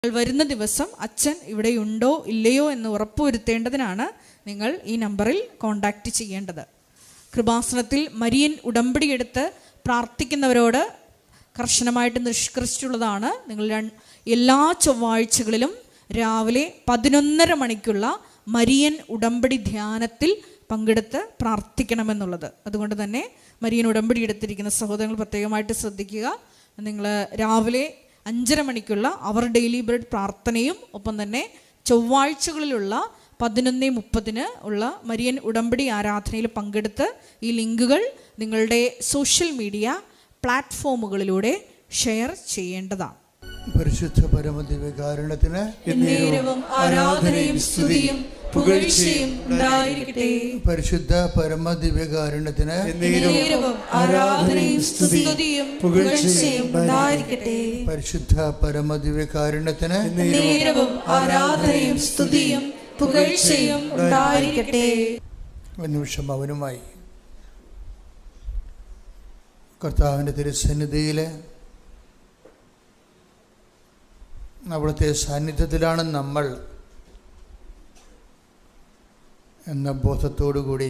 വരുന്ന ദിവസം അച്ഛൻ ഇവിടെയുണ്ടോ ഇല്ലയോ എന്ന് ഉറപ്പുവരുത്തേണ്ടതിനാണ് നിങ്ങൾ ഈ നമ്പറിൽ കോൺടാക്റ്റ് ചെയ്യേണ്ടത്. കൃപാസനത്തിൽ മരിയൻ ഉടമ്പടി എടുത്ത് പ്രാർത്ഥിക്കുന്നവരോട് കർശനമായിട്ട് നിഷ്കർഷിച്ചുള്ളതാണ്, നിങ്ങൾ എല്ലാ ചൊവ്വാഴ്ചകളിലും രാവിലെ 11:30 മണിക്കുള്ള മരിയൻ ഉടമ്പടി ധ്യാനത്തിൽ പങ്കെടുത്ത് പ്രാർത്ഥിക്കണമെന്നുള്ളത്. അതുകൊണ്ട് തന്നെ മരിയൻ ഉടമ്പടി എടുത്തിരിക്കുന്ന സഹോദരങ്ങൾ പ്രത്യേകമായിട്ട് ശ്രദ്ധിക്കുക. നിങ്ങൾ രാവിലെ 5:30 മണിക്കുള്ള അവർ ഡെയിലി ബ്രെഡ് പ്രാർത്ഥനയും ഒപ്പം തന്നെ ചൊവ്വാഴ്ചകളിലുള്ള 11:30 ഉള്ള മരിയൻ ഉടമ്പടി ആരാധനയിൽ പങ്കെടുത്ത് ഈ ലിങ്കുകൾ നിങ്ങളുടെ സോഷ്യൽ മീഡിയ പ്ലാറ്റ്ഫോമുകളിലൂടെ ഷെയർ ചെയ്യേണ്ടതാണ്. പരിശുദ്ധ പരമദിവ്യകാരുണ്യത്തിന് എന്നേരവും ആരാധനയും സ്തുതിയും പുകഴ്ചയും ഉണ്ടായിരിക്കട്ടെ. പരിശുദ്ധ പരമദിവ്യകാരുണ്യത്തിന് എന്നേരവും ആരാധനയും സ്തുതിയും പുകഴ്ചയും ഉണ്ടായിരിക്കട്ടെ. പരിശുദ്ധ പരമദിവ്യകാരുണ്യത്തിന് എന്നേരവും ആരാധനയും സ്തുതിയും പുകഴ്ചയും ഉണ്ടായിരിക്കട്ടെ. ഒരു നിമിഷം അവനുമായി കർത്താവിൻ്റെ തിരുസന്നിധിയിൽ അവിടുത്തെ സാന്നിധ്യത്തിലാണ് നമ്മൾ എന്ന ബോധത്തോടുകൂടി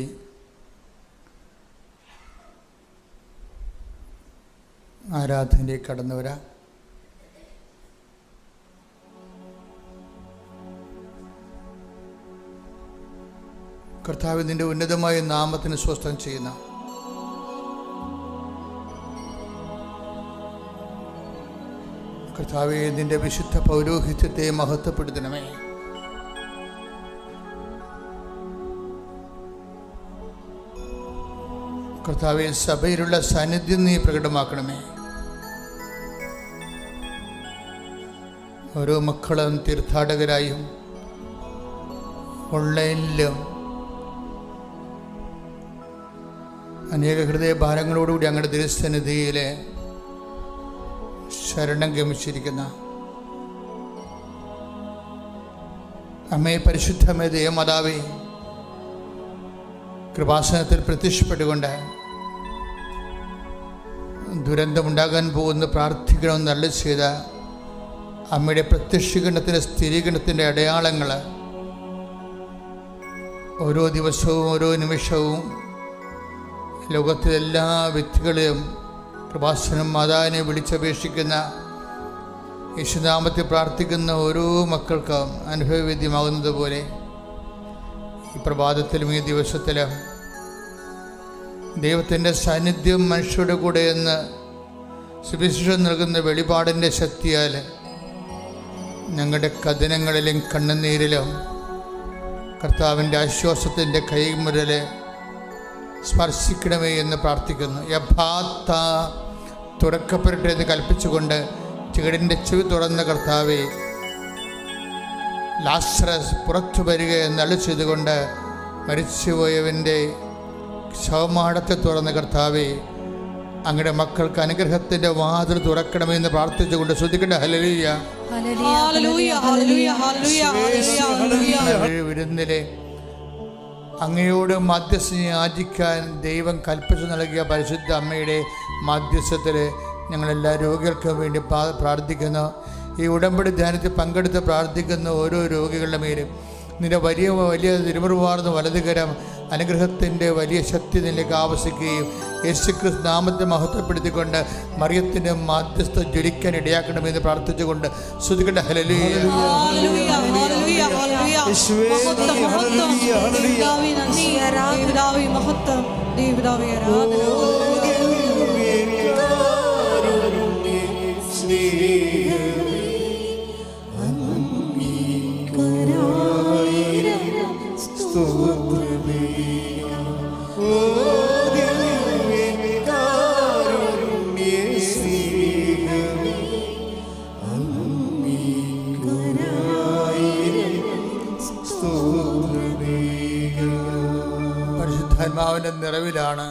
ആരാധനയിലേക്ക് കടന്നു വരാം. കർത്താവ് നിന്റെ ഉന്നതമായ നാമത്തിന് സ്വസ്ഥം ചെയ്യുന്ന കർത്താവേ, നിന്റെ വിശുദ്ധ പൗരോഹിത്യത്തെ മഹത്വപ്പെടുത്തണമേ. കർത്താവേ, സഭയിലുള്ള സാന്നിധ്യം നീ പ്രകടമാക്കണമേ. ഓരോ മക്കളും തീർത്ഥാടകരായും ഓൺലൈനിലും അനേക ഹൃദയഭാരങ്ങളോടുകൂടി അങ്ങയുടെ തിരുസന്നിധിയിലെ ശരണം ഗമിച്ചിരിക്കുന്ന അമ്മേ, പരിശുദ്ധമേ, ദൈവമാതാവേ, കൃപാസനത്തിൽ പ്രത്യക്ഷപ്പെട്ടുകൊണ്ട് ദുരന്തമുണ്ടാകാൻ പോകുന്ന പ്രാർത്ഥിക്കണമെന്ന് അരുളി ചെയ്ത അമ്മയുടെ പ്രത്യക്ഷീകരണത്തിൻ്റെ സ്ഥിരീകരണത്തിൻ്റെ അടയാളങ്ങൾ ഓരോ ദിവസവും ഓരോ നിമിഷവും ലോകത്തിലെ എല്ലാ വ്യക്തികളെയും കൃപാസനം മാതാവിനെ വിളിച്ചപേക്ഷിക്കുന്ന യേശുനാമത്തിൽ പ്രാർത്ഥിക്കുന്ന ഓരോ മക്കൾക്കും അനുഭവവേദ്യമാകുന്നത് പോലെ ഈ പ്രഭാതത്തിലും ഈ ദിവസത്തിലും ദൈവത്തിൻ്റെ സാന്നിധ്യം മനുഷ്യരുടെ കൂടെ എന്ന് സുവിശേഷം നൽകുന്ന വെളിപാടിൻ്റെ ശക്തിയാൽ ഞങ്ങളുടെ കഥനങ്ങളിലും കണ്ണുനീരിലും കർത്താവിൻ്റെ ആശ്വാസത്തിൻ്റെ കൈമുരൽ സ്പർശിക്കണമേ എന്ന് പ്രാർത്ഥിക്കുന്നു. യഭാത്ത തുറക്കപ്പെടട്ടെ എന്ന് കൽപ്പിച്ചുകൊണ്ട് ചുവടിൻ്റെ ചെവി തുറന്ന കർത്താവെ, ലാസറസ് പുറത്തു വരിക എന്നളി ചെയ്തുകൊണ്ട് മരിച്ചുപോയവൻ്റെ ശവമാടത്തെ തുറന്ന കർത്താവെ, അങ്ങയുടെ മക്കൾക്ക് അനുഗ്രഹത്തിൻ്റെ വാതിൽ തുറക്കണമെന്ന് പ്രാർത്ഥിച്ചുകൊണ്ട് ശ്രദ്ധിക്കട്ടെ. ഹല്ലേലൂയ, വിരുന്നിലെ അങ്ങയോട് മധ്യസ്ഥം യാചിക്കാൻ ദൈവം കൽപ്പിച്ചു നൽകിയ പരിശുദ്ധ അമ്മയുടെ മധ്യസ്ഥത്തിൽ ഞങ്ങളെല്ലാ രോഗികൾക്കും വേണ്ടി പ്രാർത്ഥിക്കുന്നു. ഈ ഉടമ്പടി ധ്യാനത്തിൽ പങ്കെടുത്ത് പ്രാർത്ഥിക്കുന്ന ഓരോ രോഗികളുടെ മേലും നിന്റെ വലിയ തിരുമുറുവാർന്ന വലതുകരം അനുഗ്രഹത്തിൻ്റെ വലിയ ശക്തി നിന്നിലേക്ക് ആവസിക്കുകയും യേശുക്രിസ്തു നാമത്തെ മഹത്വപ്പെടുത്തിക്കൊണ്ട് മറിയത്തിൻ്റെ മധ്യസ്ഥ ജ്വലിക്കാൻ ഇടയാക്കണമെന്ന് പ്രാർത്ഥിച്ചുകൊണ്ട് സ്തുതിക്കട്ടെ. ഹല്ലേലൂയ. പരിശുദ്ധാത്മാവിൻ്റെ നിറവിലാണ്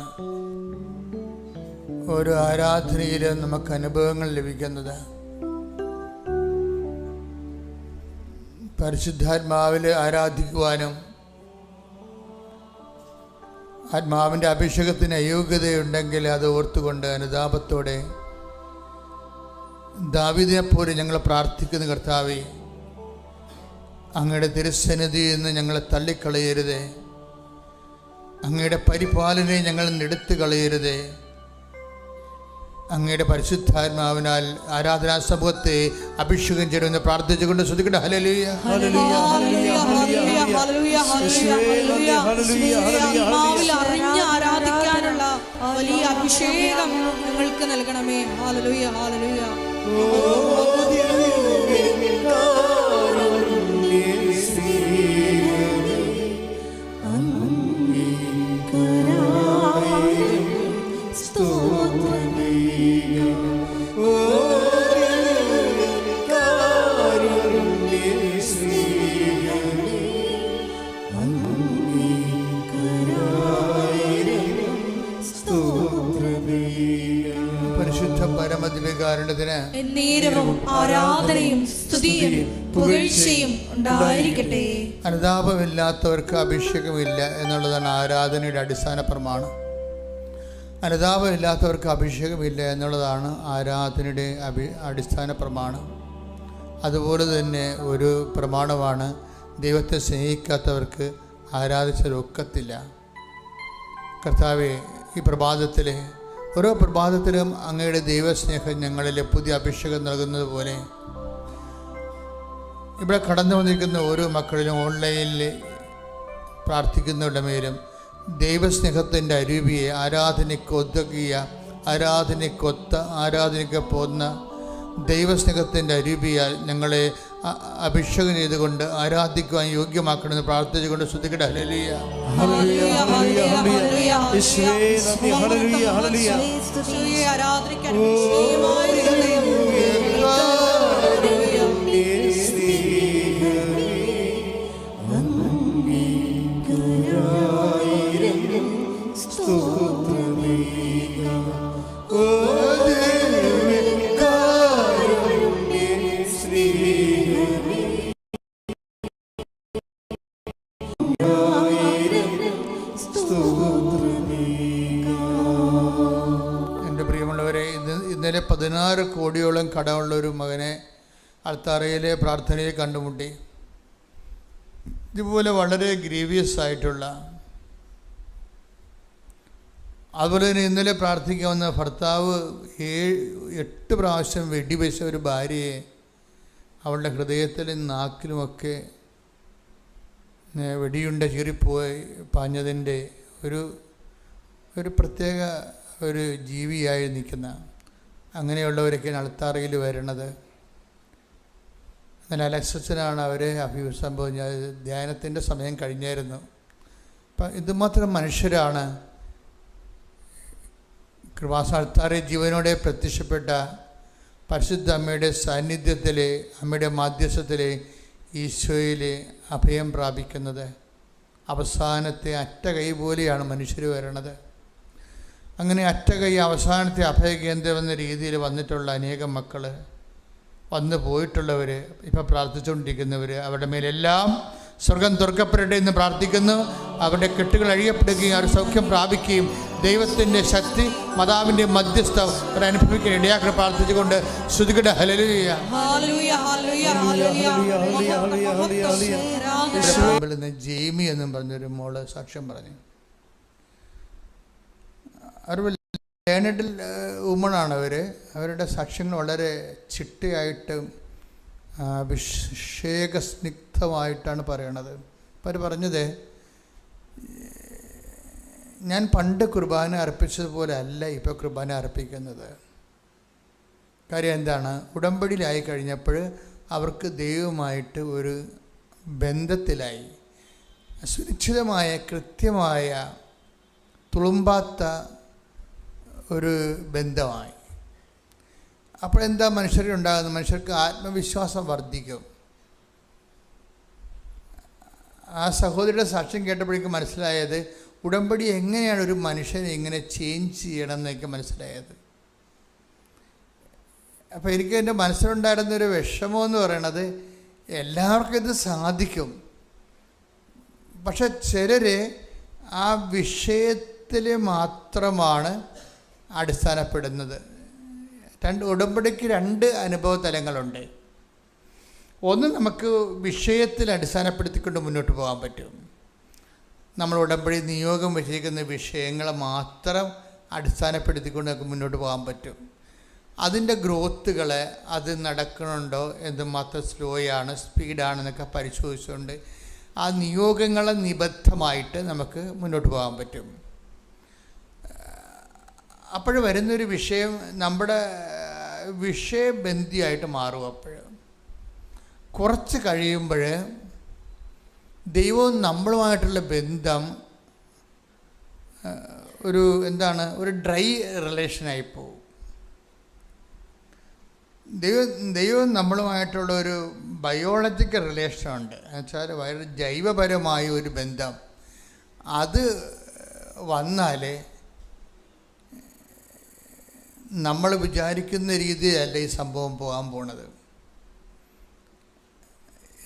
ഓരോ ആരാധനയിലും നമുക്ക് അനുഭവങ്ങൾ ലഭിക്കുന്നത്. പരിശുദ്ധാത്മാവിൽ ആരാധിക്കുവാനും ആത്മാവിൻ്റെ അഭിഷേകത്തിന് അയോഗ്യതയുണ്ടെങ്കിൽ അത് ഓർത്തുകൊണ്ട് അനുതാപത്തോടെ ദാവീദിനെപ്പോലെ ഞങ്ങൾ പ്രാർത്ഥിക്കുന്ന കർത്താവേ, അങ്ങയുടെ തിരുസന്നിധിയിൽ നിന്ന് ഞങ്ങളെ തള്ളിക്കളയരുതേ. അങ്ങയുടെ പരിപാലനയെ ഞങ്ങൾ എടുത്തു കളയരുതേ. അങ്ങയുടെ പരിശുദ്ധാത്മാവിനാൽ ആരാധനാ സമൂഹത്തെ അഭിഷേകം ചെയ്യണമെന്ന് പ്രാർത്ഥിച്ചുകൊണ്ട് ശ്രദ്ധിക്കട്ടെ. ഹല്ലേലൂയ, ഹല്ലേലൂയ, ഹല്ലേലൂയ, ഹല്ലേലൂയ, ഹല്ലേലൂയ, ഹല്ലേലൂയ. ആത്മാവിൽ അറിഞ്ഞ് ആരാധിക്കാനുള്ള വലിയ അഭിഷേകം ഞങ്ങൾക്ക് നൽകണമേ. ഹല്ലേലൂയ, ഹല്ലേലൂയ. പരിശുദ്ധ പരമദിവ്യകാരുണ്യത്തിന് എന്നേരവും ആരാധനയും സ്തുതിയും പുകഴ്ചയും ഉണ്ടായിരിക്കട്ടെ. അനുതാപമില്ലാത്തവർക്ക് അഭിഷേകമില്ല എന്നുള്ളതാണ് ആരാധനയുടെ അടിസ്ഥാന പ്രമാണം. അനുതാപമില്ലാത്തവർക്ക് അഭിഷേകമില്ല എന്നുള്ളതാണ് ആരാധനയുടെ അടിസ്ഥാന പ്രമാണം. അതുപോലെ തന്നെ ഒരു പ്രമാണമാണ് ദൈവത്തെ സ്നേഹിക്കാത്തവർക്ക് ആരാധിച്ചതൊക്കത്തില്ല. കർത്താവെ, ഈ പ്രഭാതത്തിലെ ഓരോ പ്രഭാതത്തിലും അങ്ങയുടെ ദൈവസ്നേഹം ഞങ്ങളിലെ പുതിയ അഭിഷേകം നൽകുന്നത് പോലെ ഇവിടെ കടന്നു വന്നിരിക്കുന്ന ഓരോ മക്കളിലും ഓൺലൈനിൽ പ്രാർത്ഥിക്കുന്നവരുടെ മേലും ദൈവസ്നേഹത്തിൻ്റെ അരുവിയെ ആരാധനയ്ക്കൊതുക്കിയ, ആരാധനയ്ക്ക് പോന്ന ദൈവസ്നേഹത്തിൻ്റെ അരുവിയാൽ ഞങ്ങളെ അഭിഷേകം ചെയ്തുകൊണ്ട് ആരാധിക്കുവാൻ യോഗ്യമാക്കണമെന്ന് പ്രാർത്ഥിച്ചുകൊണ്ട് ശ്രദ്ധിക്കട്ടെ. ഹല്ലേലൂയ, ഹല്ലേലൂയ, ഹല്ലേലൂയ, ഹല്ലേലൂയ. യേശുവേ, ആരാധനയ്ക്ക് അനുഗ്രഹീതമായ ഹൃദയം. എൻ്റെ പ്രിയമുള്ളവരെ, ഇന്നലെ 16 കോടിയോളം കടമുള്ള ഒരു മകനെ അൾത്താരയിലെ പ്രാർത്ഥനയിൽ കണ്ടുമുട്ടി. ഇതുപോലെ വളരെ ഗ്രീവിയസ് ആയിട്ടുള്ള, അതുപോലെ തന്നെ ഇന്നലെ പ്രാർത്ഥിക്കാവുന്ന ഭർത്താവ് 7-8 പ്രാവശ്യം വെടിവെച്ച ഒരു ഭാര്യയെ അവളുടെ ഹൃദയത്തിലും നാക്കിലുമൊക്കെ വെടിയുണ്ട ചീറിപ്പോയി പാഞ്ഞതിൻ്റെ ഒരു പ്രത്യേക ഒരു ജീവിയായി നിൽക്കുന്ന അങ്ങനെയുള്ളവരൊക്കെയാണ് അൾത്താരയിൽ വരണത്. എന്നാൽ അലക്സച്ചനാണ് അവരെ അഭിസംബോധന ചെയ്തത്. ധ്യാനത്തിൻ്റെ സമയം കഴിഞ്ഞായിരുന്നു. അപ്പം ഇതുമാത്രം മനുഷ്യരാണ് കൃപാസന അൾത്താരയിൽ ജീവനോടെ പ്രത്യക്ഷപ്പെട്ട പരിശുദ്ധ അമ്മയുടെ സാന്നിധ്യത്തിലെ, അമ്മയുടെ മാധ്യസ്ഥത്തിലെ ഈശോയിലെ അഭയം പ്രാപിക്കുന്നത്. അവസാനത്തെ അറ്റകൈ പോലെയാണ് മനുഷ്യർ വരണത്. അങ്ങനെ അറ്റകൈ, അവസാനത്തെ അഭയകേന്ദ്രം എന്ന രീതിയിൽ വന്നിട്ടുള്ള അനേകം മക്കൾ, വന്നു പോയിട്ടുള്ളവർ, ഇപ്പം പ്രാർത്ഥിച്ചുകൊണ്ടിരിക്കുന്നവർ, അവരുടെ മേലെല്ലാം സ്വർഗം തുറക്കപ്പെടട്ടെ എന്ന് പ്രാർത്ഥിക്കുന്നു. അവരുടെ കെട്ടുകൾ അഴിയപ്പെടുകയും അവർ സൗഖ്യം പ്രാപിക്കുകയും ദൈവത്തിൻ്റെ ശക്തി, മാതാവിൻ്റെ മധ്യസ്ഥ അനുഭവിക്കാൻ ഇടയാക്കി പ്രാർത്ഥിച്ചുകൊണ്ട് ശ്രുതികട. ഹല്ലേലൂയ, ഹല്ലേലൂയ, ഹല്ലേലൂയ, ഹല്ലേലൂയ. ജെയ്മി എന്നും പറഞ്ഞൊരു മോള് സാക്ഷ്യം പറഞ്ഞു. അവർ ലേണഡ് വുമണാണ്. അവരുടെ സാക്ഷ്യങ്ങൾ വളരെ ചിട്ടയായിട്ടും അഭിഷേകസ്നിഗ്ധമായിട്ടാണ് പറയണത്. അപ്പം അവർ പറഞ്ഞത്, ഞാൻ പണ്ട് കുർബാന അർപ്പിച്ചതുപോലെ അല്ല ഇപ്പോൾ കുർബാന അർപ്പിക്കുന്നത്. കാര്യം എന്താണ്? ഉടമ്പടിയിലായി കഴിഞ്ഞപ്പോൾ അവർക്ക് ദൈവമായിട്ട് ഒരു ബന്ധത്തിലായി, സുനിശ്ചിതമായ, കൃത്യമായ, തുളുമ്പാത്ത ഒരു ബന്ധമായി. അപ്പോഴെന്താ മനുഷ്യരുണ്ടാകുന്നത്? മനുഷ്യർക്ക് ആത്മവിശ്വാസം വർദ്ധിക്കും. ആ സഹോദരിയുടെ സാക്ഷ്യം കേട്ടപ്പോഴേക്കും മനസ്സിലായത്, ഉടമ്പടി എങ്ങനെയാണ് ഒരു മനുഷ്യനെ ഇങ്ങനെ ചേഞ്ച് ചെയ്യണം എന്നൊക്കെ മനസ്സിലായത്. അപ്പോൾ എനിക്ക് എൻ്റെ മനസ്സിലുണ്ടായിരുന്നൊരു വിഷമമെന്ന് പറയണത്, എല്ലാവർക്കും ഇത് സാധിക്കും, പക്ഷെ ചിലർ ആ വിഷയത്തിൽ മാത്രമാണ് അടിസ്ഥാനപ്പെടുന്നത്. ഉടമ്പടിക്ക് രണ്ട് അനുഭവ തലങ്ങളുണ്ട്. ഒന്ന്, നമുക്ക് വിഷയത്തിൽ അടിസ്ഥാനപ്പെടുത്തിക്കൊണ്ട് മുന്നോട്ട് പോകാൻ പറ്റും. നമ്മൾ ഉടമ്പടി നിയോഗം വെച്ചിരിക്കുന്ന വിഷയങ്ങളെ മാത്രം അടിസ്ഥാനപ്പെടുത്തിക്കൊണ്ട് നമുക്ക് മുന്നോട്ട് പോകാൻ പറ്റും. അതിൻ്റെ ഗ്രോത്തുകളെ അത് നടക്കണുണ്ടോ, എന്തുമാത്രം സ്ലോയാണ് സ്പീഡാണെന്നൊക്കെ പരിശോധിച്ചുകൊണ്ട് ആ നിയോഗങ്ങളെ നിബദ്ധമായിട്ട് നമുക്ക് മുന്നോട്ട് പോകാൻ പറ്റും. അപ്പോൾ വരുന്നൊരു വിഷയം നമ്മുടെ വിഷയബന്ധിയായിട്ട് മാറും. അപ്പോൾ കുറച്ച് കഴിയുമ്പോൾ ദൈവവും നമ്മളുമായിട്ടുള്ള ബന്ധം ഒരു ഡ്രൈ റിലേഷനായി പോകും. ദൈവം നമ്മളുമായിട്ടുള്ള ഒരു ബയോളജിക്കൽ റിലേഷനുണ്ട്. എന്നുവെച്ചാൽ വളരെ ജൈവപരമായ ഒരു ബന്ധം. അത് വന്നാൽ നമ്മൾ വിചാരിക്കുന്ന രീതിയിലല്ല ഈ സംഭവം പോകാൻ പോണത്.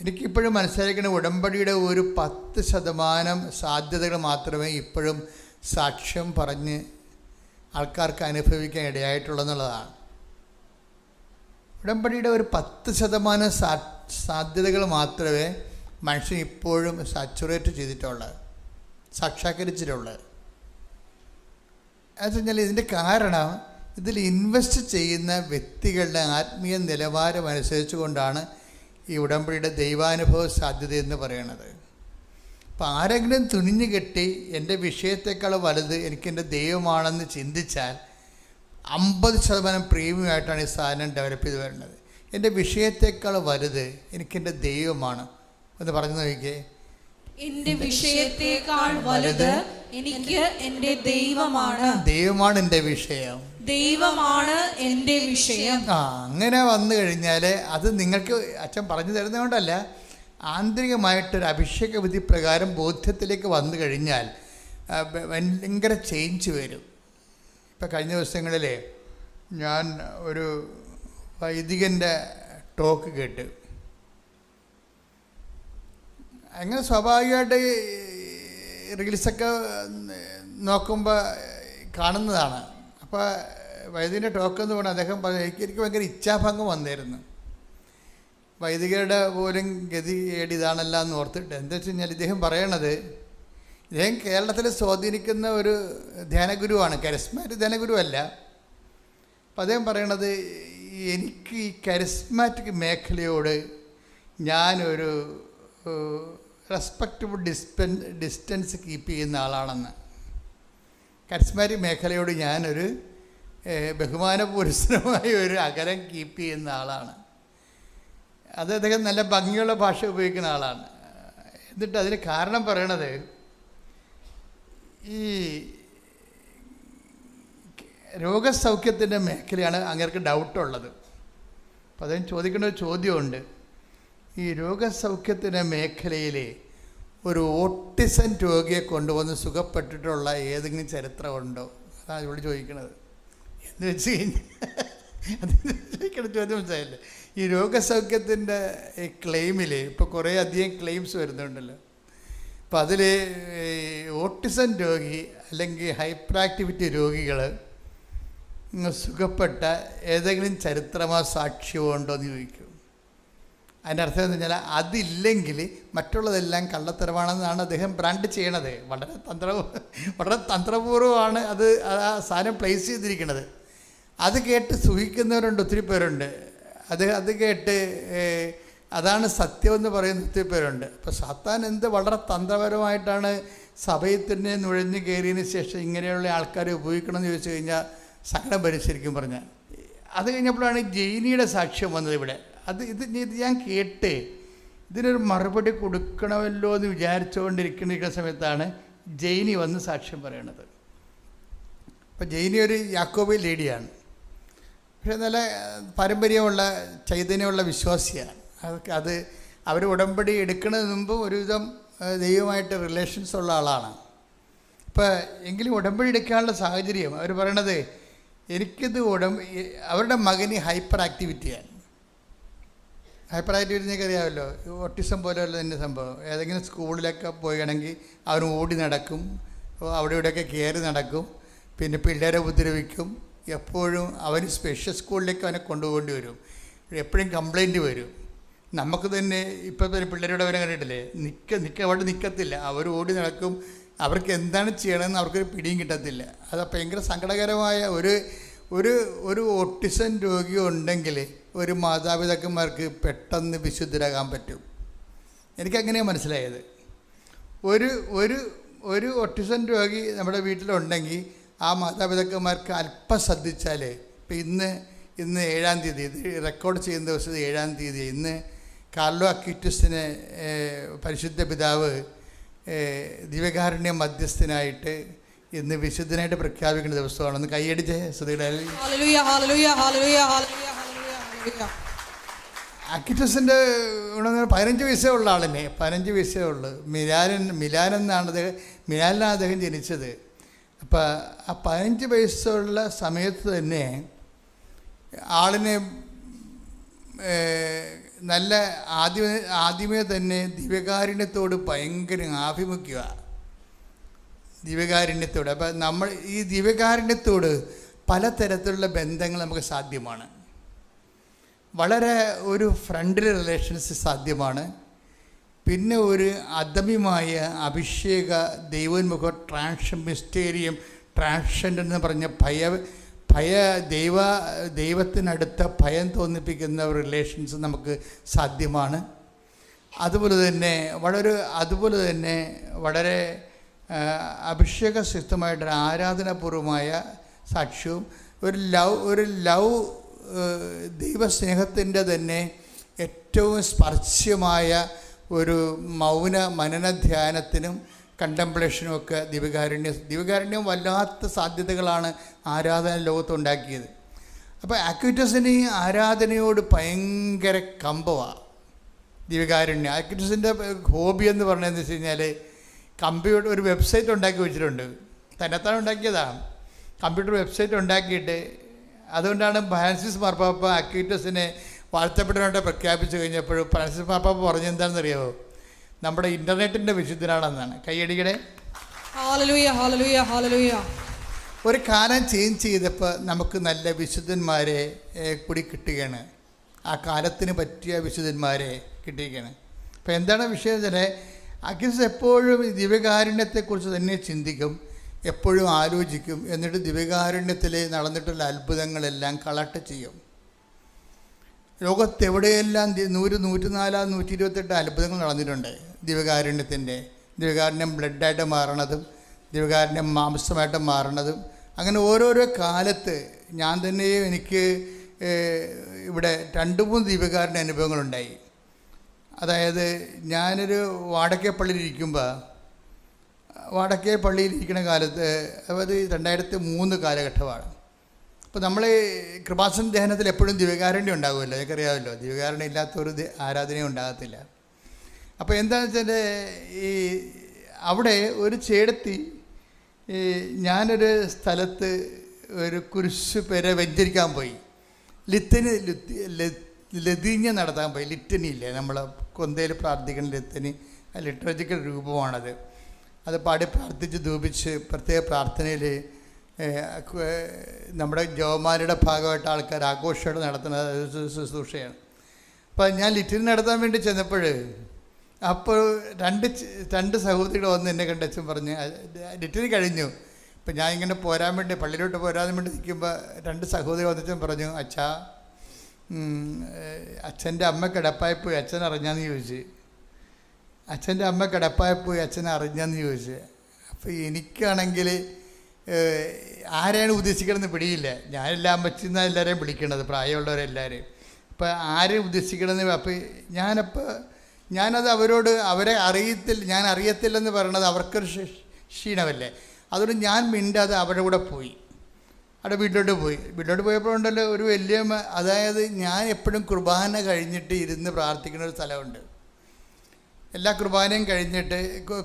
എനിക്കിപ്പോഴും മനസ്സിലാക്കുന്ന ഉടമ്പടിയുടെ ഒരു 10% സാധ്യതകൾ മാത്രമേ ഇപ്പോഴും സാക്ഷ്യം പറഞ്ഞ് ആൾക്കാർക്ക് അനുഭവിക്കാൻ ഇടയായിട്ടുള്ളതെന്നുള്ളതാണ്. ഉടമ്പടിയുടെ ഒരു 10% സാധ്യതകൾ മാത്രമേ മനുഷ്യൻ ഇപ്പോഴും സാച്ചുറേറ്റ് ചെയ്തിട്ടുള്ളത്, സാക്ഷാത്കരിച്ചിട്ടുള്ളത്. എന്ന് വെച്ചാൽ ഇതിൻ്റെ കാരണം ഇതിൽ ഇൻവെസ്റ്റ് ചെയ്യുന്ന വ്യക്തികളുടെ ആത്മീയ നിലവാരം അനുസരിച്ച് കൊണ്ടാണ് ഈ ഉടമ്പടിയുടെ ദൈവാനുഭവ സാധ്യത എന്ന് പറയുന്നത്. അപ്പം ആരെങ്കിലും തുനിഞ്ഞു കെട്ടി എൻ്റെ വിഷയത്തെക്കാൾ വലുത് എനിക്കെൻ്റെ ദൈവമാണെന്ന് ചിന്തിച്ചാൽ 50% പ്രീമിയം ആയിട്ടാണ് ഈ സാധനം ഡെവലപ്പ് ചെയ്ത് വരുന്നത്. എൻ്റെ വിഷയത്തെക്കാൾ വലുത് എനിക്കെൻ്റെ ദൈവമാണ് എന്ന് പറഞ്ഞു നോക്കിയേ. എൻ്റെ വിഷയത്തെക്കാൾ വലുത് എനിക്ക് എൻ്റെ ദൈവമാണ്. ദൈവമാണ് എൻ്റെ വിഷയം, ദൈവമാണ് എൻ്റെ വിഷയം. അങ്ങനെ വന്നു കഴിഞ്ഞാൽ അത് നിങ്ങൾക്ക് അച്ഛൻ പറഞ്ഞു തരുന്നതുകൊണ്ടല്ല, ആന്തരികമായിട്ടൊരു അഭിഷേക വിധി പ്രകാരം ബോധ്യത്തിലേക്ക് വന്നു കഴിഞ്ഞാൽ ഭയങ്കര ചേഞ്ച് വരും. ഇപ്പം കഴിഞ്ഞ ദിവസങ്ങളിൽ ഞാൻ ഒരു വൈദികൻ്റെ ടോക്ക് കേട്ട്. അങ്ങനെ സ്വാഭാവികമായിട്ട് റീൽസൊക്കെ നോക്കുമ്പോൾ കാണുന്നതാണ്. അപ്പോൾ വൈദികൻ്റെ ടോക്ക് എന്ന് പറഞ്ഞാൽ അദ്ദേഹം പറഞ്ഞു, എനിക്ക് ഭയങ്കര ഇച്ഛാഭംഗം വന്നിരുന്നു. വൈദികരുടെ പോലും ഗതികേട് ഇതാണല്ല എന്ന് ഓർത്തിട്ട്. എന്താ വെച്ച് കഴിഞ്ഞാൽ ഇദ്ദേഹം പറയണത്, ഇദ്ദേഹം കേരളത്തിൽ സ്വാധീനിക്കുന്ന ഒരു ധ്യാനഗുരുവാണ്, കരിസ്മാറ്റിക് ധ്യാനഗുരു അല്ല. അപ്പം അദ്ദേഹം പറയണത്, എനിക്ക് ഈ കരിസ്മാറ്റിക് മേഖലയോട് ഞാനൊരു റെസ്പെക്റ്റബിൾ ഡിസ്റ്റൻസ് കീപ്പ് ചെയ്യുന്ന ആളാണെന്ന്. കരിസ്മാറ്റിക് മേഖലയോട് ഞാനൊരു ബഹുമാനപൂർവമായ ഒരു അകലം കീപ്പ് ചെയ്യുന്ന ആളാണ്. അത് അദ്ദേഹം നല്ല ഭംഗിയുള്ള ഭാഷ ഉപയോഗിക്കുന്ന ആളാണ്. എന്നിട്ട് അതിന് കാരണം പറയണത്, ഈ രോഗസൗഖ്യത്തിൻ്റെ മേഖലയാണ് അങ്ങേർക്ക് ഡൗട്ടുള്ളത്. അപ്പോൾ അദ്ദേഹം ചോദിക്കേണ്ട ഒരു ചോദ്യമുണ്ട്. ഈ രോഗസൗഖ്യത്തിൻ്റെ മേഖലയിൽ ഒരു ഓട്ടിസം രോഗിയെ കൊണ്ടുവന്ന് സുഖപ്പെട്ടിട്ടുള്ള ഏതെങ്കിലും ചരിത്രമുണ്ടോ? അതാണ് ഇവിടെ ചോദിക്കുന്നത്. എന്ന് വെച്ച് കഴിഞ്ഞാൽ ചോദിക്കേണ്ട ചോദ്യം മനസ്സിലായില്ലേ? ഈ രോഗസൗഖ്യത്തിൻ്റെ ഈ ക്ലെയിമിൽ ഇപ്പോൾ കുറേ അധികം ക്ലെയിംസ് വരുന്നുണ്ടല്ലോ. അപ്പോൾ അതിൽ ഓട്ടിസം രോഗി അല്ലെങ്കിൽ ഹൈപ്പർ ആക്ടിവിറ്റി രോഗികൾ സുഖപ്പെട്ട ഏതെങ്കിലും ചരിത്രമോ സാക്ഷ്യമോ ഉണ്ടോ എന്ന് ചോദിക്കും. അതിൻ്റെ അർത്ഥം എന്ന് പറഞ്ഞാൽ അതില്ലെങ്കിൽ മറ്റുള്ളതെല്ലാം കള്ളത്തരമാണെന്നാണ് അദ്ദേഹം ബ്രാൻഡ് ചെയ്യണത്. വളരെ തന്ത്രപൂർവ്വമാണ് അത് ആ സാധനം പ്ലേസ് ചെയ്തിരിക്കുന്നത്. അത് കേട്ട് സുഖിക്കുന്നവരുണ്ട്, ഒത്തിരി പേരുണ്ട്. അത് കേട്ട് അതാണ് സത്യമെന്ന് പറയുന്ന ഒത്തിരി പേരുണ്ട്. അപ്പോൾ സാത്താൻ വളരെ തന്ത്രപരമായിട്ടാണ് സഭയിൽ തന്നെ നുഴഞ്ഞു കയറിയതിന് ശേഷം ഇങ്ങനെയുള്ള ആൾക്കാരെ ഉപയോഗിക്കണമെന്ന് ചോദിച്ചു കഴിഞ്ഞാൽ സങ്കടം വരും ശരിക്കും പറഞ്ഞാൽ. അത് കഴിഞ്ഞപ്പോഴാണ് ജെയിനിയുടെ സാക്ഷ്യം വന്നത് ഇവിടെ. ഇത് ഞാൻ കേട്ട് ഇതിനൊരു മറുപടി കൊടുക്കണമല്ലോ എന്ന് വിചാരിച്ചുകൊണ്ടിരിക്കുന്ന സമയത്താണ് ജെയിനി വന്ന് സാക്ഷ്യം പറയണത്. അപ്പോൾ ജെയിനി ഒരു യാക്കോബി ലേഡിയാണ്, പക്ഷേ നല്ല പാരമ്പര്യമുള്ള ചൈതന്യമുള്ള വിശ്വാസിയാണ്. അത് അവർ ഉടമ്പടി എടുക്കുന്നതിന് മുമ്പ് ഒരുവിധം ദൈവമായിട്ട് റിലേഷൻസ് ഉള്ള ആളാണ്. ഇപ്പോൾ എങ്കിലും ഉടമ്പടി എടുക്കാനുള്ള സാഹചര്യം അവർ പറയണത്, എനിക്കിത് അവരുടെ മകന് ഹൈപ്പർ ആക്ടിവിറ്റിയാണ്. ഹൈപ്പർ ആക്ടിവിറ്റി നിങ്ങൾക്ക് അറിയാമല്ലോ, ഓട്ടിസം പോലെയുള്ള തന്നെ സംഭവം. ഏതെങ്കിലും സ്കൂളിലൊക്കെ പോവുകയാണെങ്കിൽ അവൻ ഓടി നടക്കും, അവിടെ ഇവിടെയൊക്കെ കയറി നടക്കും, പിന്നെ പിള്ളേരെ ഉപദ്രവിക്കും, എപ്പോഴും അവന് സ്പെഷ്യൽ സ്കൂളിലേക്ക് അവനെ കൊണ്ടുപോകേണ്ടി വരും. എപ്പോഴും കംപ്ലൈൻറ്റ് വരും. നമുക്ക് തന്നെ ഇപ്പോൾ തന്നെ പിള്ളേരോട് അവരെ കണ്ടിട്ടില്ലേ, അവിടെ നിൽക്കത്തില്ല, അവർ ഓടി നടക്കും. അവർക്ക് എന്താണ് ചെയ്യണമെന്ന് അവർക്കൊരു പിടിയും കിട്ടത്തില്ല. അത് ഭയങ്കര സങ്കടകരമായ ഒരു ഓട്ടിസം രോഗി ഉണ്ടെങ്കിൽ ഒരു മാതാപിതാക്കന്മാർക്ക് പെട്ടെന്ന് വിശുദ്ധരാകാൻ പറ്റും. എനിക്കങ്ങനെയാണ് മനസ്സിലായത്. ഒരു ഓട്ടിസം രോഗി നമ്മുടെ വീട്ടിലുണ്ടെങ്കിൽ ആ മാതാപിതാക്കന്മാർക്ക് അല്പം ശ്രദ്ധിച്ചാൽ, ഇപ്പം ഇന്ന് 7-ാം തീയതി, ഇത് റെക്കോർഡ് ചെയ്യുന്ന ദിവസം 7-ാം തീയതി, ഇന്ന് കാർലോ അക്വിറ്റസിനെ പരിശുദ്ധ പിതാവ് ദിവ്യകാരുണ്യ മധ്യസ്ഥനായിട്ട് ഇന്ന് വിശുദ്ധനായിട്ട് പ്രഖ്യാപിക്കുന്ന ദിവസമാണ്. ഒന്ന് കൈയടിച്ച് അക്വിറ്റസിൻ്റെ 15 വയസ്സേ ഉള്ള ആളിനെ, 15 വയസ്സേ ഉള്ളു. മിലാനിലാണ് അദ്ദേഹം ജനിച്ചത്. അപ്പം ആ 15 വയസ്സുള്ള സമയത്ത് തന്നെ ആളിനെ നല്ല ആദ്യമേ തന്നെ ദിവ്യകാരുണ്യത്തോട് ഭയങ്കര ആഭിമുഖ്യമാണ്. ദിവ്യകാരുണ്യത്തോട്. അപ്പം നമ്മൾ ഈ ദിവ്യകാരുണ്യത്തോട് പലതരത്തിലുള്ള ബന്ധങ്ങൾ നമുക്ക് സാധ്യമാണ്. വളരെ ഒരു ഫ്രണ്ട്ലി റിലേഷൻസ് സാധ്യമാണ്. പിന്നെ ഒരു അദമ്യമായ അഭിഷേക ദൈവോന്മുഖ മിസ്റ്റേരിയം ട്രാൻഷൻ എന്ന് പറഞ്ഞ ദൈവത്തിനടുത്ത ഭയം തോന്നിപ്പിക്കുന്ന റിലേഷൻസ് നമുക്ക് സാധ്യമാണ്. അതുപോലെ തന്നെ വളരെ അഭിഷേകസിദ്ധമായിട്ടൊരു ആരാധനാപൂർവമായ സാക്ഷ്യവും ഒരു ലവ് ദൈവസ്നേഹത്തിൻ്റെ തന്നെ ഏറ്റവും സ്പർശ്യമായ ഒരു മൗന മനന ധ്യാനത്തിനും കണ്ടംപ്ലേഷനും ഒക്കെ ദിവ്യകാരുണ്യം വല്ലാത്ത സാധ്യതകളാണ് ആരാധന ലോകത്തുണ്ടാക്കിയത്. അപ്പോൾ അക്വിറ്റസിന് ഈ ആരാധനയോട് ഭയങ്കര കമ്പമാണ് ദിവ്യകാരുണ്യം. അക്വിറ്റസിൻ്റെ ഹോബി എന്ന് പറഞ്ഞതെന്ന് വെച്ച് കഴിഞ്ഞാൽ കമ്പ്യൂട്ടർ ഒരു വെബ്സൈറ്റ് ഉണ്ടാക്കി വെച്ചിട്ടുണ്ട്. തന്നെത്താൻ ഉണ്ടാക്കിയതാണ്. കമ്പ്യൂട്ടർ വെബ്സൈറ്റ് ഉണ്ടാക്കിയിട്ട് അതുകൊണ്ടാണ് ഫ്രാൻസിസ് മാർപ്പാപ്പ അക്വിറ്റസിനെ വാഴ്ത്തപ്പെട്ടവനായിട്ട് പ്രഖ്യാപിച്ചു കഴിഞ്ഞപ്പോൾ ഫ്രാൻസിസ് മാർപ്പാപ്പ പറഞ്ഞെന്താണെന്നറിയാമോ? നമ്മുടെ ഇൻ്റർനെറ്റിൻ്റെ വിശുദ്ധനാണെന്നാണ്. കൈയടിക്കടെ. ഒരു കാലം ചേഞ്ച് ചെയ്തപ്പോൾ നമുക്ക് നല്ല വിശുദ്ധന്മാരെ കൂടി കിട്ടുകയാണ്. ആ കാലത്തിന് പറ്റിയ വിശുദ്ധന്മാരെ കിട്ടുകയാണ്. അപ്പോൾ എന്താണ് വിഷയം വെച്ചാൽ അക്വിറ്റസ് എപ്പോഴും ദിവ്യകാരുണ്യത്തെക്കുറിച്ച് തന്നെ ചിന്തിക്കും, എപ്പോഴും ആലോചിക്കും. എന്നിട്ട് ദിവ്യകാരുണ്യത്തിൽ നടന്നിട്ടുള്ള അത്ഭുതങ്ങളെല്ലാം കളക്ട് ചെയ്യും. ലോകത്തെവിടെയെല്ലാം 100, 104, 128 അത്ഭുതങ്ങൾ നടന്നിട്ടുണ്ട് ദിവ്യകാരുണ്യം ബ്ലഡായിട്ട് മാറണതും ദിവ്യകാരുണ്യം മാംസമായിട്ട് മാറണതും. അങ്ങനെ ഓരോരോ കാലത്ത് ഞാൻ തന്നെ എനിക്ക് ഇവിടെ 2-3 ദിവ്യകാരുണ്യ അനുഭവങ്ങളുണ്ടായി. അതായത് ഞാനൊരു വാടക്കേ പള്ളിയിലിരിക്കുന്ന കാലത്ത്, അത് 2003 കാലഘട്ടമാണ്. അപ്പോൾ നമ്മൾ കൃപാസന ധ്യാനത്തിൽ എപ്പോഴും ദിവ്യകാരുണ്യം ഉണ്ടാകുമല്ലോ, എനിക്കറിയാമല്ലോ. ദിവ്യകാരുണ്യം ഇല്ലാത്തൊരു ആരാധനയും ഉണ്ടാകത്തില്ല. അപ്പോൾ എന്താണെന്ന് വെച്ചാൽ ഈ അവിടെ ഒരു ചേടത്തി, ഞാനൊരു സ്ഥലത്ത് ഒരു കുരിശ് പേരെ വെഞ്ചരിക്കാൻ പോയി. ലതീഞ്ഞ നടത്താൻ പോയി. ലിറ്റനിയില്ലേ, നമ്മൾ കൊന്തയിൽ പ്രാർത്ഥിക്കുന്ന ലിറ്റനി, ലിറ്ററജിക്കൽ രൂപമാണത്. അത് പാടി പ്രാർത്ഥിച്ച് ധൂപിച്ച് പ്രത്യേക പ്രാർത്ഥനയിൽ നമ്മുടെ ജവമാരുടെ ഭാഗമായിട്ട് ആൾക്കാർ ആഘോഷമായിട്ട് നടത്തുന്ന ശുശ്രൂഷയാണ്. അപ്പോൾ ഞാൻ ലിറ്റനി നടത്താൻ വേണ്ടി ചെന്നപ്പോൾ അപ്പോൾ രണ്ട് സഹോദരികൾ വന്ന് എന്നെ കണ്ടച്ഛൻ പറഞ്ഞ് ലിറ്റനി കഴിഞ്ഞു. ഇപ്പം ഞാൻ ഇങ്ങനെ പള്ളിയിലോട്ട് പോരാൻ വേണ്ടി നിൽക്കുമ്പോൾ 2 സഹോദരി വന്നിച്ചും പറഞ്ഞു, അച്ഛൻ്റെ അമ്മ കിടപ്പായിപ്പോയി, അച്ഛൻ അറിഞ്ഞാന്ന് ചോദിച്ചു. അച്ഛൻ്റെ അമ്മ കിടപ്പായിപ്പോയി, അച്ഛൻ അറിഞ്ഞാന്ന് ചോദിച്ചു. അപ്പോൾ എനിക്കാണെങ്കിൽ ആരെയാണ് ഉദ്ദേശിക്കണമെന്ന് പിടിയില്ല. ഞാനെല്ലാം അമ്മച്ചിന്നാണ് എല്ലാവരെയും വിളിക്കണത്, പ്രായമുള്ളവരെല്ലാവരെയും. അപ്പോൾ ആരെയും ഉദ്ദേശിക്കണമെന്ന്. അപ്പോൾ ഞാനത് അവരെ ഞാൻ അറിയത്തില്ലെന്ന് പറയണത് അവർക്കൊരു ക്ഷീണമല്ലേ. അതുകൊണ്ട് ഞാൻ മിണ്ടാതെ അവരുടെ കൂടെ പോയി. അവിടെ വീട്ടിലോട്ട് പോയപ്പോഴുണ്ടല്ലോ ഒരു വലിയ, അതായത് ഞാൻ എപ്പോഴും കുർബാന കഴിഞ്ഞിട്ട് ഇരുന്ന് പ്രാർത്ഥിക്കുന്ന ഒരു സ്ഥലമുണ്ട്. എല്ലാ കുർബാനയും കഴിഞ്ഞിട്ട്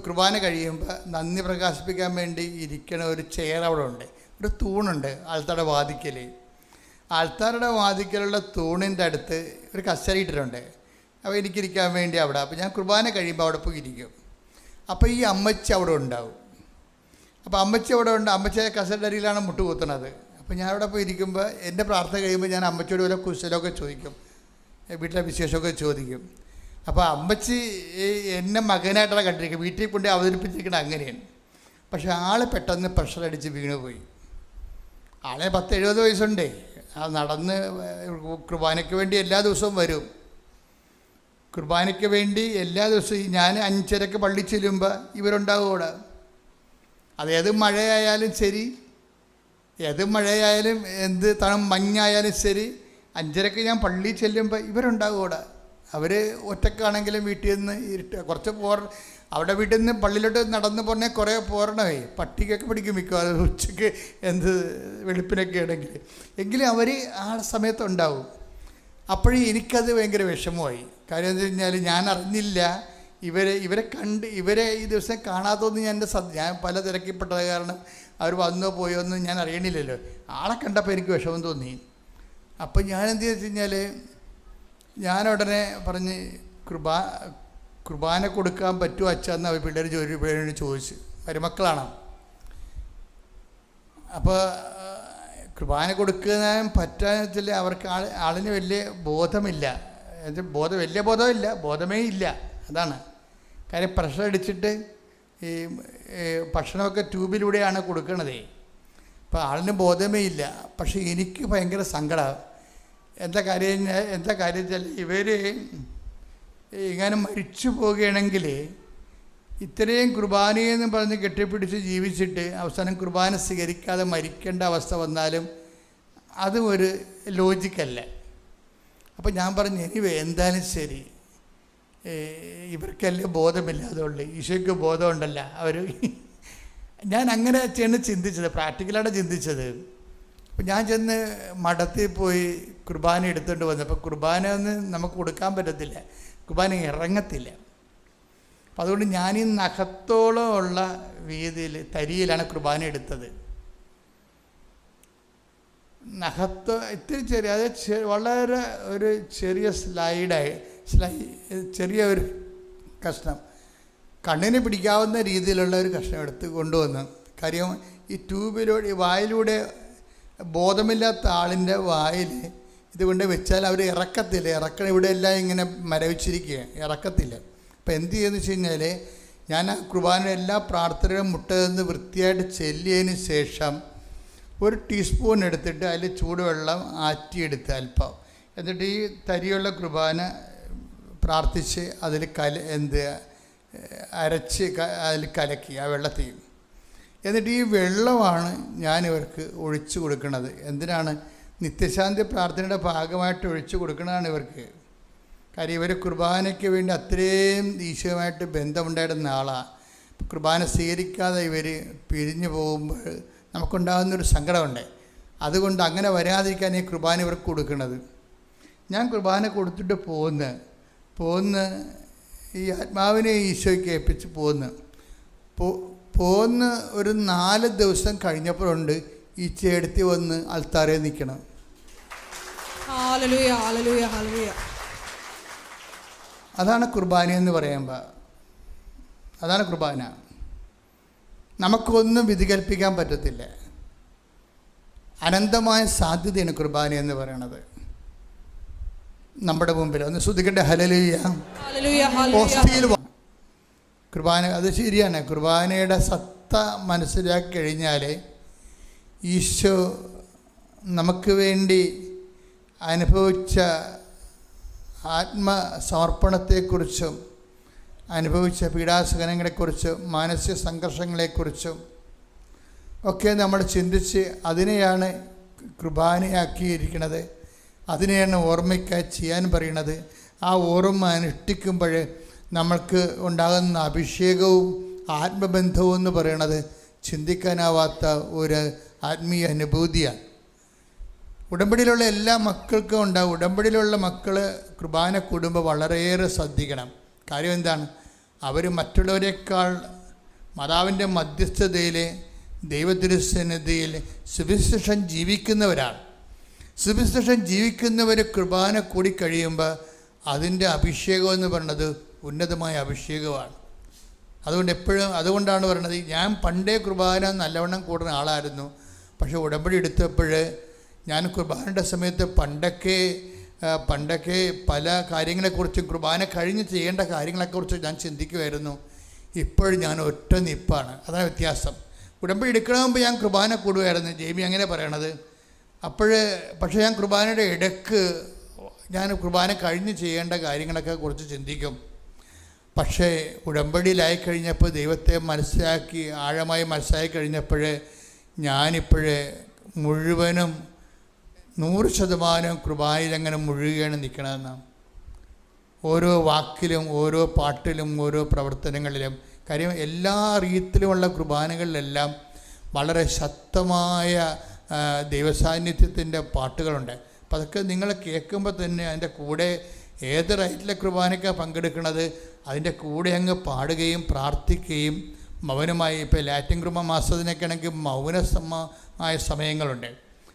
കുർബാന കഴിയുമ്പോൾ നന്ദി പ്രകാശിപ്പിക്കാൻ വേണ്ടി ഇരിക്കണ ഒരു ചെയർ അവിടെ ഉണ്ട്, ഒരു തൂണുണ്ട് ആൾത്താരുടെ വാതിക്കൽ. ആൾത്താരുടെ വാതിക്കലുള്ള തൂണിൻ്റെ അടുത്ത് ഒരു കസേര ഇട്ടിട്ടുണ്ട്. അപ്പോൾ എനിക്കിരിക്കാൻ വേണ്ടി അവിടെ. അപ്പോൾ ഞാൻ കുർബാന കഴിയുമ്പോൾ അവിടെ പോയി ഇരിക്കും. അപ്പോൾ ഈ അമ്മച്ചി അവിടെ ഉണ്ടാവും. അപ്പോൾ അമ്മച്ചി അവിടെ ഉണ്ട്. അമ്മച്ചിയുടെ കസേരയുടെ അരിയിലാണ് മുട്ടുകുത്തുന്നത്. അപ്പോൾ ഞാൻ അവിടെ പോയി ഇരിക്കുമ്പോൾ എൻ്റെ പ്രാർത്ഥന കഴിയുമ്പോൾ ഞാൻ അമ്മച്ചിയോട് വല്ല കുശലമൊക്കെ ചോദിക്കും, വീട്ടിലെ വിശേഷമൊക്കെ ചോദിക്കും. അപ്പോൾ അമ്മച്ചി എന്നെ മകനായിട്ടാണ് കണ്ടിരിക്കുക, വീട്ടിൽ കൊണ്ട് അവതരിപ്പിച്ചിരിക്കുന്നത് അങ്ങനെയാണ്. പക്ഷെ ആൾ പെട്ടെന്ന് പ്രഷർ അടിച്ച് വീണുപോയി. ആളെ 70 വയസ്സുണ്ട്. ആ നടന്ന് കുർബാനയ്ക്ക് വേണ്ടി എല്ലാ ദിവസവും വരും. കുർബാനയ്ക്ക് വേണ്ടി എല്ലാ ദിവസവും ഞാൻ 5:30 പള്ളി ചെല്ലുമ്പോൾ ഇവരുണ്ടാവും അവിടെ. അത് ഏത് മഴയായാലും ശരി, ഏത് മഴയായാലും എന്ത് മഞ്ഞായാലും ശരി, 5:30 ഞാൻ പള്ളി ചെല്ലുമ്പോൾ ഇവരുണ്ടാവും അവിടെ. അവർ ഒറ്റക്കാണെങ്കിലും വീട്ടിൽ നിന്ന് കുറച്ച് അവിടെ വീട്ടിൽ നിന്ന് പള്ളിയിലോട്ട് നടന്ന് പോരണേ കുറേ പോരണമേ, പട്ടിക്കൊക്കെ പിടിക്കും മിക്കവാറും ഉച്ചയ്ക്ക് എന്ത് വെളുപ്പിനൊക്കെ ആണെങ്കിൽ. എങ്കിലും അവർ ആ സമയത്തുണ്ടാവും. അപ്പോഴും എനിക്കത് ഭയങ്കര വിഷമമായി. കാര്യം എന്താ കഴിഞ്ഞാൽ ഞാൻ അറിഞ്ഞില്ല ഇവരെ ഈ ദിവസം കാണാത്തതൊന്നും ഞാൻ പല തിരക്കിപ്പെട്ടത് കാരണം അവർ വന്നോ പോയോ ഒന്നും ഞാൻ അറിയണില്ലല്ലോ. ആളെ കണ്ടപ്പോൾ എനിക്ക് വിഷമം തോന്നി. അപ്പം ഞാൻ എന്ത് വെച്ച് കഴിഞ്ഞാൽ ഞാൻ ഉടനെ പറഞ്ഞ് കുർബാന കൊടുക്കാൻ പറ്റുമോ അച്ഛന്ന് അവർ പിള്ളേരോട് ചോദിച്ചു. മരുമക്കളാണ്. അപ്പോൾ കുർബാന കൊടുക്കാൻ പറ്റാന്ന് വെച്ചാൽ അവർക്ക് ആളിന് വലിയ ബോധമില്ല. വലിയ ബോധമില്ല, ബോധമേ ഇല്ല. അതാണ് കാര്യം. പ്രഷർ അടിച്ചിട്ട് ഈ ഭക്ഷണമൊക്കെ ട്യൂബിലൂടെയാണ് കൊടുക്കണതേ. അപ്പോൾ ആളിന് ബോധമേ ഇല്ല. പക്ഷേ എനിക്ക് ഭയങ്കര സങ്കടം. എന്താ കാര്യം വെച്ചാൽ ഇവർ ഇങ്ങനെ മരിച്ചു പോവുകയാണെങ്കിൽ ഇത്രയും കുർബാനയെന്ന് പറഞ്ഞ് കെട്ടിപ്പിടിച്ച് ജീവിച്ചിട്ട് അവസാനം കുർബാന സ്വീകരിക്കാതെ മരിക്കേണ്ട അവസ്ഥ വന്നാലും അതും ഒരു ലോജിക്കല്ല. അപ്പോൾ ഞാൻ പറഞ്ഞു, എനിവേ എന്തായാലും ശരി, ഇവർക്കല്ലേ ബോധമില്ലാതുള്ളൂ, ഈശോയ്ക്ക് ബോധമുണ്ടല്ല. ഞാൻ അങ്ങനെ ചിന്തിച്ചത്, പ്രാക്ടിക്കലാണ് ചിന്തിച്ചത്. അപ്പം ഞാൻ ചെന്ന് മഠത്തിൽ പോയി കുർബാന എടുത്തുകൊണ്ട് വന്നു. അപ്പോൾ കുർബാന ഒന്നും നമുക്ക് കൊടുക്കാൻ പറ്റത്തില്ല, കുർബാന ഇറങ്ങത്തില്ല. അപ്പം അതുകൊണ്ട് ഞാനീ നഖത്തോളം ഉള്ള വീതിയിൽ തരിയിലാണ് കുർബാന എടുത്തത്. ഇത്തിരി ചെറിയ, അത് വളരെ ഒരു ചെറിയ ചെറിയ ഒരു കഷ്ണം, കണ്ണിന് പിടിക്കാവുന്ന രീതിയിലുള്ള ഒരു കഷ്ണം എടുത്ത് കൊണ്ടുവന്നു. കാര്യം ഈ ട്യൂബിലൂടെ, വായിലൂടെ ബോധമില്ലാത്ത ആളിൻ്റെ വായിൽ ഇതുകൊണ്ട് വെച്ചാൽ അവർ ഇറക്കണം. ഇവിടെ എല്ലാം ഇങ്ങനെ മരവിച്ചിരിക്കുക, ഇറക്കത്തില്ല. അപ്പോൾ എന്ത് ചെയ്യുമെന്ന് വെച്ച് കഴിഞ്ഞാൽ ഞാൻ ആ കുർബാന എല്ലാ പ്രാർത്ഥനകളും മുട്ടതെന്ന് വൃത്തിയായിട്ട് ചെല്ലിയതിന് ശേഷം 1 ടീസ്പൂൺ എടുത്തിട്ട് അതിൽ ചൂടുവെള്ളം ആറ്റിയെടുത്ത് അല്പം, എന്നിട്ട് ഈ തരിയുള്ള കുർബാന പ്രാർത്ഥിച്ച് അതിൽ അരച്ച് അതിൽ കലക്കി ആ വെള്ളത്തിൽ. എന്നിട്ട് ഈ വെള്ളമാണ് ഞാനിവർക്ക് ഒഴിച്ചു കൊടുക്കുന്നത്. എന്തിനാണ്? നിത്യശാന്തി പ്രാർത്ഥനയുടെ ഭാഗമായിട്ട് ഒഴിച്ചു കൊടുക്കുന്നതാണ് ഇവർക്ക്. കാര്യം ഇവർ കുർബാനയ്ക്ക് വേണ്ടി അത്രയും ഈശോയുമായിട്ട് ബന്ധമുണ്ടായിരുന്ന ആളാണ്. കുർബാന സ്വീകരിക്കാതെ ഇവർ പിരിഞ്ഞു പോകുമ്പോൾ നമുക്കുണ്ടാകുന്നൊരു സങ്കടമുണ്ട്. അതുകൊണ്ട് അങ്ങനെ വരാതിരിക്കാൻ ഈ കുർബാന ഇവർക്ക് കൊടുക്കുന്നത്. ഞാൻ കുർബാന കൊടുത്തിട്ട് പോന്ന് ഈ ആത്മാവിനെ ഈശോയ്ക്ക് ഏൽപ്പിച്ച് പോന്ന് ഒരു 4 ദിവസം കഴിഞ്ഞപ്പോഴുണ്ട് ഈ ചേടത്തി വന്ന് അൽത്താരേ നിൽക്കണം. ഹല്ലേലൂയ, ഹല്ലേലൂയ, ഹല്ലേലൂയ. അതാണ് കുർബാന എന്ന് പറയുമ്പോൾ. അതാണ് കുർബാന. നമുക്കൊന്നും വിധി കൽപ്പിക്കാൻ പറ്റത്തില്ല. അനന്തമായ സാധ്യതയാണ് കുർബാന എന്ന് പറയണത് നമ്മുടെ മുമ്പിൽ. ഒന്ന് ശ്രദ്ധിക്കട്ടെ. ഹല്ലേലൂയ, ഹല്ലേലൂയ. കുർബാന, അത് ശരിയാണ്. കുർബാനയുടെ സത്ത മനസ്സിലാക്കി കഴിഞ്ഞാൽ ഈശോ നമുക്ക് വേണ്ടി അനുഭവിച്ച ആത്മസമർപ്പണത്തെക്കുറിച്ചും അനുഭവിച്ച പീഡാസഹനങ്ങളെക്കുറിച്ചും മാനസിക സംഘർഷങ്ങളെക്കുറിച്ചും ഒക്കെ നമ്മൾ ചിന്തിച്ച് അതിനെയാണ് കുർബാനയാക്കിയിരിക്കുന്നത്. അതിനെയാണ് ഓർമ്മയ്ക്കായി ചെയ്യാൻ പറയുന്നത്. ആ ഓർമ്മ അനുഷ്ഠിക്കുമ്പോൾ നമ്മൾക്ക് ഉണ്ടാകുന്ന അഭിഷേകവും ആത്മബന്ധവും എന്ന് പറയുന്നത് ചിന്തിക്കാനാവാത്ത ഒരു ആത്മീയ അനുഭൂതിയാണ്. ഉടമ്പടിയിലുള്ള എല്ലാ മക്കൾക്കും ഉണ്ടാകും. ഉടമ്പടിയിലുള്ള മക്കൾ കുർബാന കൂടുമ്പോൾ വളരെയേറെ ശ്രദ്ധിക്കണം. കാര്യം എന്താണ്? അവർ മറ്റുള്ളവരെക്കാൾ മാതാവിൻ്റെ മധ്യസ്ഥതയിൽ ദൈവതിരുസന്നിധിയിൽ സുവിശേഷം ജീവിക്കുന്നവരാണ്. സുവിശേഷം ജീവിക്കുന്നവർ കുർബാന കൂടിക്കഴിയുമ്പോൾ അതിൻ്റെ അഭിഷേകം എന്ന് പറയുന്നത് ഉന്നതമായ അഭിഷേകമാണ്. അതുകൊണ്ടാണ് പറയുന്നത്, ഞാൻ പണ്ടേ കുർബാന നല്ലവണ്ണം കൂടുന്ന ആളായിരുന്നു, പക്ഷേ ഉടമ്പടി എടുത്തപ്പോൾ ഞാൻ കുർബാനയുടെ സമയത്ത് പണ്ടൊക്കെ പല കാര്യങ്ങളെക്കുറിച്ചും കുർബാന കഴിഞ്ഞ് ചെയ്യേണ്ട കാര്യങ്ങളെക്കുറിച്ച് ഞാൻ ചിന്തിക്കുമായിരുന്നു. ഇപ്പോഴും ഞാൻ ഒറ്റ നിപ്പാണ്. അതാണ് വ്യത്യാസം. ഉടമ്പടി എടുക്കണമെങ്കിൽ ഞാൻ കുർബാന കൂടുമായിരുന്നു, ജെയ്മി അങ്ങനെ പറയണത്. പക്ഷേ ഞാൻ കുർബാനയുടെ ഇടയ്ക്ക് ഞാൻ കുർബാന കഴിഞ്ഞ് ചെയ്യേണ്ട കാര്യങ്ങളൊക്കെ കുറിച്ച് ചിന്തിക്കും. പക്ഷേ ഉടമ്പടിയിലായി കഴിഞ്ഞപ്പോൾ ദൈവത്തെ ആഴമായി മനസ്സിലാക്കി കഴിഞ്ഞപ്പോൾ ഞാനിപ്പോഴേ മുഴുവനും 100% കുർബാനയിൽ അങ്ങനെ മുഴുകയാണ് നിൽക്കണമെന്നാണ്. ഓരോ വാക്കിലും ഓരോ പാട്ടിലും ഓരോ പ്രവർത്തനങ്ങളിലും. കാര്യം എല്ലാ രീതിയിലുമുള്ള കുർബാനകളിലെല്ലാം വളരെ ശക്തമായ ദൈവസാന്നിധ്യത്തിൻ്റെ പാട്ടുകളുണ്ട്. അപ്പം അതൊക്കെ നിങ്ങൾ കേൾക്കുമ്പോൾ തന്നെ അതിൻ്റെ കൂടെ ഏത് റൈറ്റിലെ കുർബാനയ്ക്കാണ് പങ്കെടുക്കുന്നത് അതിൻ്റെ കൂടെ അങ്ങ് പാടുകയും പ്രാർത്ഥിക്കുകയും മൗനമായി. ഇപ്പോൾ ലാറ്റിൻ കുർബാന മാസത്തിനൊക്കെ ആണെങ്കിൽ മൗനമായ സമയങ്ങളുണ്ട്.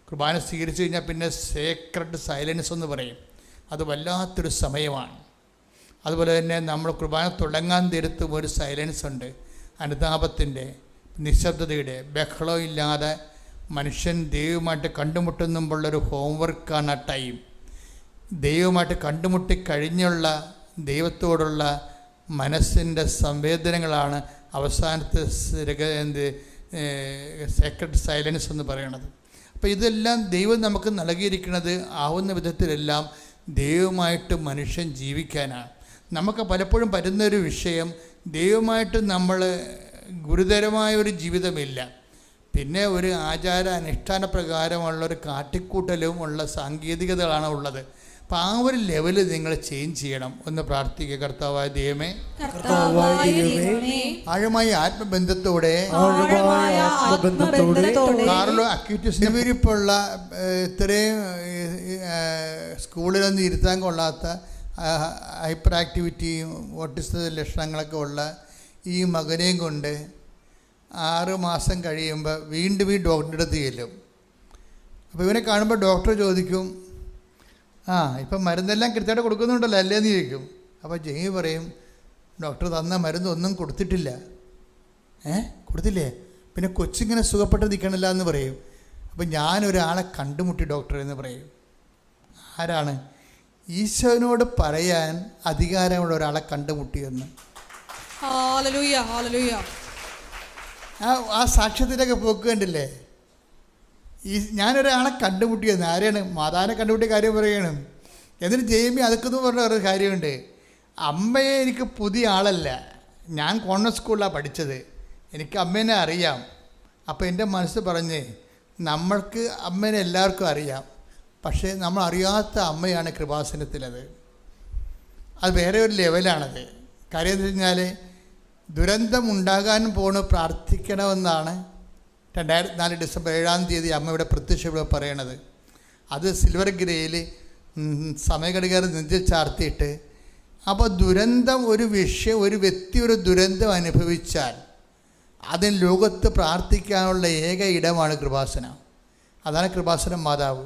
കുർബാന സ്വീകരിച്ചു കഴിഞ്ഞാൽ പിന്നെ സേക്രഡ് സൈലൻസ് എന്ന് പറയും. അത് വല്ലാത്തൊരു സമയമാണ്. അതുപോലെ തന്നെ നമ്മൾ കുർബാന തുടങ്ങാൻ തീരത്തും ഒരു സൈലൻസ് ഉണ്ട്, അനുതാപത്തിൻ്റെ, നിശബ്ദതയുടെ, ബഹളം ഇല്ലാതെ മനുഷ്യൻ ദൈവമായിട്ട് കണ്ടുമുട്ടുന്നുമ്പോഴുള്ളൊരു ഹോംവർക്കാണ് ആ ടൈം. ദൈവമായിട്ട് കണ്ടുമുട്ടി കഴിഞ്ഞുള്ള ദൈവത്തോടുള്ള മനസ്സിൻ്റെ സംവേദനങ്ങളാണ് അവസാനത്തെ സേക്രഡ് സൈലൻസ് എന്ന് പറയണത്. അപ്പോൾ ഇതെല്ലാം ദൈവം നമുക്ക് നൽകിയിരിക്കുന്നത് ആവുന്ന വിധത്തിലെല്ലാം ദൈവമായിട്ട് മനുഷ്യൻ ജീവിക്കാനാണ്. നമുക്ക് പലപ്പോഴും പറ്റുന്നൊരു വിഷയം, ദൈവമായിട്ട് നമ്മൾ ഗുരുതരമായൊരു ജീവിതമില്ല, പിന്നെ ഒരു ആചാര അനുഷ്ഠാന പ്രകാരമുള്ളൊരു കാട്ടിക്കൂട്ടലും ഉള്ള സാങ്കേതികതകളാണ് ഉള്ളത്. അപ്പം ആ ഒരു ലെവല് നിങ്ങൾ ചേഞ്ച് ചെയ്യണം. ഒന്ന് പ്രാർത്ഥിക്കുക. കർത്താവായ ദൈവമേ, ആഴമായ ആത്മബന്ധത്തോടെ കാർലോ അക്യൂറ്റസിനെ വിരിപ്പുള്ള ഇത്രയും സ്കൂളിലൊന്നും ഇരുത്താൻ കൊള്ളാത്ത ഹൈപ്പർ ആക്ടിവിറ്റിയും ഓട്ടിസ ലക്ഷണങ്ങളൊക്കെ ഉള്ള ഈ മകനെയും കൊണ്ട് 6 മാസം കഴിയുമ്പോൾ വീണ്ടും ഡോക്ടറുടെ അടുത്ത് ചെല്ലും. അപ്പോൾ ഇവനെ കാണുമ്പോൾ ഡോക്ടർ ചോദിക്കും, ഇപ്പം മരുന്നെല്ലാം കൃത്യമായിട്ട് കൊടുക്കുന്നുണ്ടല്ലോ അല്ലേന്ന് ചോദിക്കും. അപ്പോൾ ജെയ്മി പറയും, ഡോക്ടർ തന്ന മരുന്നൊന്നും കൊടുത്തിട്ടില്ല. കൊടുത്തില്ലേ? പിന്നെ കൊച്ചിങ്ങനെ സുഖപ്പെട്ട് നിൽക്കണില്ല എന്ന് പറയും. അപ്പം ഞാനൊരാളെ കണ്ടുമുട്ടി ഡോക്ടർ എന്ന് പറയും. ആരാണ്? ഈശോനോട് പറയാൻ അധികാരമുള്ള ഒരാളെ കണ്ടുമുട്ടിയെന്ന്. ആ സാക്ഷ്യത്തിൻ്റെയൊക്കെ പോക്ക് കണ്ടില്ലേ? ഞാനൊരാളെ കണ്ടുമുട്ടിയെന്ന്. ആരെയാണ്? മാതാവിനെ കണ്ടുമുട്ടിയ കാര്യം പറയണം. എന്നിട്ട് ജെയ്മി അതൊക്കെന്ന് പറഞ്ഞ ഒരു കാര്യമുണ്ട്. അമ്മയെ എനിക്ക് പുതിയ ആളല്ല, ഞാൻ കോൺവെന്റ് സ്കൂളിലാണ് പഠിച്ചത്, എനിക്ക് അമ്മേനെ അറിയാം. അപ്പോൾ എൻ്റെ മനസ്സ് പറഞ്ഞ്, നമ്മൾക്ക് അമ്മേനെ എല്ലാവർക്കും അറിയാം, പക്ഷേ നമ്മൾ അറിയാത്ത അമ്മയാണ് കൃപാസനത്തിലത്. അത് വേറെ ഒരു ലെവലാണത്. കാര്യം എന്ന് വെച്ച് കഴിഞ്ഞാൽ ദുരന്തം ഉണ്ടാകാൻ പ്രാർത്ഥിക്കണമെന്നാണ് 2004 ഡിസംബർ 7 അമ്മ ഇവിടെ പ്രത്യക്ഷപ്പെടുക പറയണത്. അത് സിൽവർ ഗ്രേയിൽ സമയഘടികാരം നെഞ്ചിൽ ചാർത്തിയിട്ട്, അപ്പോൾ ദുരന്തം ഒരു വ്യക്തി ഒരു ദുരന്തം അനുഭവിച്ചാൽ അതിന് ലോകത്ത് പ്രാർത്ഥിക്കാനുള്ള ഏക ഇടമാണ് കൃപാസനം. അതാണ് കൃപാസനം മാതാവ്.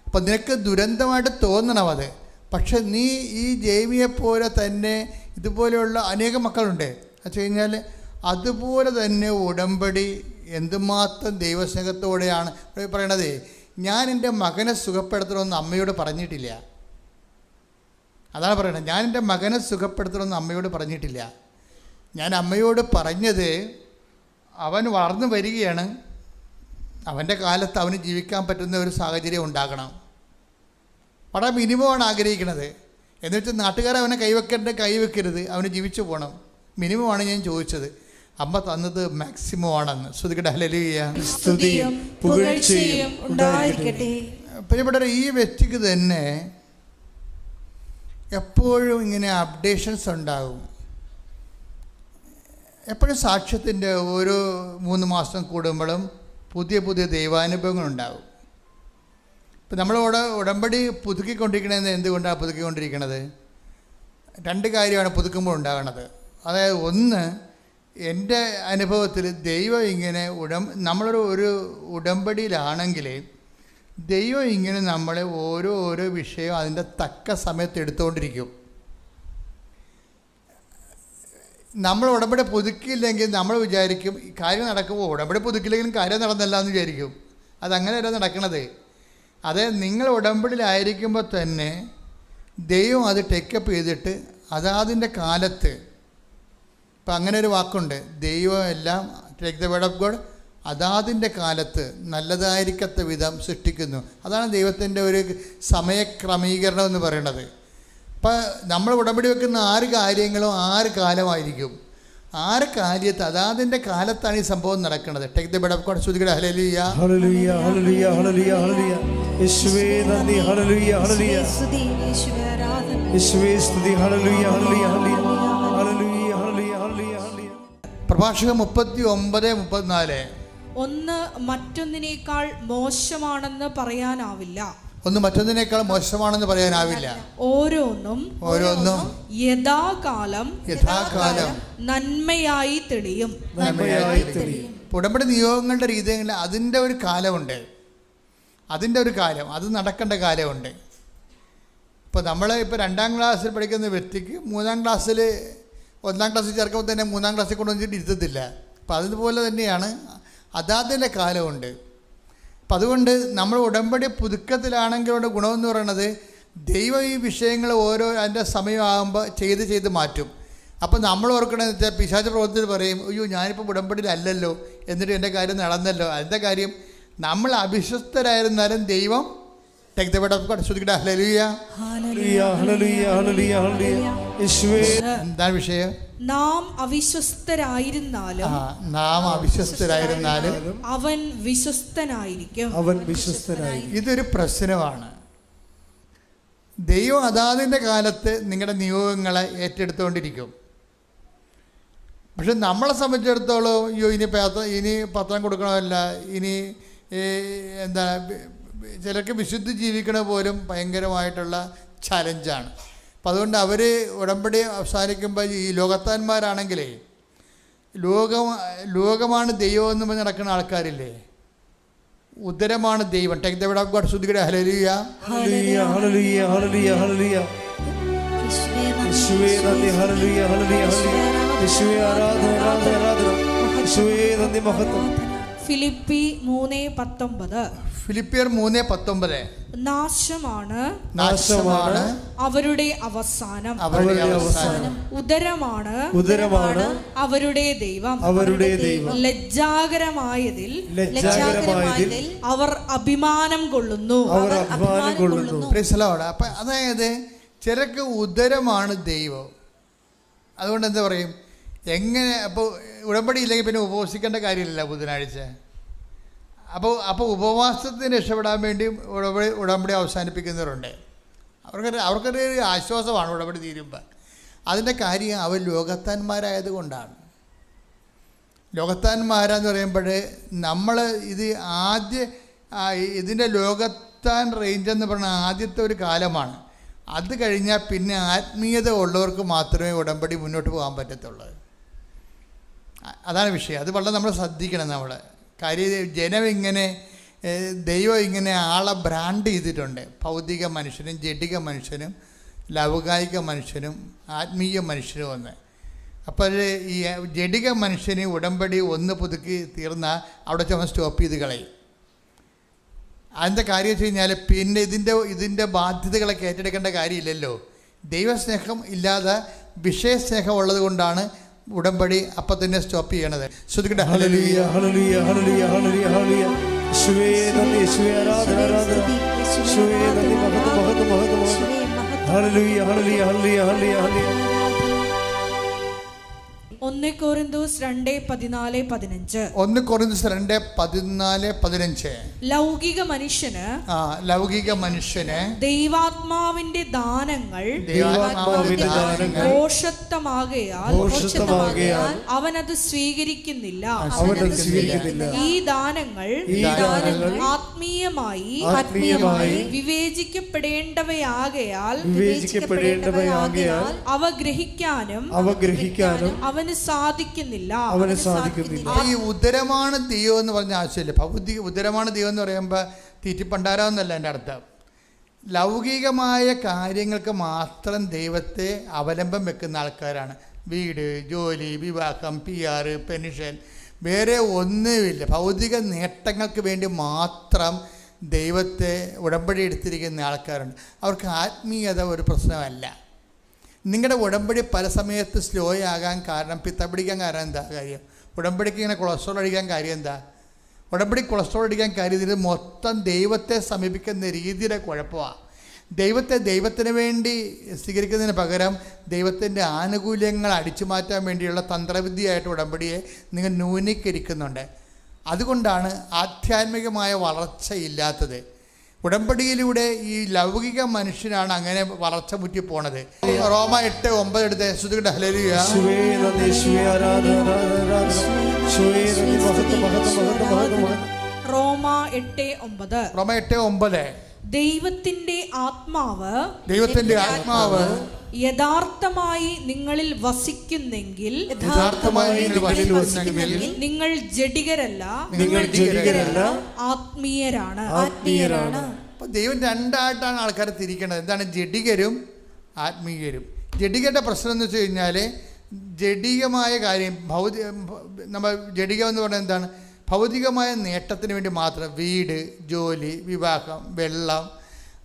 അപ്പം നിനക്ക് ദുരന്തമായിട്ട് തോന്നണം അത്. പക്ഷെ നീ ഈ ജെയ്മിയെപ്പോലെ തന്നെ ഇതുപോലെയുള്ള അനേകം മക്കളുണ്ട്. വെച്ച് കഴിഞ്ഞാൽ അതുപോലെ തന്നെ ഉടമ്പടി എന്തുമാത്രം ദൈവസ്നേഹത്തോടെയാണ് പറയണത്. ഞാൻ എൻ്റെ മകനെ സുഖപ്പെടുത്തണമെന്ന് അമ്മയോട് പറഞ്ഞിട്ടില്ല. അതാണ് പറയണത്. ഞാൻ എൻ്റെ മകനെ സുഖപ്പെടുത്തണമെന്ന് അമ്മയോട് പറഞ്ഞിട്ടില്ല. ഞാൻ അമ്മയോട് പറഞ്ഞത്, അവൻ വളർന്നു വരികയാണ്, അവൻ്റെ കാലത്ത് അവന് ജീവിക്കാൻ പറ്റുന്ന ഒരു സാഹചര്യം ഉണ്ടാകണം. വളരെ മിനിമമാണ് ആഗ്രഹിക്കുന്നത്. എന്നുവെച്ചാൽ നാട്ടുകാർ അവനെ കൈവെക്കരുത്, അവന് ജീവിച്ചു പോകണം. മിനിമമാണ് ഞാൻ ചോദിച്ചത്. അമ്മ തന്നത് മാക്സിമം ആണെന്ന്. ശ്രുതികട ഹല്ലേലൂയ. പ്രിയപ്പെട്ടവരെ, ഈ വ്യക്തിക്ക് തന്നെ എപ്പോഴും ഇങ്ങനെ അപ്ഡേഷൻസ് ഉണ്ടാകും. എപ്പോഴും സാക്ഷ്യത്തിൻ്റെ ഓരോ 3 മാസം കൂടുമ്പോഴും പുതിയ ദൈവാനുഭവങ്ങളുണ്ടാകും. ഇപ്പം നമ്മളോട് ഉടമ്പടി പുതുക്കിക്കൊണ്ടിരിക്കണത് എന്തുകൊണ്ടാണ് പുതുക്കിക്കൊണ്ടിരിക്കണത്? 2 കാര്യമാണ് പുതുക്കുമ്പോൾ ഉണ്ടാകണത്. അതായത്, ഒന്ന്, എൻ്റെ അനുഭവത്തിൽ ദൈവം ഇങ്ങനെ നമ്മളൊരു ഉടമ്പടിയിലാണെങ്കിൽ ദൈവം ഇങ്ങനെ നമ്മളെ ഓരോ വിഷയം അതിൻ്റെ തക്ക സമയത്ത് എടുത്തുകൊണ്ടിരിക്കും. നമ്മൾ ഉടമ്പടി പുതുക്കിയില്ലെങ്കിൽ നമ്മൾ വിചാരിക്കും കാര്യം നടക്കുമ്പോൾ, ഉടമ്പടി പുതുക്കില്ലെങ്കിലും കാര്യം നടന്നല്ല എന്ന് വിചാരിക്കും. അതങ്ങനെയല്ല നടക്കണത്. അത് നിങ്ങൾ ഉടമ്പടിയിലായിരിക്കുമ്പോൾ തന്നെ ദൈവം അത് ടേക്കപ്പ് ചെയ്തിട്ട് അതാതിൻ്റെ കാലത്ത്, ഇപ്പം അങ്ങനെ ഒരു വാക്കുണ്ട്, ദൈവം എല്ലാം take the word of God അതാതിൻ്റെ കാലത്ത് നല്ലതായിരിക്കത്ത വിധം സൃഷ്ടിക്കുന്നു. അതാണ് ദൈവത്തിൻ്റെ ഒരു സമയക്രമീകരണം എന്ന് പറയുന്നത്. ഇപ്പം നമ്മൾ ഉടമ്പടി വെക്കുന്ന 6 കാര്യങ്ങളും 6 കാലമായിരിക്കും. 6 കാര്യത്ത് അതാതിൻ്റെ കാലത്താണ് ഈ സംഭവം നടക്കുന്നത്. Take the word of God. ശ്രുതികട ഹല്ലേലൂയ ഹല്ലേലൂയ ഹല്ലേലൂയ ഹല്ലേലൂയ ഹല്ലേലൂയ. യേശുവേ നന്ദി. ഹല്ലേലൂയ ഹല്ലേലൂയ. സ്തുതി യേശുവേ ആരാധന. യേശുവേ സ്തുതി. ഹല്ലേലൂയ ഹല്ലേലൂയ ഹല്ലേലൂയ ഹല്ലേലൂയ ഹല്ലേലൂയ ഹല്ലേലൂയ ഹല്ലേലൂയ. പ്രഭാഷകൻ 39:34. ഒന്ന് മറ്റൊന്നിനേക്കാൾ മോശമാണെന്ന് പറയാനാവില്ല. ഒന്ന് മറ്റൊന്നിനേക്കാൾ മോശമാണെന്ന് പറയാനാവില്ല. ഓരോന്നും യഥാകാലം നന്മയായി തെളിയും. ഉടമ്പടി നിയോഗങ്ങളുടെ രീതികളിൽ അതിൻ്റെ ഒരു കാലമുണ്ട്. അതിൻ്റെ ഒരു കാലം, അത് നടക്കേണ്ട കാലമുണ്ട്. ഇപ്പോൾ നമ്മൾ ഇപ്പോൾ 2ാം ക്ലാസ്സിൽ പഠിക്കുന്ന വ്യക്തിക്ക് 3ാം ക്ലാസ്സിൽ 1ാം ക്ലാസ്സിൽ ചേർക്കുമ്പോൾ തന്നെ 3ാം ക്ലാസ്സിൽ കൊണ്ടുവന്നിട്ട് ഇരുത്തത്തില്ല. അപ്പോൾ അതുപോലെ തന്നെയാണ് അതാതിൻ്റെ കാലമുണ്ട്. അപ്പം അതുകൊണ്ട് നമ്മൾ ഉടമ്പടി പുതുക്കത്തിലാണെങ്കിലുള്ള ഗുണമെന്ന് പറയുന്നത് ദൈവം ഈ വിഷയങ്ങൾ ഓരോ അതിൻ്റെ സമയമാകുമ്പോൾ ചെയ്ത് മാറ്റും. അപ്പം നമ്മൾ ഓർക്കണമെന്ന് വെച്ചാൽ പിശാച് പ്രവർത്തിച്ച് പറയും, അയ്യോ ഞാനിപ്പോൾ ഉടമ്പടിയിലല്ലല്ലോ, എന്നിട്ട് എൻ്റെ കാര്യം നടന്നല്ലോ. അതിൻ്റെ കാര്യം നമ്മൾ അവിശ്വസ്തരായിരുന്നാലും ദൈവം take the word of God. ശ്രുതികട ഹല്ലേലൂയ ഹല്ലേലൂയ ഹല്ലേലൂയ ഹല്ലേലൂയ ഹല്ലേലൂയ. യേശുവേ എന്താണ് വിഷയം? നാം അവിശ്വസ്തരായിരുന്നാലും അവൻ വിശ്വസ്തനായിരിക്കും. ഇതൊരു പ്രശ്നമാണ്. ദൈവം അതാതിൻ്റെ കാലത്ത് നിങ്ങളുടെ നിയോഗങ്ങളെ ഏറ്റെടുത്തുകൊണ്ടിരിക്കും. പക്ഷെ നമ്മളെ സംബന്ധിച്ചിടത്തോളം അയ്യോ ഇനി പത്രം കൊടുക്കണമല്ല, ഇനി എന്താ ചിലർക്ക് വിശുദ്ധി ജീവിക്കണ പോലും ഭയങ്കരമായിട്ടുള്ള ചലഞ്ചാണ്. അപ്പം അതുകൊണ്ട് അവർ ഉടമ്പടി അവസാനിക്കുമ്പോൾ ഈ ലോകത്താന്മാരാണെങ്കിലേ ലോകമാണ് ദൈവം എന്ന് പറഞ്ഞ് നടക്കുന്ന ആൾക്കാരില്ലേ, ഉദരമാണ് ദൈവം. Take the word of God. ശ്രുതികട ഹല്ലേലൂയ ഹല്ലേലൂയ ഹല്ലേലൂയ ഹല്ലേലൂയ ഹല്ലേലൂയ. യേശുവേ നന്ദി. ഹല്ലേലൂയ ഹല്ലേലൂയ ഹല്ലേലൂയ. യേശുവേ ആരാധന ആരാധന ആരാധന. യേശുവേ നന്ദി മഹത്വം. ഫിലിപ്പി 3:19. ഫിലിപ്പിയർ 3:19. നാശമാണ് അവരുടെ അവസാനം. ഉദരമാണ് അവരുടെ ദൈവം. ലജ്ജാകരമായതിൽ അവർ അഭിമാനം കൊള്ളുന്നു. അപ്പം അതായത് ചിലർക്ക് ഉദരമാണ് ദൈവം. അതുകൊണ്ട് എന്താ പറയും, എങ്ങനെ അപ്പോൾ ഉടമ്പടി ഇല്ലെങ്കിൽ പിന്നെ ഉപവസിക്കേണ്ട കാര്യമില്ല ബുധനാഴ്ച. അപ്പോൾ ഉപവാസത്തിന് രക്ഷപ്പെടാൻ വേണ്ടി ഉടമ്പടി അവസാനിപ്പിക്കുന്നവരുണ്ട്. അവർക്കൊരു ആശ്വാസമാണ് ഉടമ്പടി തീരുമ്പോൾ. അതിൻ്റെ കാര്യം അവർ ലോകത്താന്മാരായതുകൊണ്ടാണ്. ലോകത്താന്മാരാന്ന് പറയുമ്പോൾ നമ്മൾ ഇതിൻ്റെ ലോകത്താൻ റേഞ്ച് എന്ന് പറഞ്ഞാൽ ആദ്യത്തെ ഒരു കാലമാണ്. അത് കഴിഞ്ഞാൽ പിന്നെ ആത്മീയത ഉള്ളവർക്ക് മാത്രമേ ഉടമ്പടി മുന്നോട്ട് പോകാൻ പറ്റത്തുള്ളൂ. അതാണ് വിഷയം. അത് വളരെ നമ്മൾ ശ്രദ്ധിക്കണം. നമ്മൾ കാര്യം ജനം ഇങ്ങനെ ദൈവം ഇങ്ങനെ ആളെ ബ്രാൻഡ് ചെയ്തിട്ടുണ്ട്. ഭൗതിക മനുഷ്യനും ജഡിക മനുഷ്യനും ലൗകിക മനുഷ്യനും ആത്മീയ മനുഷ്യനും ഒന്ന്. അപ്പോൾ ഈ ജഡിക മനുഷ്യന് ഉടമ്പടി ഒന്ന് പുതുക്കി തീർന്നാൽ അവിടെ ചെന്ന് സ്റ്റോപ്പ് ചെയ്ത് കളയും. അതിൻ്റെ കാര്യം വെച്ച് കഴിഞ്ഞാൽ പിന്നെ ഇതിൻ്റെ ബാധ്യതകളൊക്കെ ഏറ്റെടുക്കേണ്ട കാര്യമില്ലല്ലോ. ദൈവസ്നേഹം ഇല്ലാതെ വിഷയസ്നേഹം ഉള്ളത് കൊണ്ടാണ് ഉടമ്പടി അപ്പം തന്നെ സ്റ്റോപ്പ് ചെയ്യണത്. ശ്രുതികട ഹല്ലേലൂയ ഹല്ലേലൂയ ഹല്ലേലൂയ ഹല്ലേലൂയ ഹല്ലേലൂയ. യേശുവേ നന്ദി. യേശുവേ ആരാധന ആരാധന. യേശുവേ നന്ദി മഹത്വം മഹത്വം മഹത്വം മഹത്വം. ഹല്ലേലൂയ ഹല്ലേലൂയ ഹല്ലേലൂയ ഹല്ലേലൂയ ഹല്ലേലൂയ. 1 കൊരിന്തോസ് 2:14-15. 1 കൊരിന്തോസ് 2:14-15. ലൗകിക മനുഷ്യന് ദൈവാത്മാവിന്റെ ദാനങ്ങൾ ഭോഷത്വമാകയാൽ അവനത് സ്വീകരിക്കുന്നില്ല. ഈ ദാനങ്ങൾ ആത്മീയമായി വിവേചിക്കപ്പെടേണ്ടവയാകയാൽ അവ ഗ്രഹിക്കാനും അവന് സാധിക്കുന്നില്ല. ഈ ഉദരമാണ് ദൈവം എന്ന് പറഞ്ഞ ആവശ്യമില്ല. ഭൗതിക ഉദരമാണ് ദൈവം എന്ന് പറയുമ്പോൾ തീറ്റിപ്പണ്ടാരാന്നല്ല എൻ്റെ അർത്ഥം. ലൗകികമായ കാര്യങ്ങൾക്ക് മാത്രം ദൈവത്തെ അവലംബം വെക്കുന്ന ആൾക്കാരാണ്. വീട്, ജോലി, വിവാഹം, PR, പെൻഷൻ, വേറെ ഒന്നുമില്ല. ഭൗതിക നേട്ടങ്ങൾക്ക് വേണ്ടി മാത്രം ദൈവത്തെ ഉടമ്പടി എടുത്തിരിക്കുന്ന ആൾക്കാരുണ്ട്. അവർക്ക് ആത്മീയത ഒരു പ്രശ്നമല്ല. നിങ്ങളുടെ ഉടമ്പടി പല സമയത്ത് സ്ലോ ആകാൻ കാരണം, പിത്ത പിടിക്കാൻ കാരണം എന്താ കാര്യം? ഉടമ്പടിക്ക് ഇങ്ങനെ കൊളസ്ട്രോൾ അടിക്കാൻ കാര്യം എന്താ? ഉടമ്പടി കൊളസ്ട്രോൾ അടിക്കാൻ കാര്യം ഇത് മൊത്തം ദൈവത്തെ സമീപിക്കുന്ന രീതിയുടെ കുഴപ്പമാണ്. ദൈവത്തിന് വേണ്ടി സ്വീകരിക്കുന്നതിന് പകരം ദൈവത്തിൻ്റെ ആനുകൂല്യങ്ങൾ അടിച്ചു മാറ്റാൻ വേണ്ടിയുള്ള തന്ത്രവിദ്യയായിട്ട് ഉടമ്പടിയെ നിങ്ങൾ ന്യൂനീകരിക്കുന്നുണ്ട്. അതുകൊണ്ടാണ് ആധ്യാത്മികമായ വളർച്ചയില്ലാത്തത്. ഉടമ്പടിയിലൂടെ ഈ ലൗകിക മനുഷ്യനാണ് അങ്ങനെ വളർച്ച മുറ്റി പോണത്. റോമ 8:9 എടുത്ത് ശ്രുതിയുടെ ഹല്ലേലൂയ. റോമ 8:9 ദൈവത്തിന്റെ ആത്മാവ് യഥാർത്ഥമായി നിങ്ങളിൽ വസിക്കുന്നെങ്കിൽ നിങ്ങൾ ജഡികരല്ല ആത്മീയരാണ്. അപ്പോൾ ദൈവം രണ്ടായിട്ടാണ് ആൾക്കാരെ തിരിക്കേണ്ടത്. എന്താണ് ജഡികരും ആത്മീയരും? ജഡികരുടെ പ്രശ്നം എന്ന് വെച്ച് കഴിഞ്ഞാൽ ജഡികമായ കാര്യം നമ്മൾ ജഡികം എന്ന് പറഞ്ഞാൽ എന്താണ്? ഭൗതികമായ നേട്ടത്തിന് വേണ്ടി മാത്രം വീട്, ജോലി, വിവാഹം, വെള്ളം,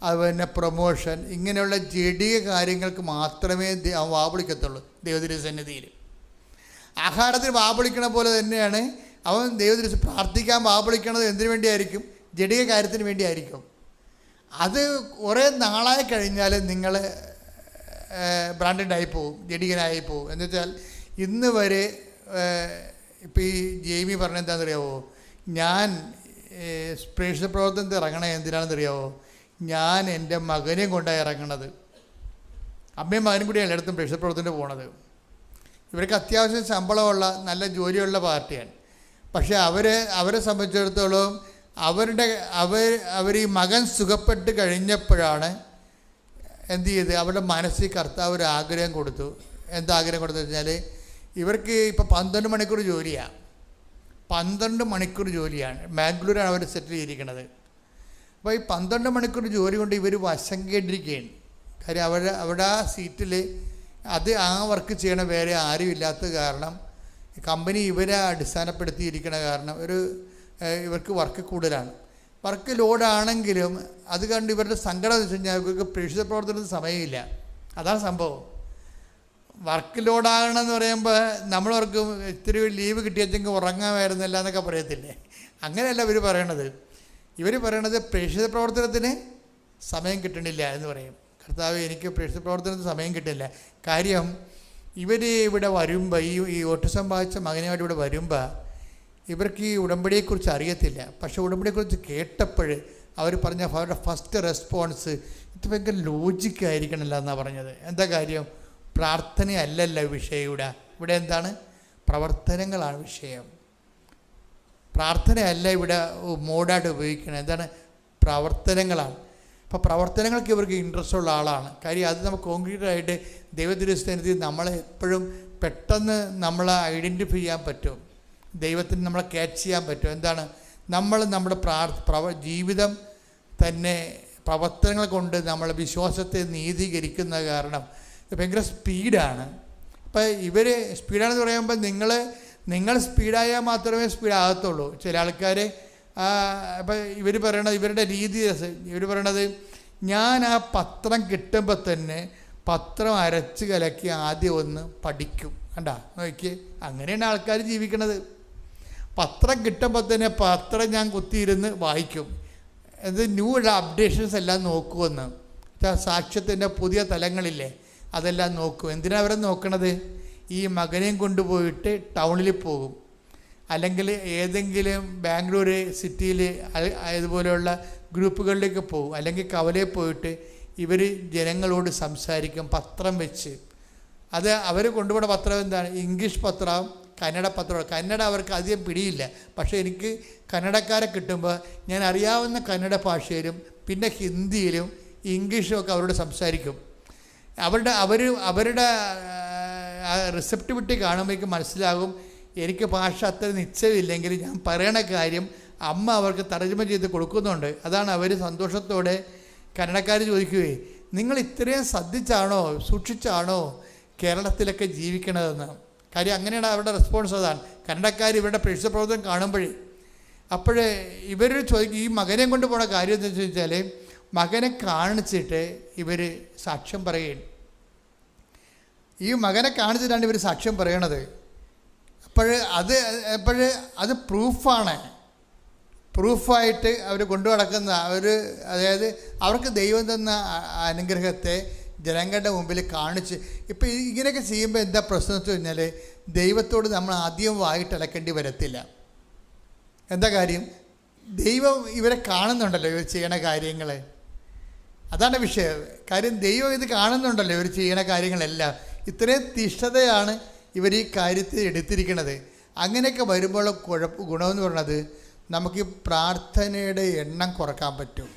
അതുപോലെ പ്രൊമോഷൻ, ഇങ്ങനെയുള്ള ജഡിക കാര്യങ്ങൾക്ക് മാത്രമേ വാവിളിക്കത്തുള്ളൂ ദൈവത്തിൻ്റെ സന്നിധിയിൽ. ആഹാരത്തിന് വാവിളിക്കണ പോലെ തന്നെയാണ് അവൻ ദൈവത്തിന് പ്രാർത്ഥിക്കാൻ വാവിളിക്കണത്. എന്തിനു വേണ്ടിയായിരിക്കും? ജഡിക കാര്യത്തിന് വേണ്ടിയായിരിക്കും. അത് കുറേ നാളായി കഴിഞ്ഞാൽ നിങ്ങൾ ബ്രാൻഡഡായി പോവും, ജഡികനായി പോവും. എന്ന് വെച്ചാൽ ഇന്ന് വരെ ഇപ്പോൾ ഈ ജെയ്മി പറഞ്ഞ എന്താണെന്നറിയാവോ? ഞാൻ പ്രേക്ഷിത പ്രവർത്തനത്തിൽ ഇറങ്ങണേ എന്തിനാണെന്നറിയാവോ? ഞാൻ എൻ്റെ മകനെയും കൊണ്ടാണ് ഇറങ്ങണത്. അമ്മയും മകനും കൂടി എല്ലായിടത്തും പ്രേക്ഷിത പ്രവർത്തനത്തിന് പോണത്. ഇവർക്ക് അത്യാവശ്യം ശമ്പളമുള്ള നല്ല ജോലിയുള്ള പാർട്ടിയാണ്. പക്ഷേ അവരെ സംബന്ധിച്ചിടത്തോളം അവർ ഈ മകൻ സുഖപ്പെട്ട് കഴിഞ്ഞപ്പോഴാണ് എന്ത് ചെയ്ത് അവരുടെ മനസ്സിൽ കർത്താവ് ഒരു ആഗ്രഹം കൊടുത്തു. എന്താഗ്രഹം കൊടുത്തു വെച്ചാൽ ഇവർക്ക് ഇപ്പോൾ 12 മണിക്കൂർ ജോലിയാണ്. 12 മണിക്കൂർ ജോലിയാണ്. ബാംഗ്ലൂരാണ് അവർ സെറ്റിൽ ചെയ്തിരിക്കുന്നത്. അപ്പോൾ ഈ 12 മണിക്കൂർ ജോലി കൊണ്ട് ഇവർ വശം കേട്ടിരിക്കുകയാണ്. കാര്യം അവിടെ ആ സീറ്റിൽ ആ വർക്ക് ചെയ്യണ വേറെ ആരും ഇല്ലാത്ത കാരണം കമ്പനി ഇവരെ അടിസ്ഥാനപ്പെടുത്തിയിരിക്കണ കാരണം ഇവർക്ക് വർക്ക് കൂടുതലാണ്. വർക്ക് ലോഡാണെങ്കിലും അത് കണ്ട് ഇവരുടെ സങ്കടം എന്ന് വെച്ച് കഴിഞ്ഞാൽ ഇവർക്ക് പ്രേക്ഷിത പ്രവർത്തനത്തിന് സമയമില്ല. അതാണ് സംഭവം. വർക്ക് ലോഡാകണമെന്ന് പറയുമ്പോൾ നമ്മളവർക്ക് ഇത്തിരി ലീവ് കിട്ടിയെങ്കിൽ ഉറങ്ങാമായിരുന്നില്ല എന്നൊക്കെ പറയത്തില്ലേ? അങ്ങനെയല്ല ഇവർ പറയണത്. ഇവർ പറയണത് പ്രേക്ഷിത പ്രവർത്തനത്തിന് സമയം കിട്ടണില്ല എന്ന് പറയും. കർത്താവ്, എനിക്ക് പ്രേക്ഷിത പ്രവർത്തനത്തിന് സമയം കിട്ടില്ല. കാര്യം ഇവർ ഇവിടെ വരുമ്പോൾ ഈ ഓട്ടിസം ബാധിച്ച മകനുമായിട്ട് ഇവിടെ വരുമ്പോൾ ഇവർക്ക് ഈ ഉടമ്പടിയെക്കുറിച്ച് അറിയത്തില്ല. പക്ഷേ ഉടമ്പടിയെക്കുറിച്ച് കേട്ടപ്പോൾ അവർ പറഞ്ഞ അവരുടെ ഫസ്റ്റ് റെസ്പോൺസ് ഇത് ഭയങ്കര ലോജിക്കായിരിക്കണമല്ലോ എന്നാണ് പറഞ്ഞത്. എന്താ കാര്യം? പ്രാർത്ഥനയല്ലല്ല വിഷയം. ഇവിടെ എന്താണ്? പ്രവർത്തനങ്ങളാണ് വിഷയം. പ്രാർത്ഥനയല്ല ഇവിടെ മോഡായിട്ട് ഉപയോഗിക്കുന്നത്. എന്താണ്? പ്രവർത്തനങ്ങളാണ്. അപ്പോൾ പ്രവർത്തനങ്ങൾക്ക് ഇവർക്ക് ഇൻട്രസ്റ്റ് ഉള്ള ആളാണ്. കാര്യം അത് നമുക്ക് കോൺക്രീറ്റായിട്ട് ദൈവത്തിൻ്റെ നമ്മളെ എപ്പോഴും പെട്ടെന്ന് നമ്മളെ ഐഡൻറ്റിഫൈ ചെയ്യാൻ പറ്റും. ദൈവത്തിന് നമ്മളെ ക്യാച്ച് ചെയ്യാൻ പറ്റും. എന്താണ്? നമ്മൾ നമ്മുടെ ജീവിതം തന്നെ പ്രവർത്തനങ്ങൾ കൊണ്ട് നമ്മളെ വിശ്വാസത്തെ നീതീകരിക്കുന്ന കാരണം ഭയങ്കര സ്പീഡാണ്. അപ്പോൾ ഇവർ സ്പീഡാണെന്ന് പറയുമ്പോൾ നിങ്ങൾ സ്പീഡായാൽ മാത്രമേ സ്പീഡാകത്തുള്ളൂ. ചില ആൾക്കാർ ഇപ്പം ഇവർ പറയണത് ഇവരുടെ രീതി ഇവർ പറയണത് ഞാൻ ആ പത്രം കിട്ടുമ്പോൾ തന്നെ പത്രം അരച്ച് കലക്കി ആദ്യം ഒന്ന് പഠിക്കും. കണ്ടാ നോക്കി, അങ്ങനെയാണ് ആൾക്കാർ ജീവിക്കണത്. പത്രം കിട്ടുമ്പോൾ തന്നെ പത്രം ഞാൻ കുത്തിയിരുന്ന് വായിക്കും. ഇത് ന്യൂ അപ്ഡേഷൻസ് എല്ലാം നോക്കുമെന്ന്. സാക്ഷ്യത്തിൻ്റെ പുതിയ തലങ്ങളില്ലേ അതെല്ലാം നോക്കും. എന്തിനാണ് അവരെ നോക്കണത്? ഈ മകനെയും കൊണ്ടുപോയിട്ട് ടൗണിൽ പോകും, അല്ലെങ്കിൽ ഏതെങ്കിലും ബാംഗ്ലൂർ സിറ്റിയിൽ ഇതുപോലെയുള്ള ഗ്രൂപ്പുകളിലേക്ക് പോകും, അല്ലെങ്കിൽ കവലയിൽ പോയിട്ട് ഇവർ ജനങ്ങളോട് സംസാരിക്കും പത്രം വെച്ച്. അത് അവർ കൊണ്ടുപോകുന്ന പത്രം എന്താണ്? ഇംഗ്ലീഷ് പത്രം, കന്നഡ പത്രം. കന്നഡ അവർക്ക് അധികം പിടിയില്ല. പക്ഷേ എനിക്ക് കന്നഡക്കാരെ കിട്ടുമ്പോൾ ഞാൻ അറിയാവുന്ന കന്നഡ ഭാഷയിലും പിന്നെ ഹിന്ദിയിലും ഇംഗ്ലീഷും ഒക്കെ അവരോട് സംസാരിക്കും. അവരുടെ റിസപ്റ്റിവിറ്റി കാണുമ്പോഴേക്കും മനസ്സിലാകും എനിക്ക് ഭാഷ അത്ര നിശ്ചയമില്ലെങ്കിൽ ഞാൻ പറയണ കാര്യം അമ്മ അവർക്ക് തർജ്ജമ ചെയ്ത് കൊടുക്കുന്നുണ്ട്. അതാണ് അവർ സന്തോഷത്തോടെ കന്നഡക്കാർ ചോദിക്കുകയെ, നിങ്ങൾ ഇത്രയും ശ്രദ്ധിച്ചാണോ സൂക്ഷിച്ചാണോ കേരളത്തിലൊക്കെ ജീവിക്കണതെന്ന്. കാര്യം അങ്ങനെയാണ് അവരുടെ റെസ്പോൺസ്. അതാണ് കന്നഡക്കാർ ഇവരുടെ പ്രേക്ഷിത പ്രവർത്തനം കാണുമ്പോഴേ. അപ്പോഴേ ഇവർ ചോദിക്കും ഈ മകനെ കൊണ്ട് പോണ കാര്യം എന്താ വെച്ചാൽ മകനെ കാണിച്ചിട്ട് ഇവർ സാക്ഷ്യം പറയുകയാണ്. ഈ മകനെ കാണിച്ചിട്ടാണ് ഇവർ സാക്ഷ്യം പറയണത്. അത് പ്രൂഫായിട്ട് അവർ കൊണ്ടു നടക്കുന്ന അതായത് അവർക്ക് ദൈവം തന്ന അനുഗ്രഹത്തെ ജനങ്ങളുടെ മുമ്പിൽ കാണിച്ച്. ഇപ്പം ഇങ്ങനെയൊക്കെ ചെയ്യുമ്പോൾ എന്താ പ്രശ്നം എന്ന് വെച്ച് കഴിഞ്ഞാൽ ദൈവത്തോട് നമ്മൾ ആദ്യം വായിട്ടലക്കേണ്ടി വരത്തില്ല. എന്താ കാര്യം? ദൈവം ഇവരെ കാണുന്നുണ്ടല്ലോ ഇവർ ചെയ്യണ കാര്യങ്ങൾ. അതാണ് വിഷയം. കാര്യം ദൈവം ഇത് കാണുന്നുണ്ടല്ലോ ഇവർ ചെയ്യണ കാര്യങ്ങളെല്ലാം. ഇത്രയും തിഷ്ഠതയാണ് ഇവർ ഈ കാര്യത്തിൽ എടുത്തിരിക്കുന്നത്. അങ്ങനെയൊക്കെ വരുമ്പോൾ ഗുണമെന്ന് പറയുന്നത് നമുക്ക് പ്രാർത്ഥനയുടെ എണ്ണം കുറക്കാൻ പറ്റും.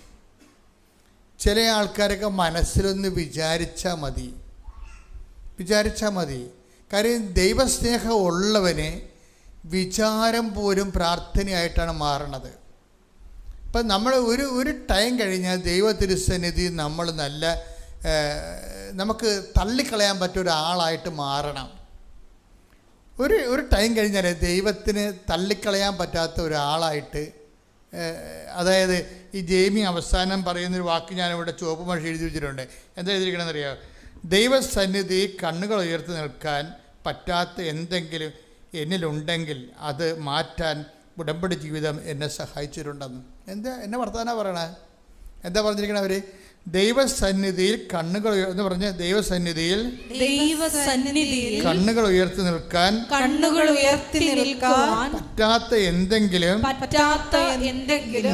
ചില ആൾക്കാരൊക്കെ മനസ്സിലൊന്ന് വിചാരിച്ചാൽ മതി. കാര്യം ദൈവസ്നേഹം ഉള്ളവന് വിചാരം പോലും പ്രാർത്ഥനയായിട്ടാണ് മാറണത്. ഇപ്പം നമ്മൾ ഒരു ടൈം കഴിഞ്ഞാൽ ദൈവ തിരുസന്നിധി നമ്മൾ നമുക്ക് തള്ളിക്കളയാൻ പറ്റിയ ഒരാളായിട്ട് മാറണം. ഒരു ടൈം കഴിഞ്ഞാൽ ദൈവത്തിന് തള്ളിക്കളയാൻ പറ്റാത്ത ഒരാളായിട്ട്, അതായത് ഈ ജെയ്മി അവസാനം പറയുന്നൊരു വാക്ക് ഞാനിവിടെ ചുവപ്പ് മഷി എഴുതി വെച്ചിട്ടുണ്ട്. എന്താ എഴുതിയിരിക്കണമെന്ന് അറിയാമോ? ദൈവസന്നിധി കണ്ണുകൾ ഉയർത്തി നിൽക്കാൻ പറ്റാത്ത എന്തെങ്കിലും എന്നിലുണ്ടെങ്കിൽ അത് മാറ്റാൻ ഉടമ്പടി ജീവിതം എന്നെ സഹായിച്ചിട്ടുണ്ടെന്ന്. എന്നെ വർത്തമാനം പറയണേ. എന്താ പറഞ്ഞിരിക്കണേ അവർ? ദൈവസന്നിധിയിൽ കണ്ണുകൾ എന്ന് പറഞ്ഞ ദൈവസന്നിധിയിൽ കണ്ണുകൾ ഉയർത്തി നിൽക്കാൻ പറ്റാത്ത എന്തെങ്കിലും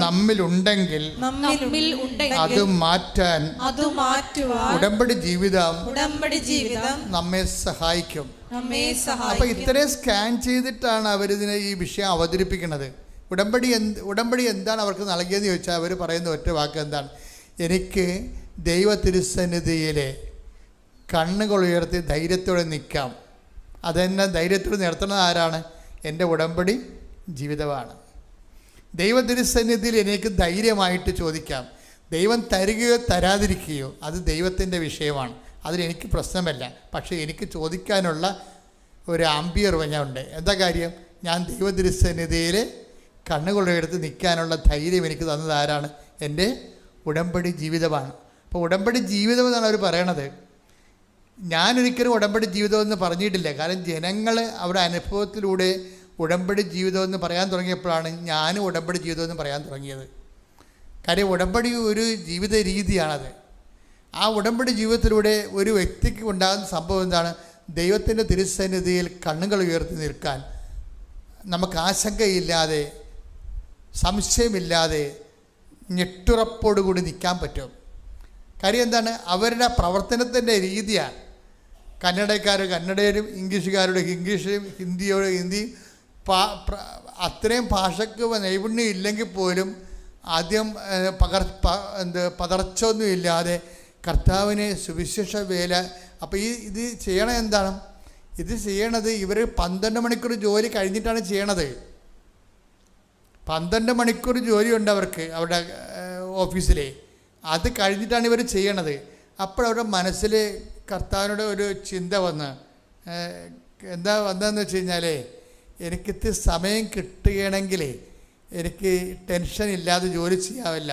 നമ്മിലുണ്ടെങ്കിൽ അത് മാറ്റാൻ ഉടമ്പടി ജീവിതം നമ്മെ സഹായിക്കും. അപ്പൊ ഇത്രയും സ്കാൻ ചെയ്തിട്ടാണ് അവരിതിനെ ഈ വിഷയം അവതരിപ്പിക്കുന്നത്. ഉടമ്പടി എന്താണ് അവർക്ക് നൽകിയതെന്ന് ചോദിച്ചാൽ അവർ പറയുന്ന ഒറ്റ വാക്ക് എന്താണ്? എനിക്ക് ദൈവ തിരുസന്നിധിയിലെ കണ്ണുകൾ ഉയർത്തി ധൈര്യത്തോടെ നിൽക്കാം. അതെന്നെ ധൈര്യത്തോടെ നിർത്തുന്നത് ആരാണ്? എൻ്റെ ഉടമ്പടി ജീവിതമാണ്. ദൈവ തിരുസന്നിധിയിൽ എനിക്ക് ധൈര്യമായിട്ട് ചോദിക്കാം. ദൈവം തരികയോ തരാതിരിക്കുകയോ അത് ദൈവത്തിൻ്റെ വിഷയമാണ്. അതിലെനിക്ക് പ്രശ്നമല്ല. പക്ഷേ എനിക്ക് ചോദിക്കാനുള്ള ഒരു ആംബിയർ ഉണ്ട്. എന്താ കാര്യം? ഞാൻ ദൈവ തിരുസന്നിധിയിൽ കണ്ണുകൾ ഉയർത്തി നിൽക്കാനുള്ള ധൈര്യം എനിക്ക് തന്നത് ആരാണ്? എൻ്റെ ഉടമ്പടി ജീവിതമാണ്. അപ്പോൾ ഉടമ്പടി ജീവിതം എന്നാണ് അവർ പറയണത്. ഞാനൊരിക്കലും ഉടമ്പടി ജീവിതമെന്ന് പറഞ്ഞിട്ടില്ല. കാരണം ജനങ്ങൾ അവരുടെ അനുഭവത്തിലൂടെ ഉടമ്പടി ജീവിതമെന്ന് പറയാൻ തുടങ്ങിയപ്പോഴാണ് ഞാനും ഉടമ്പടി ജീവിതമെന്ന് പറയാൻ തുടങ്ങിയത്. കാര്യം ഉടമ്പടി ഒരു ജീവിത രീതിയാണത്. ആ ഉടമ്പടി ജീവിതത്തിലൂടെ ഒരു വ്യക്തിക്ക് ഉണ്ടാകുന്ന സംഭവം എന്താണ്? ദൈവത്തിൻ്റെ തിരുസന്നിധിയിൽ കണ്ണുകൾ ഉയർത്തി നിൽക്കാൻ നമുക്ക് ആശങ്കയില്ലാതെ, സംശയമില്ലാതെ, ഞെട്ടുറപ്പോടുകൂടി നിൽക്കാൻ പറ്റും. കാര്യം എന്താണ്? അവരുടെ പ്രവർത്തനത്തിൻ്റെ രീതിയാണ്. കന്നഡയും ഇംഗ്ലീഷുകാരുടെ ഇംഗ്ലീഷും ഹിന്ദിയും അത്രയും ഭാഷയ്ക്ക് നൈപുണ്യം ഇല്ലെങ്കിൽ പോലും ആദ്യം പതർച്ചൊന്നും ഇല്ലാതെ കർത്താവിനെ സുവിശേഷ വേല. അപ്പോൾ ഇത് ചെയ്യണത് എന്താണ്? ഇത് ചെയ്യണത് ഇവർ 12 മണിക്കൂർ ജോലി കഴിഞ്ഞിട്ടാണ് ചെയ്യണത്. 12 മണിക്കൂർ ജോലിയുണ്ട് അവർക്ക് അവരുടെ ഓഫീസിൽ. അത് കഴിഞ്ഞിട്ടാണ് ഇവർ ചെയ്യണത്. അപ്പോഴവരുടെ മനസ്സിൽ കർത്താവിനോട് ഒരു ചിന്ത എന്താ വന്നതെന്ന് വെച്ച് കഴിഞ്ഞാൽ, എനിക്കിത് സമയം കിട്ടുകയാണെങ്കിൽ എനിക്ക് ടെൻഷൻ ഇല്ലാതെ ജോലി ചെയ്യാവില്ല.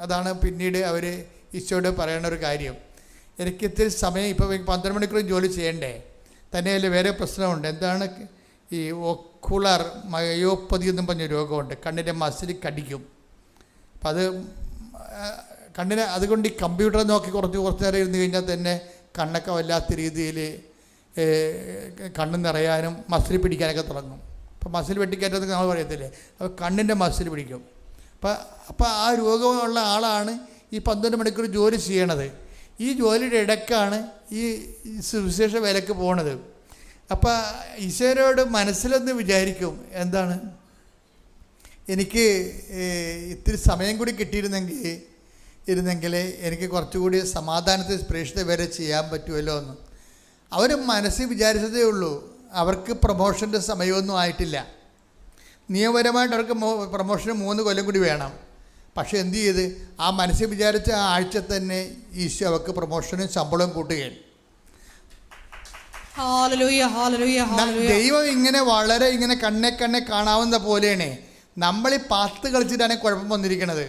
അതാണ് പിന്നീട് അവർ ഈശോയോട് പറയണ ഒരു കാര്യം. എനിക്കിത്തിരി സമയം, ഇപ്പോൾ 12 മണിക്കൂർ ജോലി ചെയ്യണ്ടേ. തന്നെയല്ല വേറെ പ്രശ്നമുണ്ട്. എന്താണ്? ഈ ഒക്കുലർ മയോപ്പതി എന്നും പറഞ്ഞ രോഗമുണ്ട്. കണ്ണിൻ്റെ മസിൽ കടിക്കും. അപ്പം അത് കണ്ണിന് അതുകൊണ്ട് ഈ കമ്പ്യൂട്ടർ നോക്കി കുറച്ച് നേരം ഇരുന്ന് കഴിഞ്ഞാൽ തന്നെ കണ്ണൊക്കെ വല്ലാത്ത രീതിയിൽ കണ്ണ് നിറയാനും മസിൽ പിടിക്കാനൊക്കെ തുടങ്ങും. അപ്പോൾ മസിൽ വെട്ടിക്കയറ്റതൊക്കെ നമ്മൾ പറയത്തില്ലേ, അപ്പോൾ കണ്ണിൻ്റെ മസിൽ പിടിക്കും. അപ്പോൾ ആ രോഗമുള്ള ആളാണ് ഈ 12 മണിക്കൂർ ജോലി ചെയ്യണത്. ഈ ജോലിയുടെ ഇടയ്ക്കാണ് ഈ സുവിശേഷ വേലയ്ക്ക് പോണത്. അപ്പോൾ ഈശോയോട് മനസ്സിലൊന്ന് വിചാരിക്കും, എന്താണ്, എനിക്ക് ഇത്തിരി സമയം കൂടി കിട്ടിയിരുന്നെങ്കിൽ എനിക്ക് കുറച്ചുകൂടി സമാധാനത്തിൽ പ്രേക്ഷിത വരെ ചെയ്യാൻ പറ്റുമല്ലോ എന്ന്. അവർ മനസ്സിൽ വിചാരിച്ചതേ ഉള്ളൂ. അവർക്ക് പ്രമോഷൻ്റെ സമയമൊന്നും ആയിട്ടില്ല. നിയമപരമായിട്ട് അവർക്ക് പ്രമോഷന് 3 കൊല്ലം കൂടി വേണം. പക്ഷേ എന്തു ചെയ്ത്, ആ മനസ്സിൽ വിചാരിച്ച ആ ആഴ്ച തന്നെ ഈശോ അവർക്ക് പ്രമോഷനും ശമ്പളവും കൂട്ടുകയാണ്. ഹല്ലേലൂയ, ഹല്ലേലൂയ, ഹല്ലേലൂയ. ദൈവം ഇങ്ങനെ വളരെ ഇങ്ങനെ കണ്ണെ കാണാവുന്ന പോലെയാണ്. നമ്മൾ ഈ പാത്ത് കളിച്ചിട്ടാണ് കുഴപ്പം വന്നിരിക്കുന്നത്.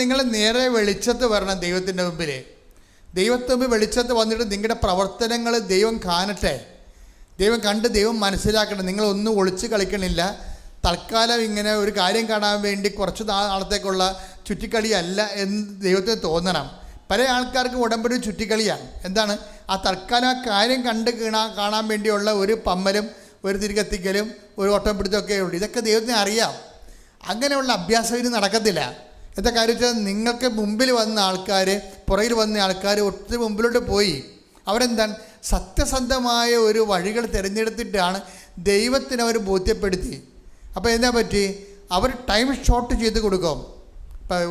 നിങ്ങൾ നേരെ വെളിച്ചത്ത് വരണം ദൈവത്തിൻ്റെ മുമ്പിൽ. ദൈവത്തിന് മുമ്പ് വെളിച്ചത്ത് വന്നിട്ട് നിങ്ങളുടെ പ്രവർത്തനങ്ങൾ ദൈവം കാണട്ടെ. ദൈവം കണ്ട് ദൈവം മനസ്സിലാക്കണം. നിങ്ങളൊന്നും ഒളിച്ച് കളിക്കണില്ല. തൽക്കാലം ഇങ്ങനെ ഒരു കാര്യം കാണാൻ വേണ്ടി കുറച്ച് നാളത്തേക്കുള്ള ചുറ്റിക്കളിയല്ല എന്ന് ദൈവത്തിന് തോന്നണം. പല ആൾക്കാർക്ക് ഉടമ്പടി ചുറ്റിക്കളിയാണ്. എന്താണ്? ആ തൽക്കാലം ആ കാര്യം കാണാൻ വേണ്ടിയുള്ള ഒരു പമ്മലും ഒരു തിരികെത്തിക്കലും ഒരു ഓട്ടം പിടുത്തമൊക്കെ ഉള്ളൂ. ഇതൊക്കെ ദൈവത്തിന് അറിയാം. അങ്ങനെയുള്ള അഭ്യാസം ഇനി നടക്കത്തില്ല. എന്താ കാര്യം വെച്ചാൽ നിങ്ങൾക്ക് മുമ്പിൽ വന്ന ആൾക്കാർ, പുറകിൽ വന്ന ആൾക്കാർ ഒത്തിരി മുമ്പിലോട്ട് പോയി. അവരെന്താണ്? സത്യസന്ധമായ ഒരു വഴികൾ തിരഞ്ഞെടുത്തിട്ടാണ് ദൈവത്തിന് അവർ ബോധ്യപ്പെടുത്തി. അപ്പോൾ എന്താ പറ്റി? അവർ ടൈം ഷോർട്ട് ചെയ്ത് കൊടുക്കും. ഇപ്പോൾ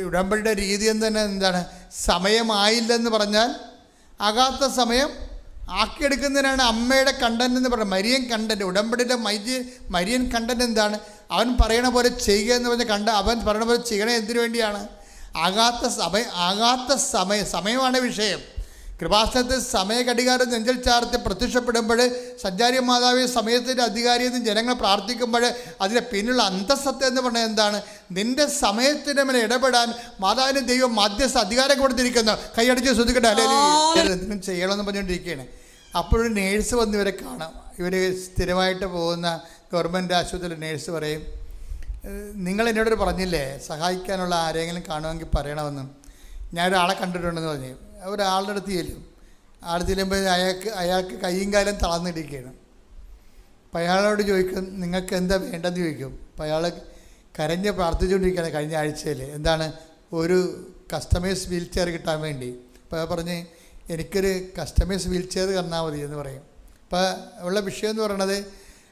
ഉടമ്പടിയുടെ രീതി തന്നെ എന്താണ്? സമയമായില്ലെന്ന് പറഞ്ഞാൽ ആകാത്ത സമയം ആക്കിയെടുക്കുന്നതിനാണ് അമ്മയുടെ കണ്ടന്റ് എന്ന് പറയുന്നത്. Marian content. ഉടമ്പടിയുടെ മരിയൻ കണ്ടന്റ് എന്താണ്? അവൻ പറയണ പോലെ ചെയ്യുക എന്ന് പറഞ്ഞ അവൻ പറയണ പോലെ ചെയ്യണേ എന്തിനു വേണ്ടിയാണ്? ആകാത്ത സമയമാണ് വിഷയം. കൃപാസനത്തിൽ സമയഘടികാരം നെഞ്ചൽ ചാർത്തി പ്രത്യക്ഷപ്പെടുമ്പോൾ സഞ്ചാരി മാതാവ് സമയത്തിൻ്റെ അധികാരിയെന്ന് ജനങ്ങൾ പ്രാർത്ഥിക്കുമ്പോൾ അതിൻ്റെ പിന്നിലുള്ള അന്തസ്സത്ത എന്ന് പറഞ്ഞാൽ എന്താണ്? നിൻ്റെ സമയത്തിൻ്റെ മേലെ ഇടപെടാൻ മാതാവിന് ദൈവം മധ്യസ്ഥ അധികാരം കൊടുത്തിരിക്കുന്നു. കൈയടിച്ച് ശ്രദ്ധിക്കട്ടെ. അല്ലെങ്കിൽ എന്തെങ്കിലും ചെയ്യണമെന്ന് പറഞ്ഞുകൊണ്ടിരിക്കുകയാണ്. അപ്പോഴൊരു നേഴ്സ് വന്ന് ഇവരെ കാണാം. ഇവർ സ്ഥിരമായിട്ട് പോകുന്ന ഗവൺമെൻറ് ആശുപത്രിയിൽ നേഴ്സ് പറയും, നിങ്ങൾ എന്നോട് പറഞ്ഞില്ലേ സഹായിക്കാനുള്ള ആരെങ്കിലും കാണുമെങ്കിൽ പറയണമെന്ന്. ഞാനൊരാളെ കണ്ടിട്ടുണ്ടെന്ന് പറഞ്ഞു. ഒരാളുടെ അടുത്ത് ചെല്ലും. ആൾ ചെല്ലുമ്പോൾ അയാൾക്ക് കൈയും കാലം തളർന്നിരിക്കുകയാണ്. അപ്പം അയാളോട് ചോദിക്കും, നിങ്ങൾക്ക് എന്താ വേണ്ടെന്ന് ചോദിക്കും. അപ്പം അയാൾ കരഞ്ഞ് പ്രാർത്ഥിച്ചുകൊണ്ടിരിക്കുകയാണ് കഴിഞ്ഞ ആഴ്ചയിൽ. എന്താണ്? ഒരു കസ്റ്റമൈസ് വീൽ ചെയർ കിട്ടാൻ വേണ്ടി. അപ്പോൾ അയാൾ പറഞ്ഞ് എനിക്കൊരു കസ്റ്റമൈസ് വീൽ ചെയർ തന്നാൽ മതി എന്ന് പറയും. അപ്പോൾ ഉള്ള വിഷയം എന്ന് പറയണത്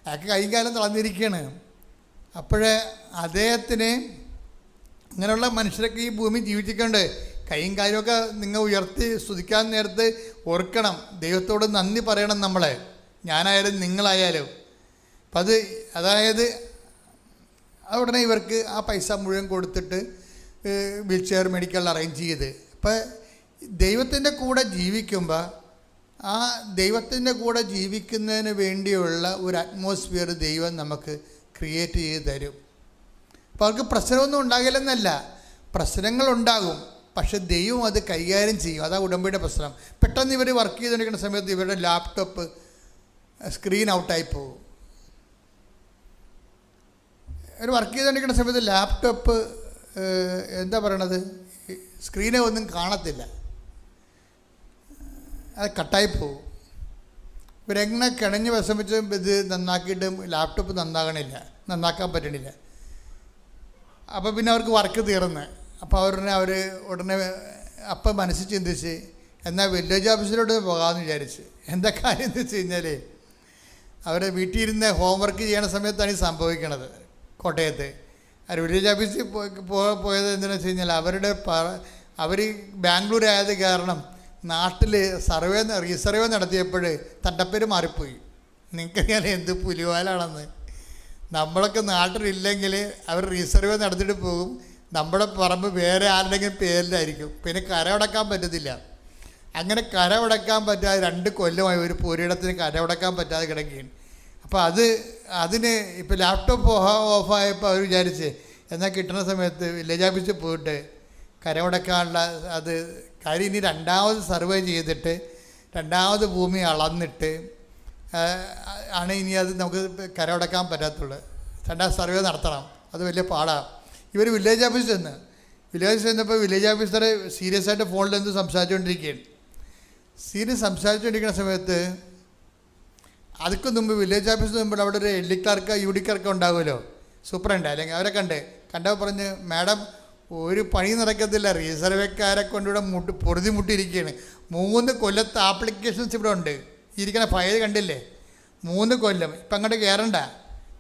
അയാൾക്ക് കൈയും കാലം തളർന്നിരിക്കുകയാണ്. അപ്പോഴേ അദ്ദേഹത്തിന് അങ്ങനെയുള്ള മനുഷ്യരൊക്കെ ഈ ഭൂമി ജീവിച്ചിട്ടുണ്ട്. കൈയും കാര്യമൊക്കെ നിങ്ങൾ ഉയർത്തി സ്തുതിക്കാൻ നേരത്ത് ഓർക്കണം, ദൈവത്തോട് നന്ദി പറയണം നമ്മൾ, ഞാനായാലും നിങ്ങളായാലും. അപ്പം അതായത് ഉടനെ ഇവർക്ക് ആ പൈസ മുഴുവൻ കൊടുത്തിട്ട് വീൽ ചെയർ മെഡിക്കൽ അറേഞ്ച് ചെയ്ത്. അപ്പം ദൈവത്തിൻ്റെ കൂടെ ജീവിക്കുമ്പോൾ ആ ദൈവത്തിൻ്റെ കൂടെ ജീവിക്കുന്നതിന് വേണ്ടിയുള്ള ഒരു അറ്റ്മോസ്ഫിയർ ദൈവം നമുക്ക് ക്രിയേറ്റ് ചെയ്ത് തരും. അപ്പോൾ അവർക്ക് പ്രശ്നമൊന്നും ഉണ്ടാകില്ലെന്നല്ല, പ്രശ്നങ്ങളുണ്ടാകും. പക്ഷെ ദൈവം അത് കൈകാര്യം ചെയ്യും. അതാ ഉടമ്പടിയുടെ പ്രശ്നം. പെട്ടെന്ന് ഇവർ വർക്ക് ചെയ്തുകൊണ്ടിരിക്കുന്ന സമയത്ത് ഇവരുടെ ലാപ്ടോപ്പ് സ്ക്രീൻ ഔട്ടായി പോകും. ഇവർ വർക്ക് ചെയ്തുകൊണ്ടിരിക്കുന്ന സമയത്ത് ലാപ്ടോപ്പ് എന്താ പറയണത്, സ്ക്രീനെ ഒന്നും കാണത്തില്ല, അത് കട്ടായി പോകും. ഇവരെങ്ങനെ കിണഞ്ഞ് വിഷമിച്ച് ഇത് നന്നാക്കിയിട്ട് ലാപ്ടോപ്പ് നന്നാക്കാൻ പറ്റണില്ല. അപ്പോൾ പിന്നെ അവർക്ക് വർക്ക് തീർന്ന്. അപ്പോൾ അവർ ഉടനെ അപ്പം മനസ്സിൽ ചിന്തിച്ച് എന്നാൽ വില്ലേജ് ഓഫീസിലോട്ട് പോകാമെന്ന് വിചാരിച്ച്. എന്താ കാര്യം എന്ന് വെച്ച് കഴിഞ്ഞാൽ അവർ വീട്ടിൽ ഇരുന്ന് ഹോംവർക്ക് ചെയ്യണ സമയത്താണ് ഈ സംഭവിക്കണത്. കോട്ടയത്ത് അവർ വില്ലേജ് ഓഫീസിൽ പോയത് എന്താണെന്ന് വെച്ച് കഴിഞ്ഞാൽ അവർ ബാംഗ്ലൂർ ആയത് കാരണം നാട്ടിൽ റീസർവേ നടത്തിയപ്പോൾ തണ്ടപ്പേര് മാറിപ്പോയി. നിങ്ങൾക്കറിയാൻ എന്ത് പുലിവാലാണെന്ന്. നമ്മളൊക്കെ നാട്ടിലില്ലെങ്കിൽ അവർ റീസർവേ നടത്തിയിട്ട് പോകും. നമ്മുടെ പറമ്പ് വേറെ ആരുടെങ്കിലും പേരിലായിരിക്കും. പിന്നെ കരമടക്കാൻ പറ്റത്തില്ല. അങ്ങനെ കരമടക്കാൻ പറ്റാതെ 2 കൊല്ലമായി ഒരു പുരയിടത്തിന് കരമടക്കാൻ പറ്റാതെ കിടക്കുകയാണ്. അപ്പോൾ അതിന് ഇപ്പോൾ ലാപ്ടോപ്പ് ഓഫായപ്പോൾ അവർ വിചാരിച്ച് എന്നാൽ കിട്ടുന്ന സമയത്ത് വില്ലേജ് ഓഫീസിൽ പോയിട്ട് കരമടക്കാനുള്ള കാര്യം ഇനി 2ാമത് സർവേ ചെയ്തിട്ട് 2ാമത് ഭൂമി അളന്നിട്ട് ആണ് ഇനി അത് നമുക്ക് കരമടക്കാൻ പറ്റാത്തുള്ളൂ. 2ാം സർവേ നടത്തണം. അത് വലിയ പാടാണ്. ഇവർ വില്ലേജ് ഓഫീസിൽ ചെന്നപ്പോൾ വില്ലേജ് ഓഫീസറെ സീരിയസ് ആയിട്ട് ഫോണിൽ എന്ത് സംസാരിച്ചുകൊണ്ടിരിക്കുകയാണ്. സംസാരിച്ചുകൊണ്ടിരിക്കുന്ന സമയത്ത് അതിക്ക് മുമ്പ് വില്ലേജ് ഓഫീസിന് മുമ്പ് അവിടെ ഒരു LD ക്ലർക്ക് UD ക്ലർക്ക് ഉണ്ടാകുമല്ലോ, സൂപ്രണ്ട്, അല്ലെങ്കിൽ അവരെ കണ്ടപ്പോൾ പറഞ്ഞ് മാഡം ഒരു പണി നടക്കത്തില്ല, റീസർവേക്കാരെ കൊണ്ടിവിടെ പൊറുതി മുട്ടിയിരിക്കുകയാണ്. 3 കൊല്ലത്തെ ആപ്ലിക്കേഷൻസ് ഇവിടെ ഉണ്ട്. ഇരിക്കണ ഫയൽ കണ്ടില്ലേ, 3 കൊല്ലം. ഇപ്പം അങ്ങോട്ട് കയറണ്ട.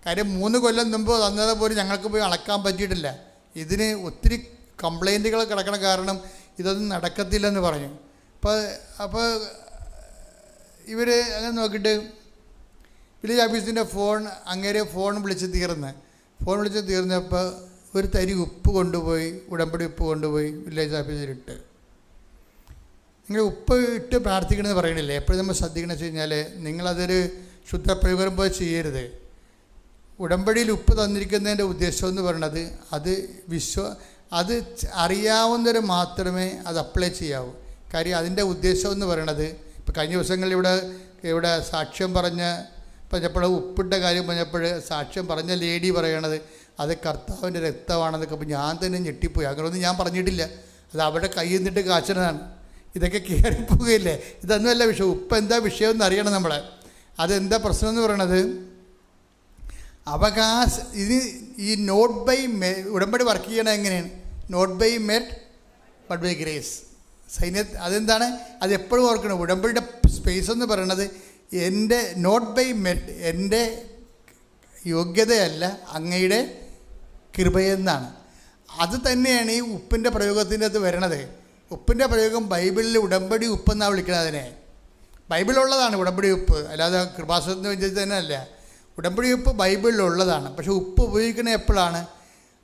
കാര്യം 3 കൊല്ലം മുമ്പ് തന്നത് പോലും ഞങ്ങൾക്ക് പോയി അളക്കാൻ പറ്റിയിട്ടില്ല. ഇതിന് ഒത്തിരി കംപ്ലൈൻറ്റുകൾ കിടക്കണ കാരണം ഇതൊന്നും നടക്കത്തില്ലെന്ന് പറഞ്ഞു. അപ്പോൾ ഇവർ അങ്ങനെ നോക്കിയിട്ട് വില്ലേജ് ഓഫീസിൻ്റെ ഫോൺ വിളിച്ച് തീർന്നപ്പോൾ ഒരു 1 തരി ഉപ്പ് കൊണ്ടുപോയി, ഉടമ്പടി ഉപ്പ് കൊണ്ടുപോയി വില്ലേജ് ഓഫീസിലിട്ട്. നിങ്ങൾ ഉപ്പ് ഇട്ട് പ്രാർത്ഥിക്കണമെന്ന് പറയണില്ലേ? എപ്പോഴും നമ്മൾ ശ്രദ്ധിക്കണമെന്ന് വെച്ച് കഴിഞ്ഞാൽ നിങ്ങളതൊരു ശുദ്ധപ്രയോഗം പോലെ ചെയ്യരുത്. ഉടമ്പടിയിൽ ഉപ്പ് തന്നിരിക്കുന്നതിൻ്റെ ഉദ്ദേശം എന്ന് പറയുന്നത് അത് അറിയാവുന്നവർ മാത്രമേ അത് അപ്ലൈ ചെയ്യാവൂ. കാര്യം അതിൻ്റെ ഉദ്ദേശം എന്ന് പറയണത്, ഇപ്പോൾ കഴിഞ്ഞ ദിവസങ്ങളിൽ ഇവിടെ സാക്ഷ്യം പറഞ്ഞപ്പോൾ ഉപ്പിട്ട കാര്യം പറഞ്ഞപ്പോൾ സാക്ഷ്യം പറഞ്ഞ ലേഡി പറയണത് അത് കർത്താവിൻ്റെ രക്തമാണെന്നൊക്കെ. അപ്പോൾ ഞാൻ തന്നെ ഞെട്ടിപ്പോയി. അങ്ങനെയൊന്നും ഞാൻ പറഞ്ഞിട്ടില്ല, അത് അവിടെ കയ്യിൽ നിന്നിട്ട് കാച്ചണതാണ്. ഇതൊക്കെ കയറിപ്പോവുകയില്ലേ? ഇതൊന്നുമല്ല വിഷയം. ഉപ്പ് എന്താ വിഷയം എന്ന് അറിയണം നമ്മൾ. അതെന്താ പ്രശ്നം എന്ന് പറയണത്? ഇത് ഈ നോട്ട് ബൈ ഉടമ്പടി വർക്ക് ചെയ്യണത് എങ്ങനെയാണ്? Not by merit but by grace. അതെന്താണ്? അത് എപ്പോഴും ഓർക്കണം. ഉടമ്പടിയുടെ സ്പേസ് എന്ന് പറയണത് എൻ്റെ നോട്ട് ബൈ മെറിറ്റ്, എൻ്റെ യോഗ്യതയല്ല, അങ്ങയുടെ കൃപയെന്നാണ്. അത് തന്നെയാണ് ഈ ഉപ്പിൻ്റെ പ്രയോഗത്തിൻ്റെ അത് വരണത്. ഉപ്പിൻ്റെ പ്രയോഗം ബൈബിളിൽ ഉടമ്പടി ഉപ്പെന്നാണ് വിളിക്കുന്നത്. അതിനെ ബൈബിളുള്ളതാണ് ഉടമ്പടി ഉപ്പ്, അല്ലാതെ കൃപാസനത്തിന് വെച്ചിട്ട് തന്നെ അല്ല. ഉടമ്പടി ഉപ്പ് ബൈബിളിലുള്ളതാണ്. പക്ഷെ ഉപ്പ് ഉപയോഗിക്കുന്നത് എപ്പോഴാണ്?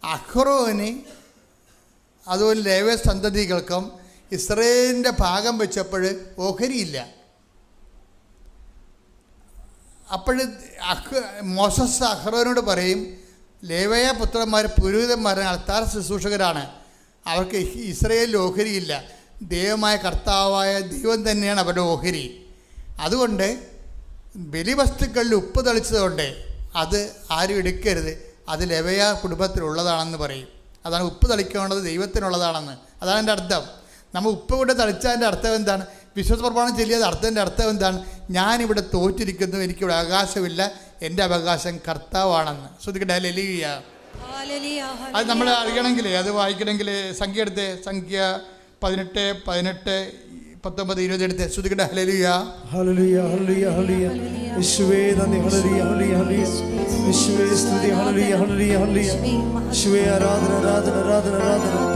അഹ്റോന് അതുപോലെ ലേവ്യ സന്തതികൾക്കും ഇസ്രയേലിൻ്റെ ഭാഗം വെച്ചപ്പോൾ ഓഹരിയില്ല. അപ്പോൾ മോസസ് അഹ്റോനോട് പറയും, ലേവ്യ പുത്രന്മാർ പുരോഹിതന്മാർ അൾത്താർ ശുശ്രൂഷകരാണ്, അവർക്ക് ഇസ്രയേലിൽ ഓഹരിയില്ല. ദൈവമായ കർത്താവായ ദൈവം തന്നെയാണ് അവരുടെ ഓഹരി. അതുകൊണ്ട് ബലിവസ്തുക്കളിൽ ഉപ്പ് തളിച്ചതുകൊണ്ട് അത് ആരും എടുക്കരുത്, അത് ലേവ്യ കുടുംബത്തിലുള്ളതാണെന്ന് പറയും. അതാണ് ഉപ്പ് തളിക്കേണ്ടത് ദൈവത്തിനുള്ളതാണെന്ന്. അതാണ് എൻ്റെ അർത്ഥം. നമ്മൾ ഉപ്പ് കൊണ്ട് തളിച്ചതിൻ്റെ അർത്ഥം എന്താണ്? വിശ്വാസ പ്രമാണം ചൊല്ലിയത് അർത്ഥത്തിൻ്റെ അർത്ഥം എന്താണ്? ഞാനിവിടെ തോറ്റിരിക്കുന്നു, എനിക്കിവിടെ അവകാശമില്ല, എൻ്റെ അവകാശം കർത്താവാണെന്ന്. ശ്രദ്ധിക്കട്ടെ, ഹല്ലേലൂയ. അത് നമ്മൾ അറിയണമെങ്കിൽ, അത് വായിക്കണമെങ്കിൽ സംഖ്യ എടുത്ത്, സംഖ്യ 18, 19, 20 എടുത്ത് ശ്രദ്ധിക്കട്ടെ. ഹല്ലേലൂയ, ഹല്ലേലൂയ, ഹല്ലേലൂയ, ഹല്ലേലൂയ. യേശുവേ നന്ദി, ഹല്ലേലൂയ, ഹല്ലേലൂയ, ഹല്ലേലൂയ. യേശുവേ സ്തുതി, ഹല്ലേലൂയ, ഹല്ലേലൂയ, ഹല്ലേലൂയ. യേശുവേ ആരാധന, ആരാധന, ആരാധന, ആരാധന.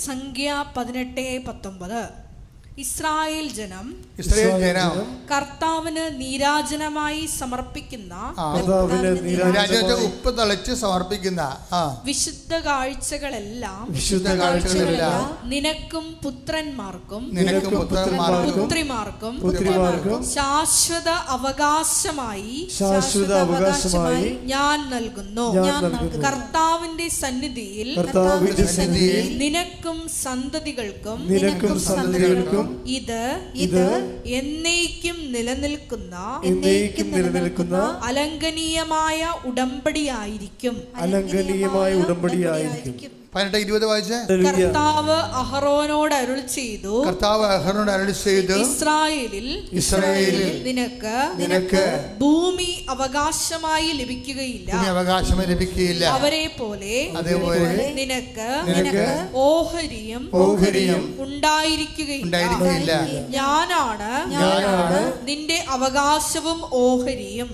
സംഖ്യ 18:19. ഇസ്രായേൽ ജനം കർത്താവിന് നീരാജനമായി സമർപ്പിക്കുന്ന ഉപ്പ് തളിച്ച് സമർപ്പിക്കുന്ന വിശുദ്ധ കാഴ്ചകളെല്ലാം നിനക്കും പുത്രന്മാർക്കും പുത്രിമാർക്കും ശാശ്വത അവകാശമായി ഞാൻ നൽകുന്നു. കർത്താവിന്റെ സന്നിധിയിൽ നിനക്കും സന്തതികൾക്കും ഇത് എന്നേക്കും നിലനിൽക്കുന്ന അലംഘനീയമായ ഉടമ്പടിയായിരിക്കും. 18-20 വായിച്ചേ. കർത്താവ് അഹറോനോട് അരുൾ ചെയ്തു, ഇസ്രായേലിൽ നിനക്ക് ഭൂമി അവകാശമായി ലഭിക്കുകയില്ല. അവരെ പോലെ നിനക്ക് ഓഹരിയും ഉണ്ടായിരിക്കുകയില്ല. ഞാനാണ് നിന്റെ അവകാശവും ഓഹരിയും.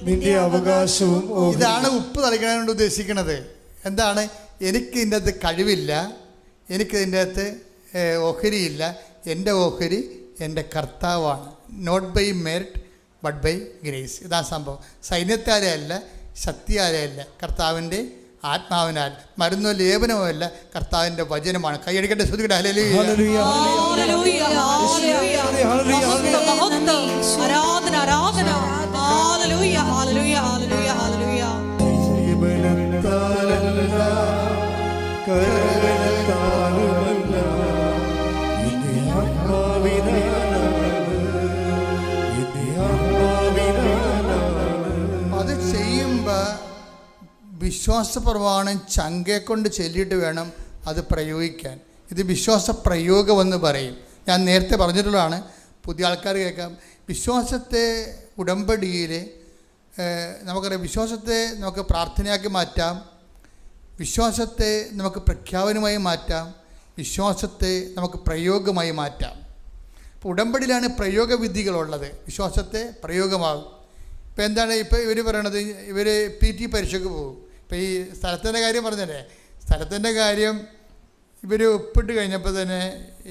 ഇതാണ് ഉപ്പ് തളിക്കാനോട് ഉദ്ദേശിക്കുന്നത്. എന്താണ്? എനിക്ക് ഇതിൻ്റെ അകത്ത് കഴിവില്ല, എനിക്ക് ഇതിൻ്റെ അകത്ത് ഓഹരിയില്ല. എൻ്റെ ഓഹരി എൻ്റെ കർത്താവാണ്. Not by merit but by grace. ഇതാ സംഭവം. സൈന്യത്താലെ അല്ല, ശക്തിയാലെ അല്ല, കർത്താവിൻ്റെ ആത്മാവിനാൽ. മരുന്നോ ലേപനമോ അല്ല, കർത്താവിൻ്റെ വചനമാണ്. കൈയടിക്കട്ടെ, ശ്രദ്ധിക്കട്ടെ. ഹല്ലേലൂയ, ഹല്ലേലൂയ, ഹല്ലേലൂയ, ആരാധന, ആരാധന. ഹല്ലേലൂയ, ഹല്ലേലൂയ, ഹല്ലേലൂയ, ഹല്ലേലൂയ. അത് ചെയ്യുമ്പോൾ വിശ്വാസ പ്രമാണം ചങ്കയെ കൊണ്ട് ചൊല്ലിയിട്ട് വേണം അത് പ്രയോഗിക്കാൻ. ഇത് വിശ്വാസ പ്രയോഗമെന്ന് പറയും. ഞാൻ നേരത്തെ പറഞ്ഞിട്ടുള്ളതാണ്, പുതിയ ആൾക്കാർ കേൾക്കാം. വിശ്വാസത്തെ ഉടമ്പടിയിൽ നമുക്കറിയാം, വിശ്വാസത്തെ നമുക്ക് പ്രാർത്ഥനയാക്കി മാറ്റാം, വിശ്വാസത്തെ നമുക്ക് പ്രഖ്യാപനമായി മാറ്റാം, വിശ്വാസത്തെ നമുക്ക് പ്രയോഗമായി മാറ്റാം. ഇപ്പോൾ ഉടമ്പടിയിലാണ് പ്രയോഗവിധികളുള്ളത്. വിശ്വാസത്തെ പ്രയോഗമാകും. ഇപ്പോൾ എന്താണ് ഇപ്പോൾ ഇവർ പറയണത്? ഇവർ PT പരീക്ഷയ്ക്ക് പോകും. ഇപ്പോൾ ഈ സ്ഥലത്തിൻ്റെ കാര്യം പറഞ്ഞല്ലേ, സ്ഥലത്തിൻ്റെ കാര്യം ഇവർ ഒപ്പിട്ട് കഴിഞ്ഞപ്പോൾ തന്നെ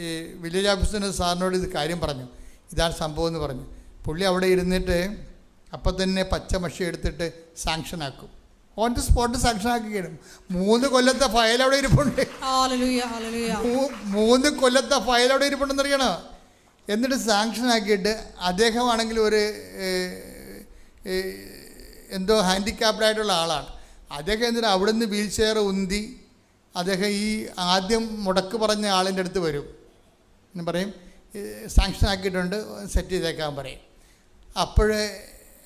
ഈ വില്ലേജ് ഓഫീസറിൻ്റെ സാറിനോട് ഇത് കാര്യം പറഞ്ഞു, ഇതാണ് സംഭവം എന്ന് പറഞ്ഞു. പുള്ളി അവിടെ ഇരുന്നിട്ട് അപ്പം തന്നെ പച്ച മഷി എടുത്തിട്ട് സാങ്ഷനാക്കും. ഓൺ ദി സ്പോട്ട് സാങ്ഷൻ ആക്കുകയാണ്. 3 കൊല്ലത്തെ ഫയൽ അവിടെ ഇരിപ്പുണ്ട്. Hallelujah hallelujah. 3 കൊല്ലത്തെ ഫയൽ അവിടെ ഇരിപ്പുണ്ടെന്ന് അറിയണോ? എന്നിട്ട് സാങ്ഷൻ ആക്കിയിട്ട് അദ്ദേഹമാണെങ്കിൽ ഒരു എന്തോ ഹാൻഡിക്യാപ്ഡായിട്ടുള്ള ആളാണ്. അദ്ദേഹം എന്നിട്ട് അവിടെ നിന്ന് വീൽ ചെയർ ഉന്തി അദ്ദേഹം ഈ ആദ്യം മുടക്ക് പറഞ്ഞ ആളിൻ്റെ അടുത്ത് വരും എന്ന് പറയും, സാങ്ഷൻ ആക്കിയിട്ടുണ്ട്, സെറ്റ് ചെയ്തേക്കാൻ പറയും. അപ്പോഴേ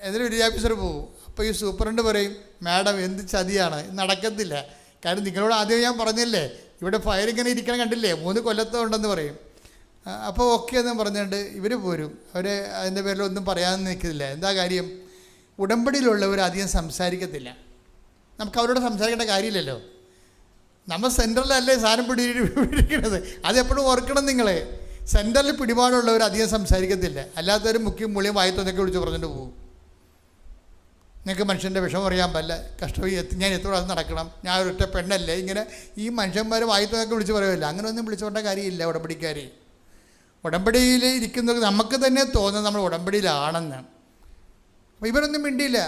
എന്തൊരു വില്ലേജ് ഓഫീസർ പോകും. അപ്പോൾ ഈ സൂപ്രണ്ട് പറയും, മാഡം എന്ത് ചതിയാണ്, നടക്കത്തില്ല, കാര്യം നിങ്ങളോട് ആദ്യം ഞാൻ പറഞ്ഞില്ലേ ഇവിടെ ഫയൽ ഇങ്ങനെ ഇരിക്കണം കണ്ടില്ലേ, 3 കൊല്ലത്തെ ഉണ്ടെന്ന് പറയും. അപ്പോൾ ഓക്കെ എന്ന് പറഞ്ഞുകൊണ്ട് ഇവർ പോരും. അവർ അതിൻ്റെ പേരിലൊന്നും പറയാൻ നിൽക്കില്ല. എന്താ കാര്യം? ഉടമ്പടിയിലുള്ളവർ അധികം സംസാരിക്കത്തില്ല. നമുക്ക് അവരോട് സംസാരിക്കേണ്ട കാര്യമില്ലല്ലോ. നമ്മൾ സെൻറ്ററിലല്ലേ സാധനം പിടിയിരിക്കുന്നത്, അതെപ്പോഴും ഓർക്കണം. നിങ്ങളെ സെൻറ്ററിൽ പിടിപാടുള്ളവർ അധികം സംസാരിക്കത്തില്ല. അല്ലാത്തവർ മുഖ്യം മൂല്യം വായത്തൊന്നൊക്കെ വിളിച്ച് പറഞ്ഞിട്ട് പോകും. നിങ്ങൾക്ക് മനുഷ്യൻ്റെ വിഷമം അറിയാൻ പറ്റില്ല, കഷ്ടം, ഞാൻ എത്ര പ്രാവശ്യം നടക്കണം, ഞാൻ ഒരൊറ്റ പെണ്ണല്ലേ, ഇങ്ങനെ ഈ മനുഷ്യന്മാർ വായത്തൊന്നൊക്കെ വിളിച്ച് പറയുമല്ലോ. അങ്ങനെ ഒന്നും വിളിച്ചു പറഞ്ഞ കാര്യമില്ല. ഉടമ്പടിക്കാർ ഉടമ്പടിയിൽ ഇരിക്കുന്നത് നമുക്ക് തന്നെ തോന്നുന്നത് നമ്മൾ ഉടമ്പടിയിലാണെന്ന്. അപ്പോൾ ഇവരൊന്നും മിണ്ടിയില്ല.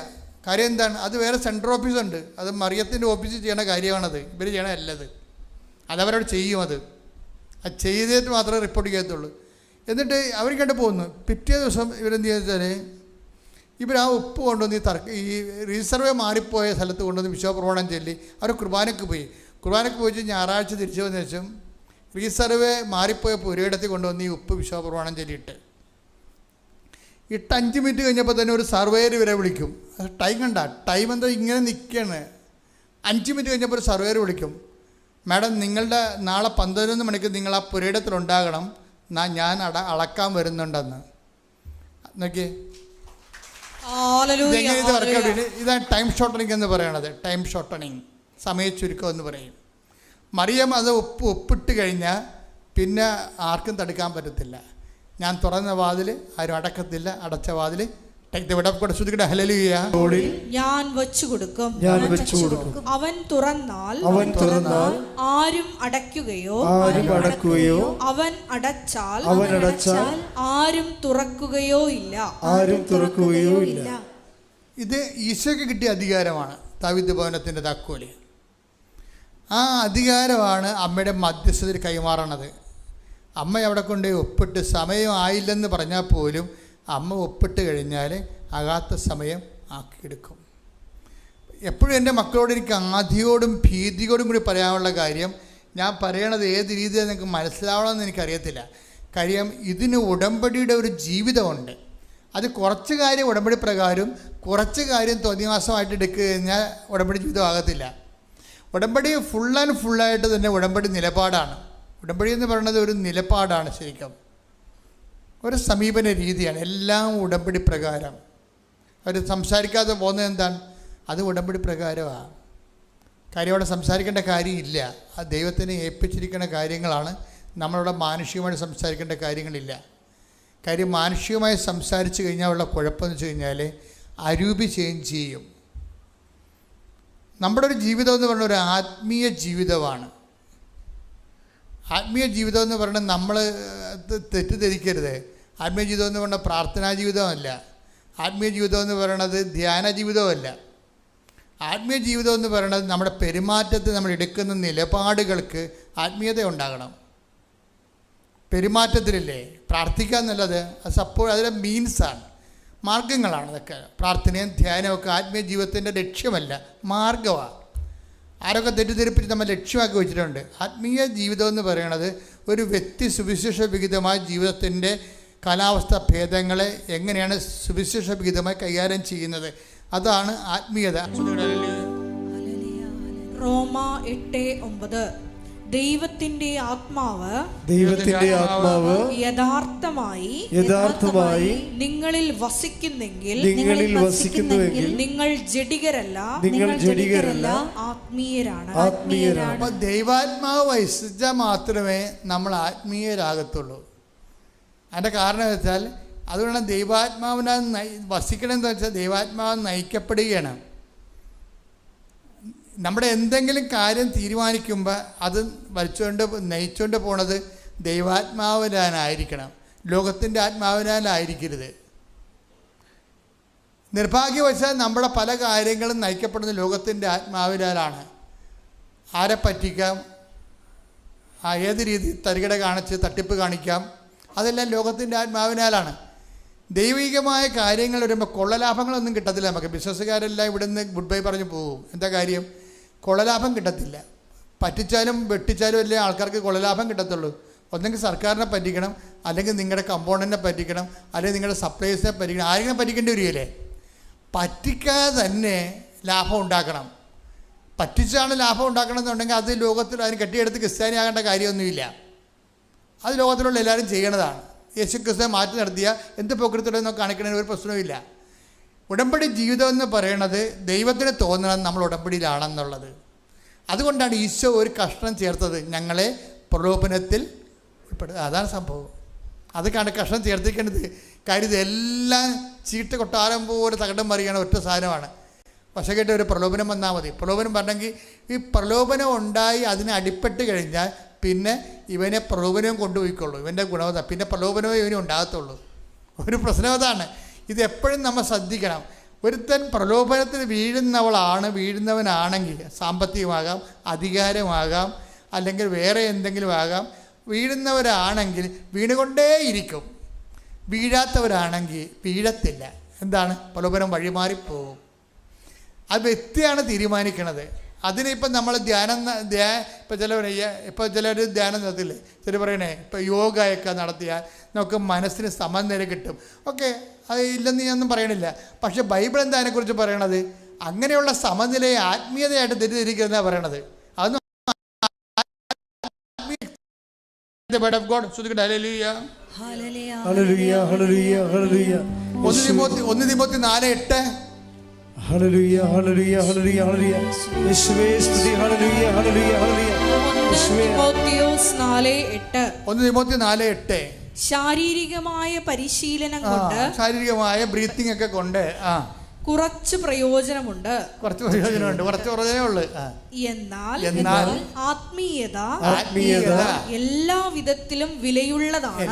കാര്യം എന്താണ്? അത് വേറെ സെൻട്രൽ ഓഫീസുണ്ട്, അത് മറിയത്തിൻ്റെ ഓഫീസിൽ ചെയ്യണ കാര്യമാണത്. ഇവർ ചെയ്യണമല്ലത്, അതവരോട് ചെയ്യും. അത് ചെയ്തിട്ട് മാത്രമേ റിപ്പോർട്ട് ചെയ്യത്തുള്ളൂ. എന്നിട്ട് അവർ കണ്ടു പോകുന്നു. പിറ്റേ ദിവസം ഇവരെന്ത് ചെയ്താൽ ഇവർ ആ ഉപ്പ് കൊണ്ടുവന്ന് ഈ റീസർവേ മാറിപ്പോയ സ്ഥലത്ത് കൊണ്ടുവന്ന് വിശ്വപ്രമാണം ചൊല്ലി അവർ കുർബാനയ്ക്ക് പോയി. കുർബാനയ്ക്ക് പോയി ഞായറാഴ്ച തിരിച്ചു വന്ന ശേഷം റീസർവേ മാറിപ്പോയ പുരയിടത്തിൽ കൊണ്ടുവന്ന് ഈ ഉപ്പ് വിശ്വപ്രമാണം ചൊല്ലിയിട്ട് 5 മിനിറ്റ് കഴിഞ്ഞപ്പോൾ തന്നെ ഒരു സർവേയർ ഇവരെ വിളിക്കും. ടൈം കണ്ട, ടൈം എന്തോ ഇങ്ങനെ നിൽക്കുകയാണ്. 5 മിനിറ്റ് കഴിഞ്ഞപ്പോൾ ഒരു സർവേയർ വിളിക്കും, മാഡം നിങ്ങളുടെ നാളെ 11 മണിക്ക് നിങ്ങൾ ആ പുരയിടത്തിലുണ്ടാകണം, ഞാൻ അളക്കാൻ വരുന്നുണ്ടെന്ന്. നോക്കിയേ, ഇതെങ്ങനെ ഇത് വർക്കൗട്ട്. ഇതാണ് ടൈം ഷോർട്ടണിങ് എന്ന് പറയണത്. ടൈം ഷോർട്ടണിങ്, സമയ ചുരുക്കം എന്ന് പറയും. മറിയം അത് ഒപ്പിട്ട് കഴിഞ്ഞാൽ പിന്നെ ആർക്കും തടുക്കാൻ പറ്റത്തില്ല. ഞാൻ തുറന്ന വാതിൽ ആരും അടക്കത്തില്ല, അടച്ച വാതിൽ ഞാൻ വെച്ചു കൊടുക്കും. അവൻ തുറന്നാൽ ആരും അടയ്ക്കുകയോ അവൻ അടച്ചാൽ ആരും തുറക്കുകയോ ഇല്ല. ഇത് ഈശോയ്ക്ക് കിട്ടിയ അധികാരമാണ്, ദാവീദ് ഭവനത്തിൻ്റെ താക്കോല്. ആ അധികാരമാണ് അമ്മയുടെ മധ്യസ്ഥതയിൽ കൈമാറണത്. അമ്മ അവിടെ കൊണ്ട് ഒപ്പിട്ട് സമയം ആയില്ലെന്ന് പറഞ്ഞാൽ പോലും അമ്മ ഒപ്പിട്ട് കഴിഞ്ഞാൽ ആകാത്ത സമയം ആക്കിയെടുക്കും. എപ്പോഴും എൻ്റെ മക്കളോട് എനിക്ക് ആധിയോടും ഭീതിയോടും കൂടി പറയാനുള്ള കാര്യം, ഞാൻ പറയണത് ഏത് രീതിയിൽ നിങ്ങൾക്ക് മനസ്സിലാവണമെന്ന് എനിക്കറിയത്തില്ല. കാര്യം ഇതിന് ഉടമ്പടിയുടെ ഒരു ജീവിതമുണ്ട്. അത് കുറച്ച് കാര്യം ഉടമ്പടി പ്രകാരം, കുറച്ച് കാര്യം തോന്നിവാസമായിട്ട് എടുക്കുക കഴിഞ്ഞാൽ ഉടമ്പടി ജീവിതം ആകത്തില്ല. ഉടമ്പടി ഫുൾ ആൻഡ് ഫുള്ളായിട്ട് തന്നെ ഉടമ്പടി നിലപാടാണ്. ഉടമ്പടി എന്ന് പറയുന്നത് ഒരു നിലപാടാണ്, ശരിക്കും ഒരു സമീപന രീതിയാണ്. എല്ലാം ഉടമ്പടി പ്രകാരം. അവർ സംസാരിക്കാതെ പോകുന്നത് എന്താണ്? അത് ഉടമ്പടി പ്രകാരമാണ്. കാര്യം അവിടെ സംസാരിക്കേണ്ട കാര്യമില്ല. ആ ദൈവത്തിനെ ഏൽപ്പിച്ചിരിക്കുന്ന കാര്യങ്ങളാണ്. നമ്മളവിടെ മാനുഷികമായിട്ട് സംസാരിക്കേണ്ട കാര്യങ്ങളില്ല. കാര്യം മാനുഷികമായി സംസാരിച്ച് കഴിഞ്ഞാൽ ഉള്ള കുഴപ്പമെന്ന് വെച്ച് കഴിഞ്ഞാൽ അരൂപി ചേഞ്ച് ചെയ്യും. നമ്മുടെ ഒരു ജീവിതം എന്ന് പറയുന്നത് ഒരു ആത്മീയ ജീവിതമാണ്. ആത്മീയ ജീവിതം എന്ന് പറയുന്നത് നമ്മൾ തെറ്റിദ്ധരിക്കരുത്. ആത്മീയ ജീവിതം എന്ന് പറയുന്നത് പ്രാർത്ഥനാ ജീവിതമല്ല. ആത്മീയ ജീവിതം എന്ന് പറയുന്നത് ധ്യാന ജീവിതമല്ല. ആത്മീയ ജീവിതം എന്ന് പറയുന്നത് നമ്മുടെ പെരുമാറ്റത്തിൽ നമ്മൾ എടുക്കുന്ന നിലപാടുകൾക്ക് ആത്മീയത ഉണ്ടാകണം. പെരുമാറ്റത്തിലില്ലേ പ്രാർത്ഥിക്കുക എന്നുള്ളത് അത് അതിലെ മീൻസാണ്, മാർഗങ്ങളാണ്. അതൊക്കെ പ്രാർത്ഥനയും ധ്യാനവും ഒക്കെ ആത്മീയ ജീവിതത്തിൻ്റെ ലക്ഷ്യമല്ല, മാർഗമാണ്. ആരൊക്കെ തെറ്റിദ്ധരിപ്പിച്ച് നമ്മൾ ലക്ഷ്യമാക്കി വെച്ചിട്ടുണ്ട്. ആത്മീയ ജീവിതം എന്ന് പറയുന്നത് ഒരു വ്യക്തി സുവിശേഷ വിഹിതമായ ജീവിതത്തിൻ്റെ കാലാവസ്ഥ ഭേദങ്ങളെ എങ്ങനെയാണ് സുവിശേഷ വിഹിതമായി കൈകാര്യം ചെയ്യുന്നത്, അതാണ് ആത്മീയത. റോമ 8:9 ദൈവത്തിന്റെ ആത്മാവ് യഥാർത്ഥമായി നിങ്ങളിൽ വസിക്കുന്നെങ്കിൽ നിങ്ങൾ ജഡികരല്ല ആത്മീയരാണ്. അപ്പോൾ ദൈവാത്മാവ് വസിച്ചാൽ മാത്രമേ നമ്മൾ ആത്മീയരാകത്തുള്ളൂ. അതിൻ്റെ കാരണം വെച്ചാൽ അതുകൊണ്ട് ദൈവാത്മാവിനാൽ വസിക്കണമെന്ന് വെച്ചാൽ ദൈവാത്മാവ് നയിക്കപ്പെടുകയാണ്. നമ്മുടെ എന്തെങ്കിലും കാര്യം തീരുമാനിക്കുമ്പോൾ അത് നയിച്ചുകൊണ്ട് പോണത് ദൈവാത്മാവിനായിരിക്കണം, ലോകത്തിൻ്റെ ആത്മാവിനാലായിരിക്കരുത്. നിർഭാഗ്യവശാൽ നമ്മുടെ പല കാര്യങ്ങളും നയിക്കപ്പെടുന്ന ലോകത്തിൻ്റെ ആത്മാവിനാലാണ്. ആരെ പറ്റിക്കാം, ഏത് രീതി തരികിട കാണിച്ച് തട്ടിപ്പ് കാണിക്കാം, അതെല്ലാം ലോകത്തിൻ്റെ ആത്മാവിനാലാണ്. ദൈവികമായ കാര്യങ്ങൾ വരുമ്പോൾ കൊള്ളലാഭങ്ങളൊന്നും കിട്ടത്തില്ല. നമുക്ക് ബിസിനസ്സുകാരെല്ലാം ഇവിടുന്ന് ഗുഡ് ബൈ പറഞ്ഞ് പോകും. എന്താ കാര്യം? കൊള്ളലാഭം കിട്ടത്തില്ല. പറ്റിച്ചാലും വെട്ടിച്ചാലും അല്ലേ ആൾക്കാർക്ക് കൊള്ളലാഭം കിട്ടത്തുള്ളൂ. ഒന്നെങ്കിൽ സർക്കാരിനെ പറ്റിക്കണം, അല്ലെങ്കിൽ നിങ്ങളുടെ കമ്പോണൻറ്റിനെ പറ്റിക്കണം, അല്ലെങ്കിൽ നിങ്ങളുടെ സപ്ലൈസിനെ പറ്റിക്കണം. ആരെങ്കിലും പറ്റിക്കേണ്ടി വരികയില്ലേ? പറ്റിക്കാതെ തന്നെ ലാഭം ഉണ്ടാക്കണം. പറ്റിച്ചാണ് ലാഭം ഉണ്ടാക്കണമെന്നുണ്ടെങ്കിൽ അത് ലോകത്തിൽ അതിന് കെട്ടിയെടുത്ത് ക്രിസ്ത്യാനി ആകേണ്ട കാര്യമൊന്നുമില്ല. അത് ലോകത്തിലുള്ള എല്ലാവരും ചെയ്യണതാണ്. യേശു ക്രിസ്തുവിനെ മാറ്റി നടത്തിയ എന്ത് പോക്കൃത്തിലൊന്നും കാണിക്കണമെന്ന് ഒരു പ്രശ്നവുമില്ല. ഉടമ്പടി ജീവിതം എന്ന് പറയണത് ദൈവത്തിന് തോന്നണം നമ്മൾ ഉടമ്പടിയിലാണെന്നുള്ളത്. അതുകൊണ്ടാണ് ഈശോ ഒരു കഷ്ണം ചേർത്തത്, ഞങ്ങളെ പ്രലോഭനത്തിൽ ഉൾപ്പെടുത്തുക. അതാണ് സംഭവം. അതൊക്കെയാണ് കഷ്ണം ചേർത്തിക്കേണ്ടത്. കാര്യം ഇതെല്ലാം ചീട്ട് കൊട്ടാരം പോലെ തകടം മറിയണ ഒറ്റ സാധനമാണ്. പക്ഷേ കേട്ട് ഒരു പ്രലോഭനം വന്നാൽ മതി. പ്രലോഭനം പറഞ്ഞെങ്കിൽ ഈ പ്രലോഭനം ഉണ്ടായി അതിനെ അടിപ്പെട്ട് കഴിഞ്ഞാൽ പിന്നെ ഇവനെ പ്രലോഭനവും കൊണ്ടുപോയിക്കൊള്ളൂ. ഇവൻ്റെ ഗുണവത പിന്നെ പ്രലോഭനമേ ഇവനും ഉണ്ടാകത്തുള്ളൂ. ഒരു പ്രശ്നം അതാണ്. ഇതെപ്പോഴും നമ്മൾ ശ്രദ്ധിക്കണം. ഒരുത്തൻ പ്രലോഭനത്തിൽ വീഴുന്നവനാണെങ്കിൽ സാമ്പത്തികമാകാം, അധികാരമാകാം, അല്ലെങ്കിൽ വേറെ എന്തെങ്കിലും ആകാം, വീഴുന്നവരാണെങ്കിൽ വീണുകൊണ്ടേയിരിക്കും. വീഴാത്തവരാണെങ്കിൽ വീഴത്തില്ല. എന്താണ്? പ്രലോഭനം വഴിമാറിപ്പോകും. അത് വ്യക്തിയാണ് തീരുമാനിക്കണത്. അതിനിപ്പം നമ്മൾ ഇപ്പോൾ ചിലർ ധ്യാനം നടത്തില്ലേ, ചില പറയണേ ഇപ്പോൾ യോഗയൊക്കെ നടത്തിയാൽ നമുക്ക് മനസ്സിന് സമനില കിട്ടും. ഓക്കെ, അത് ഇല്ലെന്ന് ഞാനൊന്നും പറയണില്ല. പക്ഷെ ബൈബിൾ എന്താ അതിനെക്കുറിച്ച് പറയണത്? അങ്ങനെയുള്ള സമനിലയെ ആത്മീയതയായിട്ട് തെറ്റിദ്ധരിക്കുന്നതാണ് പറയണത്. അതൊന്നും 1 തിമോത്തി 4:8. ഹല്ലേലൂയ ഹല്ലേലൂയ ഹല്ലേലൂയ ഹല്ലേലൂയ. യേശുവേ സ്തുതി. ഹല്ലേലൂയ ഹല്ലേലൂയ ഹല്ലേലൂയ. 1 തിമോത്തി 4:8. ശാരീരികമായ പരിശീലനം കൊണ്ട്, ശാരീരികമായ ബ്രീത്തിങ് ഒക്കെ കൊണ്ട് കുറച്ച് പ്രയോജനമുണ്ട്. കുറച്ച് പ്രയോജനമേ ഉള്ളൂ. എന്നാൽ ആത്മീയത എല്ലാ വിധത്തിലും വിലയുള്ളതാണ്.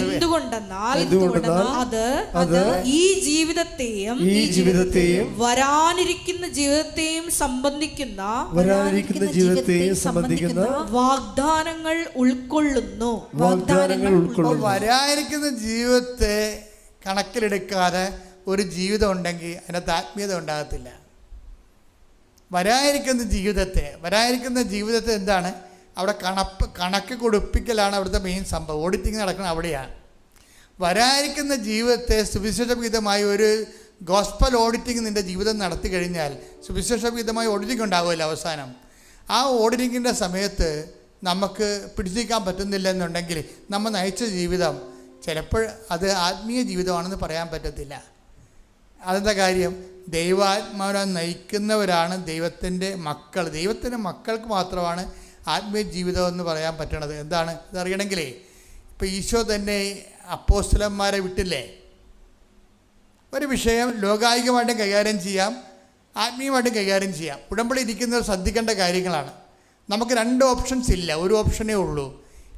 എന്തുകൊണ്ടെന്നാൽ അത് ഈ ജീവിതത്തെയും വരാനിരിക്കുന്ന ജീവിതത്തെയും സംബന്ധിക്കുന്ന വാഗ്ദാനങ്ങൾ ഉൾക്കൊള്ളുന്നു. വരാനിരിക്കുന്ന ജീവിതത്തെ കണക്കിലെടുക്കാതെ ഒരു ജീവിതം ഉണ്ടെങ്കിൽ അതിനകത്ത് ആത്മീയത ഉണ്ടാകത്തില്ല. വരാനിരിക്കുന്ന ജീവിതത്തെ എന്താണ്? അവിടെ കണക്ക് കൊടുപ്പിക്കലാണ് അവിടുത്തെ മെയിൻ സംഭവം. ഓഡിറ്റിങ് നടക്കുന്നത് അവിടെയാണ്. വരാനിരിക്കുന്ന ജീവിതത്തെ സുവിശേഷവിഹിതമായി ഒരു ഗോസ്പൽ ഓഡിറ്റിങ് നിൻ്റെ ജീവിതം നടത്തി കഴിഞ്ഞാൽ സുവിശേഷവിഹിതമായി ഓഡിറ്റിംഗ് ഉണ്ടാകുമല്ലോ അവസാനം. ആ ഓഡിറ്റിങ്ങിൻ്റെ സമയത്ത് നമുക്ക് പിടിച്ചിരിക്കാൻ പറ്റുന്നില്ല എന്നുണ്ടെങ്കിൽ നമ്മൾ നയിച്ച ജീവിതം ചിലപ്പോൾ അത് ആത്മീയ ജീവിതമാണെന്ന് പറയാൻ പറ്റത്തില്ല. അതെന്താ കാര്യം? ദൈവാത്മാവിനെ നയിക്കുന്നവരാണ് ദൈവത്തിൻ്റെ മക്കൾ. ദൈവത്തിൻ്റെ മക്കൾക്ക് മാത്രമാണ് ആത്മീയ ജീവിതം എന്ന് പറയാൻ പറ്റണത്. എന്താണ് ഇതറിയണമെങ്കിലേ, ഇപ്പോൾ ഈശോ തന്നെ അപ്പോസ്തലന്മാരെ വിട്ടില്ലേ? ഒരു വിഷയം ലോകായികമായിട്ടും കൈകാര്യം ചെയ്യാം, ആത്മീയമായിട്ടും കൈകാര്യം ചെയ്യാം. ഉടമ്പടി ഇരിക്കുന്നവർ ശ്രദ്ധിക്കേണ്ട കാര്യങ്ങളാണ്. നമുക്ക് 2 ഓപ്ഷൻസ് ഇല്ല, ഒരു ഓപ്ഷനേ ഉള്ളൂ.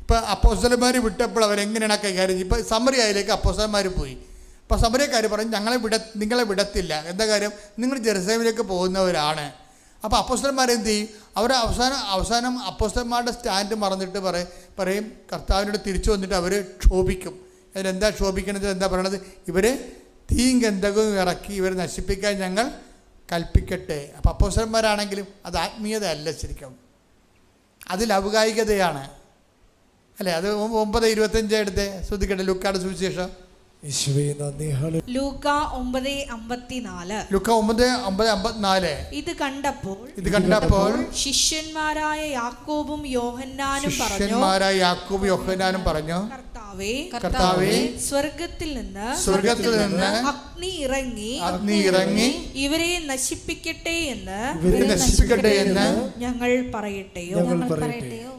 ഇപ്പോൾ അപ്പോസ്തലന്മാർ വിട്ടപ്പോൾ അവരെങ്ങനെയാണ് കൈകാര്യം ചെയ്യുക? ഇപ്പോൾ സമറിയയിലേക്ക് അപ്പോസ്തലന്മാർ പോയി. അപ്പോൾ സമറിയക്കാർ പറഞ്ഞു നിങ്ങളെ വിടത്തില്ല. എന്താ കാര്യം? നിങ്ങൾ ജെറുസലേമിലേക്ക് പോകുന്നവരാണ്. അപ്പോൾ അപ്പോസ്തലന്മാർ എന്ത് ചെയ്യും? അവർ അവസാനം അപ്പോസ്തലന്മാരുടെ സ്റ്റാൻഡ് മറന്നിട്ട് പറയും കർത്താവിനോട് തിരിച്ചു വന്നിട്ട് അവർ ക്ഷോഭിക്കും. അതിനെന്താ ക്ഷോഭിക്കണത്? എന്താ പറയണത്? ഇവർ തീയും ഗന്ധകവും ഇറക്കി ഇവർ നശിപ്പിക്കാൻ ഞങ്ങൾ കൽപ്പിക്കട്ടെ. അപ്പോൾ അപ്പോസ്തലന്മാരാണെങ്കിലും അത് ആത്മീയത അല്ല, ശരിക്കും അത് ലൗകികതയാണ് അല്ലേ? അത് 9:25 എടുത്ത് ശ്രദ്ധിക്കട്ടെ. ലൂക്കായുടെ സുവിശേഷം ലൂക്ക 9:54. ഇത് കണ്ടപ്പോൾ ശിഷ്യന്മാരായ യാക്കോബും യോഹന്നാനും പറഞ്ഞു, കർത്താവേ, സ്വർഗത്തിൽ നിന്ന് അഗ്നി ഇറങ്ങി ഇവരെ നശിപ്പിക്കട്ടെ എന്ന് ഞങ്ങൾ പറയട്ടെയോ?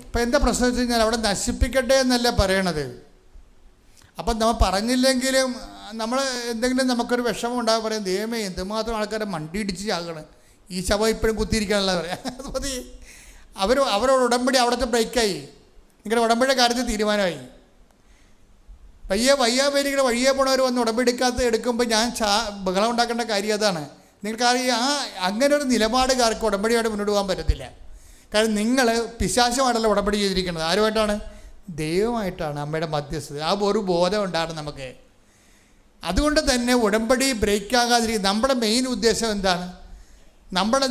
ഇപ്പൊ എന്താ പ്രശ്നം വെച്ച് കഴിഞ്ഞാൽ അവിടെ നശിപ്പിക്കട്ടെ എന്നല്ല പറയണത്. അപ്പം നമ്മൾ പറഞ്ഞില്ലെങ്കിലും നമ്മൾ എന്തെങ്കിലും നമുക്കൊരു വിഷമം ഉണ്ടാകും. പറയാം, ദൈവമേ എന്തുമാത്രം ആൾക്കാരെ മണ്ടിയിടിച്ച് ചാകണം, ഈ ശവം ഇപ്പോഴും കുത്തിയിരിക്കാനല്ല പറയാം. അത് മതി. അവരോട് ഉടമ്പടി അവിടുത്തെ ബ്രേക്കായി. നിങ്ങളുടെ ഉടമ്പടിയുടെ കാര്യത്തിൽ തീരുമാനമായി. വയ്യാവേലികൾ വഴിയെ പോണവർ വന്ന് ഉടമ്പെടുക്കാത്ത എടുക്കുമ്പോൾ ഞാൻ ബഹളം ഉണ്ടാക്കേണ്ട കാര്യം അതാണ്. നിങ്ങൾക്കറിയാം, അങ്ങനെ ഒരു നിലപാടുകാർക്ക് ഉടമ്പടിയായിട്ട് മുന്നോട്ട് പോകാൻ പറ്റത്തില്ല. കാരണം നിങ്ങൾ പിശാചുമായിട്ടല്ല ഉടമ്പടി ചെയ്തിരിക്കുന്നത്. ആരുമായിട്ടാണ്? ദൈവമായിട്ടാണ്. അമ്മയുടെ മധ്യസ്ഥത. ആ ഒരു ബോധം ഉണ്ടാണ് നമുക്ക്. അതുകൊണ്ട് തന്നെ ഉടമ്പടി ബ്രേക്ക് ആകാതിരിക്കും. നമ്മുടെ മെയിൻ ഉദ്ദേശം എന്താണ്?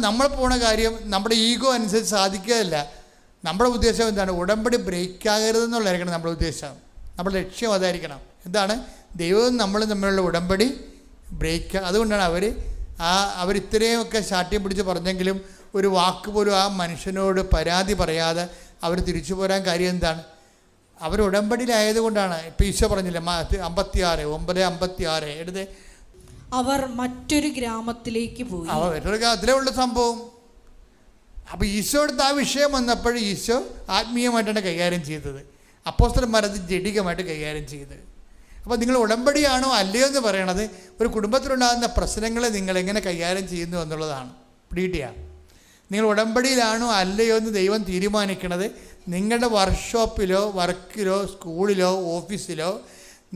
നമ്മൾ പോണ കാര്യം നമ്മുടെ ഈഗോ അനുസരിച്ച് സാധിക്കുകയല്ല. നമ്മുടെ ഉദ്ദേശം എന്താണ്? ഉടമ്പടി ബ്രേക്ക് ആകരുതെന്നുള്ളതായിരിക്കണം നമ്മുടെ ഉദ്ദേശം. നമ്മുടെ ലക്ഷ്യം അതായിരിക്കണം. എന്താണ്? ദൈവവും നമ്മളും തമ്മിലുള്ള ഉടമ്പടി ബ്രേക്ക്. അതുകൊണ്ടാണ് അവർ ഇത്രയുമൊക്കെ ശാഠ്യം പിടിച്ച് പറഞ്ഞെങ്കിലും ഒരു വാക്ക് പോലും ആ മനുഷ്യനോട് പരാതി പറയാതെ അവർ തിരിച്ചു പോരാൻ കാര്യം എന്താണ്? അവർ ഉടമ്പടിയിലായതുകൊണ്ടാണ്. ഇപ്പം ഈശോ പറഞ്ഞില്ല 56:9-56 എടുത്ത് അവർ മറ്റൊരു ഗ്രാമത്തിലേക്ക് പോയി. മറ്റൊരു ഗ്രാമത്തിലേ ഉള്ള സംഭവം. അപ്പോൾ ഈശോ എടുത്ത് ആ വിഷയം വന്നപ്പോൾ ഈശോ ആത്മീയമായിട്ടാണ് കൈകാര്യം ചെയ്തത്. അപ്പോസ്തലന്മാർ അത് ജഡികമായിട്ട് കൈകാര്യം ചെയ്തത്. അപ്പോൾ നിങ്ങൾ ഉടമ്പടിയാണോ അല്ലയോ എന്ന് പറയണത് ഒരു കുടുംബത്തിലുണ്ടാകുന്ന പ്രശ്നങ്ങളെ നിങ്ങൾ എങ്ങനെ കൈകാര്യം ചെയ്യുന്നു എന്നുള്ളതാണ്. പിടികിട്ടിയ നിങ്ങൾ ഉടമ്പടിയിലാണോ അല്ലയോ എന്ന് ദൈവം തീരുമാനിക്കണത് നിങ്ങളുടെ വർക്ക്ഷോപ്പിലോ വർക്കിലോ സ്കൂളിലോ ഓഫീസിലോ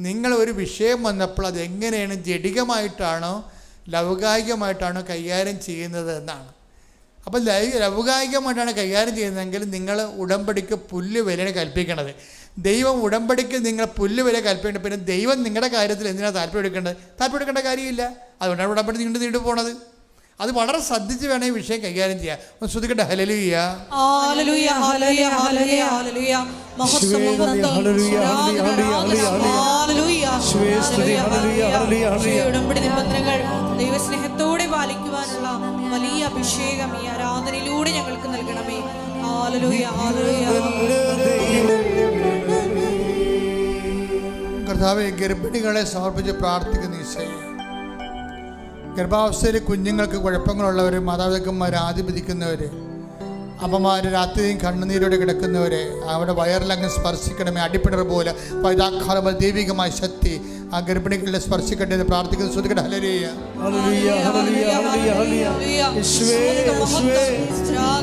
നിങ്ങൾ ഒരു വിഷയം വന്നപ്പോൾ അതെങ്ങനെയാണ് ജഡികമായിട്ടാണോ ലൗകികമായിട്ടാണോ കൈകാര്യം ചെയ്യുന്നത് എന്നാണ്. അപ്പോൾ ലൗകികമായിട്ടാണ് കൈകാര്യം ചെയ്യുന്നതെങ്കിൽ നിങ്ങൾ ഉടമ്പടിക്ക് പുല്ല് വില കൽപ്പിക്കണത്. ദൈവം ഉടമ്പടിക്ക് നിങ്ങൾ പുല്ല് വില കൽപ്പിക്കേണ്ടത്. പിന്നെ ദൈവം നിങ്ങളുടെ കാര്യത്തിൽ എന്തിനാണ് താല്പര്യം എടുക്കേണ്ട കാര്യമില്ല. അതുകൊണ്ടാണ് ഉടമ്പടി നീണ്ടു പോണത്. അത് വളരെ ശ്രദ്ധിച്ച് വേണം ഈ വിഷയം കൈകാര്യം ചെയ്യാൻ. ഒന്ന് ശ്രദ്ധിക്കട്ടെ. ഹല്ലേലൂയ, ഹല്ലേലൂയ, ഹല്ലേലൂയ, ഹല്ലേലൂയ, ഹല്ലേലൂയ. മഹത്വം, ഉടമ്പടി നിബന്ധനകൾ ദൈവസ്നേഹത്തോടെ പാലിക്കുവാനുള്ള വലിയ അഭിഷേകം ഈ ആരാധനയിലൂടെ ഞങ്ങൾക്ക് നൽകണമേ. ഹല്ലേലൂയ, ഹല്ലേലൂയ. കർത്താവേ, ഗർഭിണികളെ സമർപ്പിച്ച് പ്രാർത്ഥിക്കുന്ന ഈശോയെ, ഗർഭാവസ്ഥയിൽ കുഞ്ഞുങ്ങൾക്ക് കുഴപ്പങ്ങളുള്ളവർ, മാതാപിതാക്കന്മാർ ആധിപതിക്കുന്നവർ, അമ്മമാർ രാത്രിയും കണ്ണുനീരോടെ കിടക്കുന്നവരെ അവിടെ വയറിലങ്ങ് സ്പർശിക്കണമേ. അടിപ്പിണർ പോലെ പൈതാക്കാലം ദൈവികമായ ശക്തി ആ ഗർഭിണികളെ സ്പർശിക്കട്ടെ എന്ന് പ്രാർത്ഥിക്കുന്നു. ശ്രദ്ധിക്കട്ടെ. ഹല്ലേലൂയ, ഹല്ലേലൂയ, ഹല്ലേലൂയ, ഹല്ലേലൂയ, ഹല്ലേലൂയ. യേശുവേ, യേശുവേ,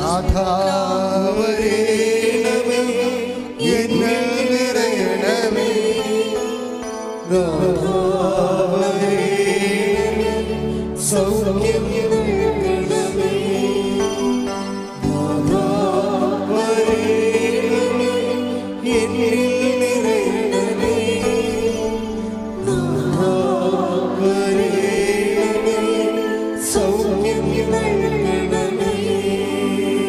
നാഥാവരേണമേ, എന്നിൽ നിറയണമേ, നാഥാവരേണമേ, സൗഖ്യം നൽകണമേ, നാഥാവരേണമേ, എന്നിൽ നിറയണമേ, നാഥാവരേണമേ, സൗഖ്യം നൽകണമേ.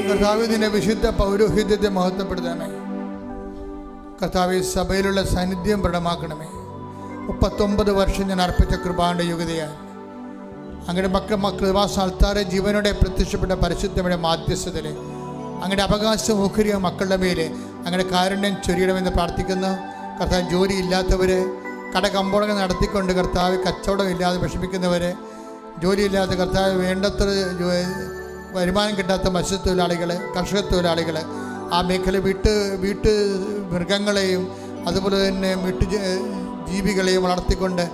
കർത്താവേ, നിന്റെ വിശുദ്ധ പൗരോഹിത്യത്തെ മഹത്വപ്പെടുത്തണമേ. കർത്താവേ, സഭയിലുള്ള സാന്നിധ്യം പ്രകടമാക്കണമേ. 39 വർഷം ഞാൻ അർപ്പിച്ച കൃപാന്റെ യോഗ്യതയാണ് അങ്ങയുടെ കൃപാസന അൾത്താരെ ജീവനോടെ പ്രത്യക്ഷപ്പെട്ട പരിശുദ്ധയുടെ മാധ്യസ്ഥതയിൽ അങ്ങയുടെ അവകാശം ഓഹരിയ മക്കളുടെ മേലെ അങ്ങയുടെ കാരുണ്യം ചൊരിയണമെന്ന് പ്രാർത്ഥിക്കുന്നു. കർത്താവ്, ജോലിയില്ലാത്തവർ, കടകമ്പോളങ്ങൾ നടത്തിക്കൊണ്ട് കർത്താവ് കച്ചവടം ഇല്ലാതെ വിഷമിക്കുന്നവർ, ജോലിയില്ലാത്ത കർത്താവ് വേണ്ടത്ര വരുമാനം കിട്ടാത്ത മത്സ്യത്തൊഴിലാളികൾ, കർഷക തൊഴിലാളികൾ, ആ മേഖല വീട്ട് മൃഗങ്ങളെയും അതുപോലെ തന്നെ ജീവികളെയും വളർത്തിക്കൊണ്ട്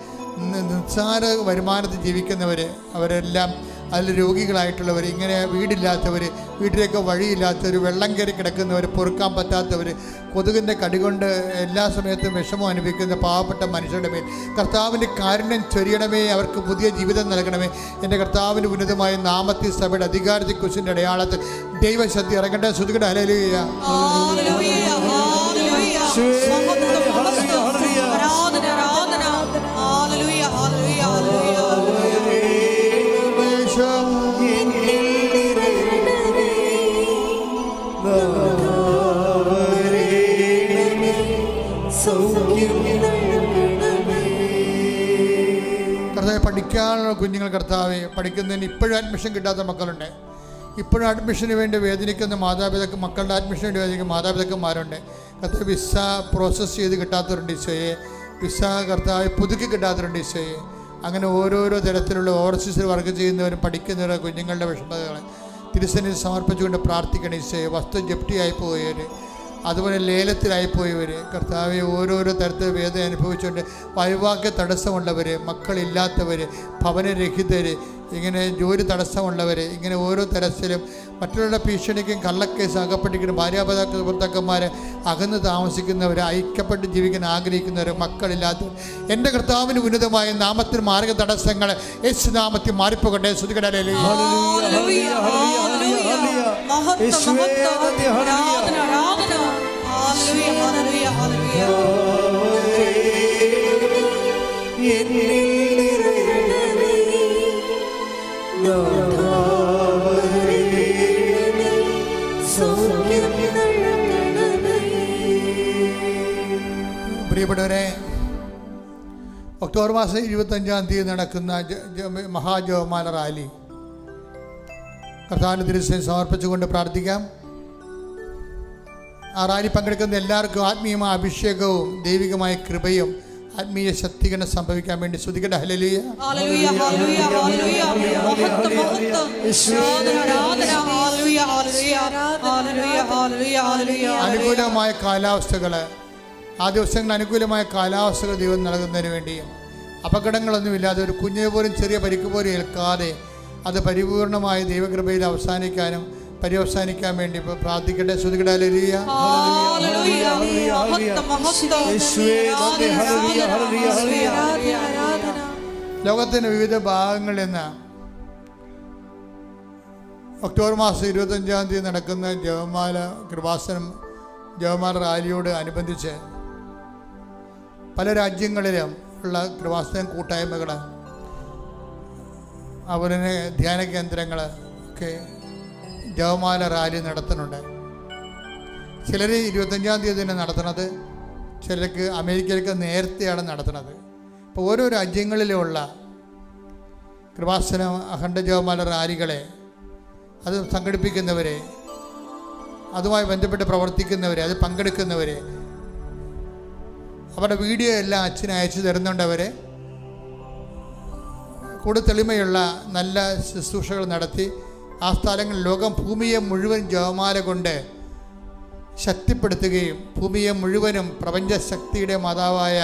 നിസ്സാര വരുമാനത്തിൽ ജീവിക്കുന്നവർ, അവരെല്ലാം അതിൽ രോഗികളായിട്ടുള്ളവർ, ഇങ്ങനെ വീടില്ലാത്തവർ, വീട്ടിലേക്ക് വഴിയില്ലാത്തവർ, വെള്ളം കയറി കിടക്കുന്നവർ, പൊറുക്കാൻ പറ്റാത്തവർ, കൊതുകിൻ്റെ കടികൊണ്ട് എല്ലാ സമയത്തും വിഷമം അനുഭവിക്കുന്ന പാവപ്പെട്ട മനുഷ്യരുടെ മേൽ കർത്താവിൻ്റെ കാരുണ്യം ചൊരിയണമേ. അവർക്ക് പുതിയ ജീവിതം നൽകണമേ. എൻ്റെ കർത്താവിൻ്റെ ഉന്നതമായ നാമത്തിൽ സഭയുടെ അധികാരത്തിൽ കുരിശിൻ്റെ അടയാളത്തിൽ ദൈവശക്തി ഇറങ്ങട്ടെ. ശ്രുതികട. ഹല്ലേലൂയ, കർത്താവെ, പഠിക്കാനുള്ള കുഞ്ഞുങ്ങൾ കർത്താവെ, പഠിക്കുന്നതിന് ഇപ്പോഴും അഡ്മിഷൻ കിട്ടാത്ത മക്കളുണ്ട്. ഇപ്പോഴും അഡ്മിഷന് വേണ്ടി വേദനിക്കുന്ന മക്കളുടെ അഡ്മിഷന് വേണ്ടി വേദനിക്കുന്ന മാതാപിതാക്കന്മാരുണ്ട്. കർത്താവ്, വിസ പ്രോസസ്സ് ചെയ്ത് കിട്ടാത്തവരുണ്ട് ഈശോയെ. വിസ കർത്താവ് പുതുക്കി കിട്ടാത്തവരുണ്ട് ഈശോയെ. അങ്ങനെ ഓരോരോ തരത്തിലുള്ള ഓവർസീസിൽ വർക്ക് ചെയ്യുന്നവരും പഠിക്കുന്നവരും കുഞ്ഞുങ്ങളുടെ വിഷമതകൾ തിരുസന്നിധി സമർപ്പിച്ചുകൊണ്ട് പ്രാർത്ഥിക്കണം ഈശോയെ. വസ്തു ജപ്തിയായി പോയവർ, അതുപോലെ ലേലത്തിലായിപ്പോയവർ, കർത്താവെ ഓരോരോ തരത്തിൽ വേദന അനുഭവിച്ചുകൊണ്ട് വൈവാഹിക തടസ്സമുള്ളവർ, മക്കളില്ലാത്തവർ, ഭവനരഹിതർ, ഇങ്ങനെ ജോലി തടസ്സമുള്ളവർ, ഇങ്ങനെ ഓരോ തരത്തിലും മറ്റുള്ളവരുടെ ഭീഷണിക്കും കള്ളക്കേസ് അകപ്പെട്ടിരിക്കുന്ന ഭർത്താക്കന്മാർ, അകന്ന് താമസിക്കുന്നവർ, ഐക്യപ്പെട്ട് ജീവിക്കാൻ ആഗ്രഹിക്കുന്നവർ, മക്കളില്ലാത്തവർ, എൻ്റെ കർത്താവിന് ഉന്നതമായ നാമത്തിൽ മാർഗ തടസ്സങ്ങൾ യേശു നാമത്തിൽ മാറിപ്പോകട്ടെ. ശ്രുതികടലേ പ്രിയപ്പെട്ടവരെ, ഒക്ടോബർ മാസം 25-ാം തീയതി നടക്കുന്ന മഹാജപമാല റാലി കർത്താവിൻ്റെ തിരുസേന സമർപ്പിച്ചുകൊണ്ട് പ്രാർത്ഥിക്കാം. ആ റാലി പങ്കെടുക്കുന്ന എല്ലാവർക്കും ആത്മീയമായ അഭിഷേകവും ദൈവികമായ കൃപയും ആത്മീയ ശക്തീകരണം സംഭവിക്കാൻ വേണ്ടി സ്തുതിക്കട്ടെ. ഹല്ലേലൂയ. അനുകൂലമായ കാലാവസ്ഥകൾ, ആ ദിവസങ്ങളിൽ അനുകൂലമായ കാലാവസ്ഥകൾ ദൈവം നൽകുന്നതിന് വേണ്ടിയും അപകടങ്ങളൊന്നുമില്ലാതെ ഒരു കുഞ്ഞിനെ പോലും ചെറിയ പരിക്ക് പോലും ഏൽക്കാതെ അത് പരിപൂർണമായ ദൈവകൃപയിൽ അവസാനിക്കാനും പര്യവസാനിക്കാൻ വേണ്ടി ഇപ്പോൾ പ്രാർത്ഥിക്കട്ടെ. ശ്രുതികട ഹല്ലേലൂയ. ലോകത്തിൻ്റെ വിവിധ ഭാഗങ്ങളിൽ നിന്ന് ഒക്ടോബർ മാസം 25-ാം തീയതി നടക്കുന്ന ജപമാല കൃപാസനം ജപമാല റാലിയോട് അനുബന്ധിച്ച് പല രാജ്യങ്ങളിലും ഉള്ള കൃപാസനം കൂട്ടായ്മകൾ, അതുപോലെ തന്നെ ധ്യാന കേന്ദ്രങ്ങൾ ഒക്കെ ജപമാല റാലി നടത്തുന്നുണ്ട്. ചിലർ 25-ാം തീയതി തന്നെ നടത്തുന്നത്, ചിലർക്ക് അമേരിക്കയിലൊക്കെ നേരത്തെയാണ് നടത്തുന്നത്. ഇപ്പോൾ ഓരോ രാജ്യങ്ങളിലുമുള്ള കൃപാസന അഖണ്ഡ ജപമാല റാലികളെ, അത് സംഘടിപ്പിക്കുന്നവരെ, അതുമായി ബന്ധപ്പെട്ട് പ്രവർത്തിക്കുന്നവരെ, അത് പങ്കെടുക്കുന്നവരെ, അവരുടെ വീഡിയോ എല്ലാം അച്ഛന് അയച്ചു തരുന്നുണ്ടവരെ കൂടുതൽ തെളിമയുള്ള നല്ല ശുശ്രൂഷകൾ നടത്തി ആ സ്ഥലങ്ങളിൽ ലോകം ഭൂമിയെ മുഴുവൻ ജപമാല കൊണ്ട് ശക്തിപ്പെടുത്തുകയും ഭൂമിയെ മുഴുവനും പ്രപഞ്ചശക്തിയുടെ മാതാവായ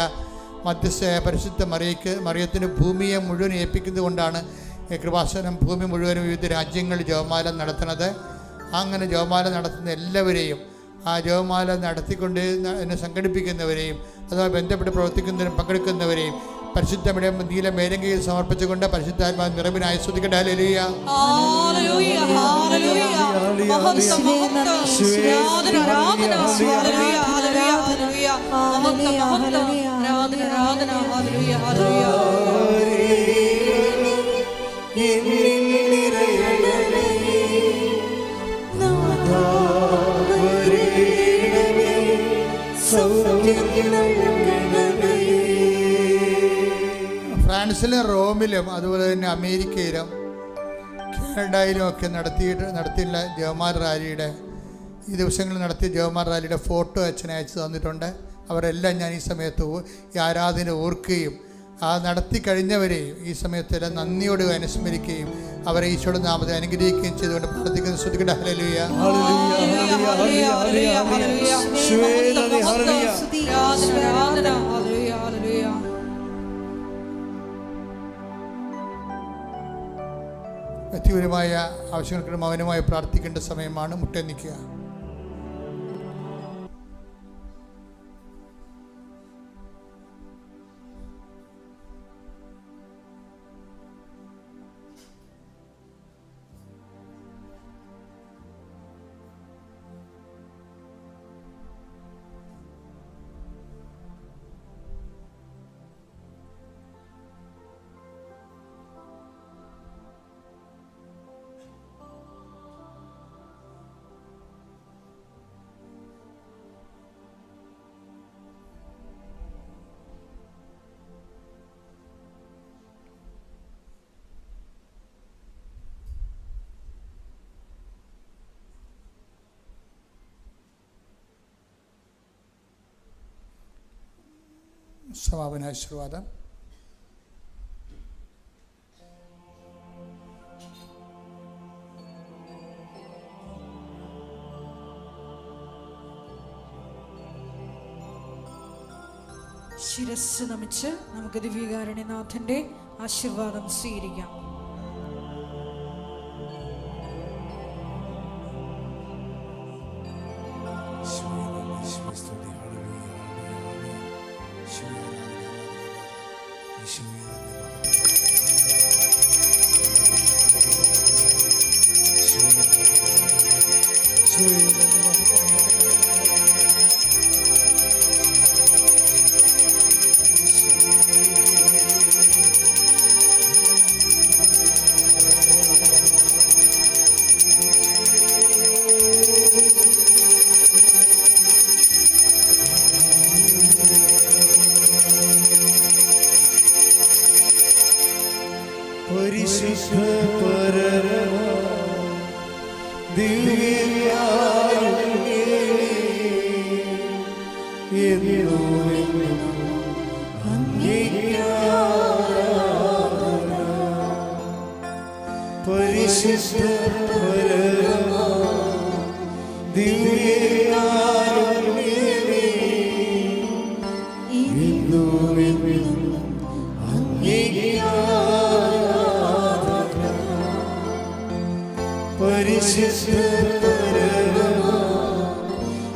മധ്യസ്ഥയായ പരിശുദ്ധ മറിയത്തിന് ഭൂമിയെ മുഴുവൻ ഏൽപ്പിക്കുന്നത് കൊണ്ടാണ് കൃപാസനം ഭൂമി മുഴുവനും വിവിധ രാജ്യങ്ങളിൽ ജപമാല നടത്തുന്നത്. അങ്ങനെ ജപമാല നടത്തുന്ന എല്ലാവരെയും, ആ ജപമാല നടത്തിക്കൊണ്ട് എന്നെ സംഘടിപ്പിക്കുന്നവരെയും അതുമായി ബന്ധപ്പെട്ട് പ്രവർത്തിക്കുന്നവരും പങ്കെടുക്കുന്നവരെയും പരിശുദ്ധയുടെ നീല മേലങ്കയിൽ സമർപ്പിച്ചുകൊണ്ട് പരിശുദ്ധാത്മാ നിറവിനായി സ്തുതിക്കട്ടെ. ഹല്ലേലൂയ. ഫ്രാൻസിലും റോമിലും അതുപോലെ തന്നെ അമേരിക്കയിലും കാനഡയിലും ഒക്കെ നടത്തിയുള്ള ജപമാല റാലിയുടെ ഈ ദിവസങ്ങളിൽ നടത്തിയ ജപമാല റാലിയുടെ ഫോട്ടോ അച്ഛനെ അയച്ചു തന്നിട്ടുണ്ട്. അവരെല്ലാം ഞാൻ ഈ സമയത്ത് ഈ ആരാധന ഓർക്കുകയും ആ നടത്തി കഴിഞ്ഞവരെയും ഈ സമയത്തെല്ലാം നന്ദിയോട് അനുസ്മരിക്കുകയും അവരെ ഈശോയുടെ നാമത്തെ അനുഗ്രഹിക്കുകയും ചെയ്തുകൊണ്ട് പ്രാർത്ഥിക്കുന്ന ശ്രുതികട ഹല്ലേലൂയ. വ്യക്തിപരമായ ആവശ്യങ്ങൾക്ക് മൗനമായി പ്രാർത്ഥിക്കേണ്ട സമയമാണ്. മുട്ടേ നിൽക്കുക. സമാപനാശീർവാദം. ശിരസ് നമിച്ച് നമുക്ക് ദിവ്യകാരുണ്യനാഥന്റെ ആശീർവാദം സ്വീകരിക്കാം. പരിശുദ്ധ പരമ ദിവ്യകാരുണ്യമേ, എന്നും അങ്ങേക്ക് ആരാധന. പരിശുദ്ധ പരമ ദിവ്യകാരുണ്യമേ, എന്നും അങ്ങേക്ക് പരിശുദ്ധ പരമ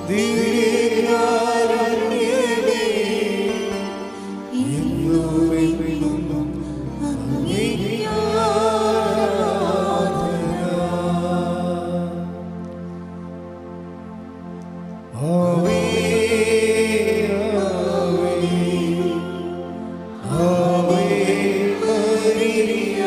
ദിവ്യകാരുണ്യമേ, എന്നും അങ്ങേക്ക് ആരാധന. ആവേ ആവേ ആവേ മരിയ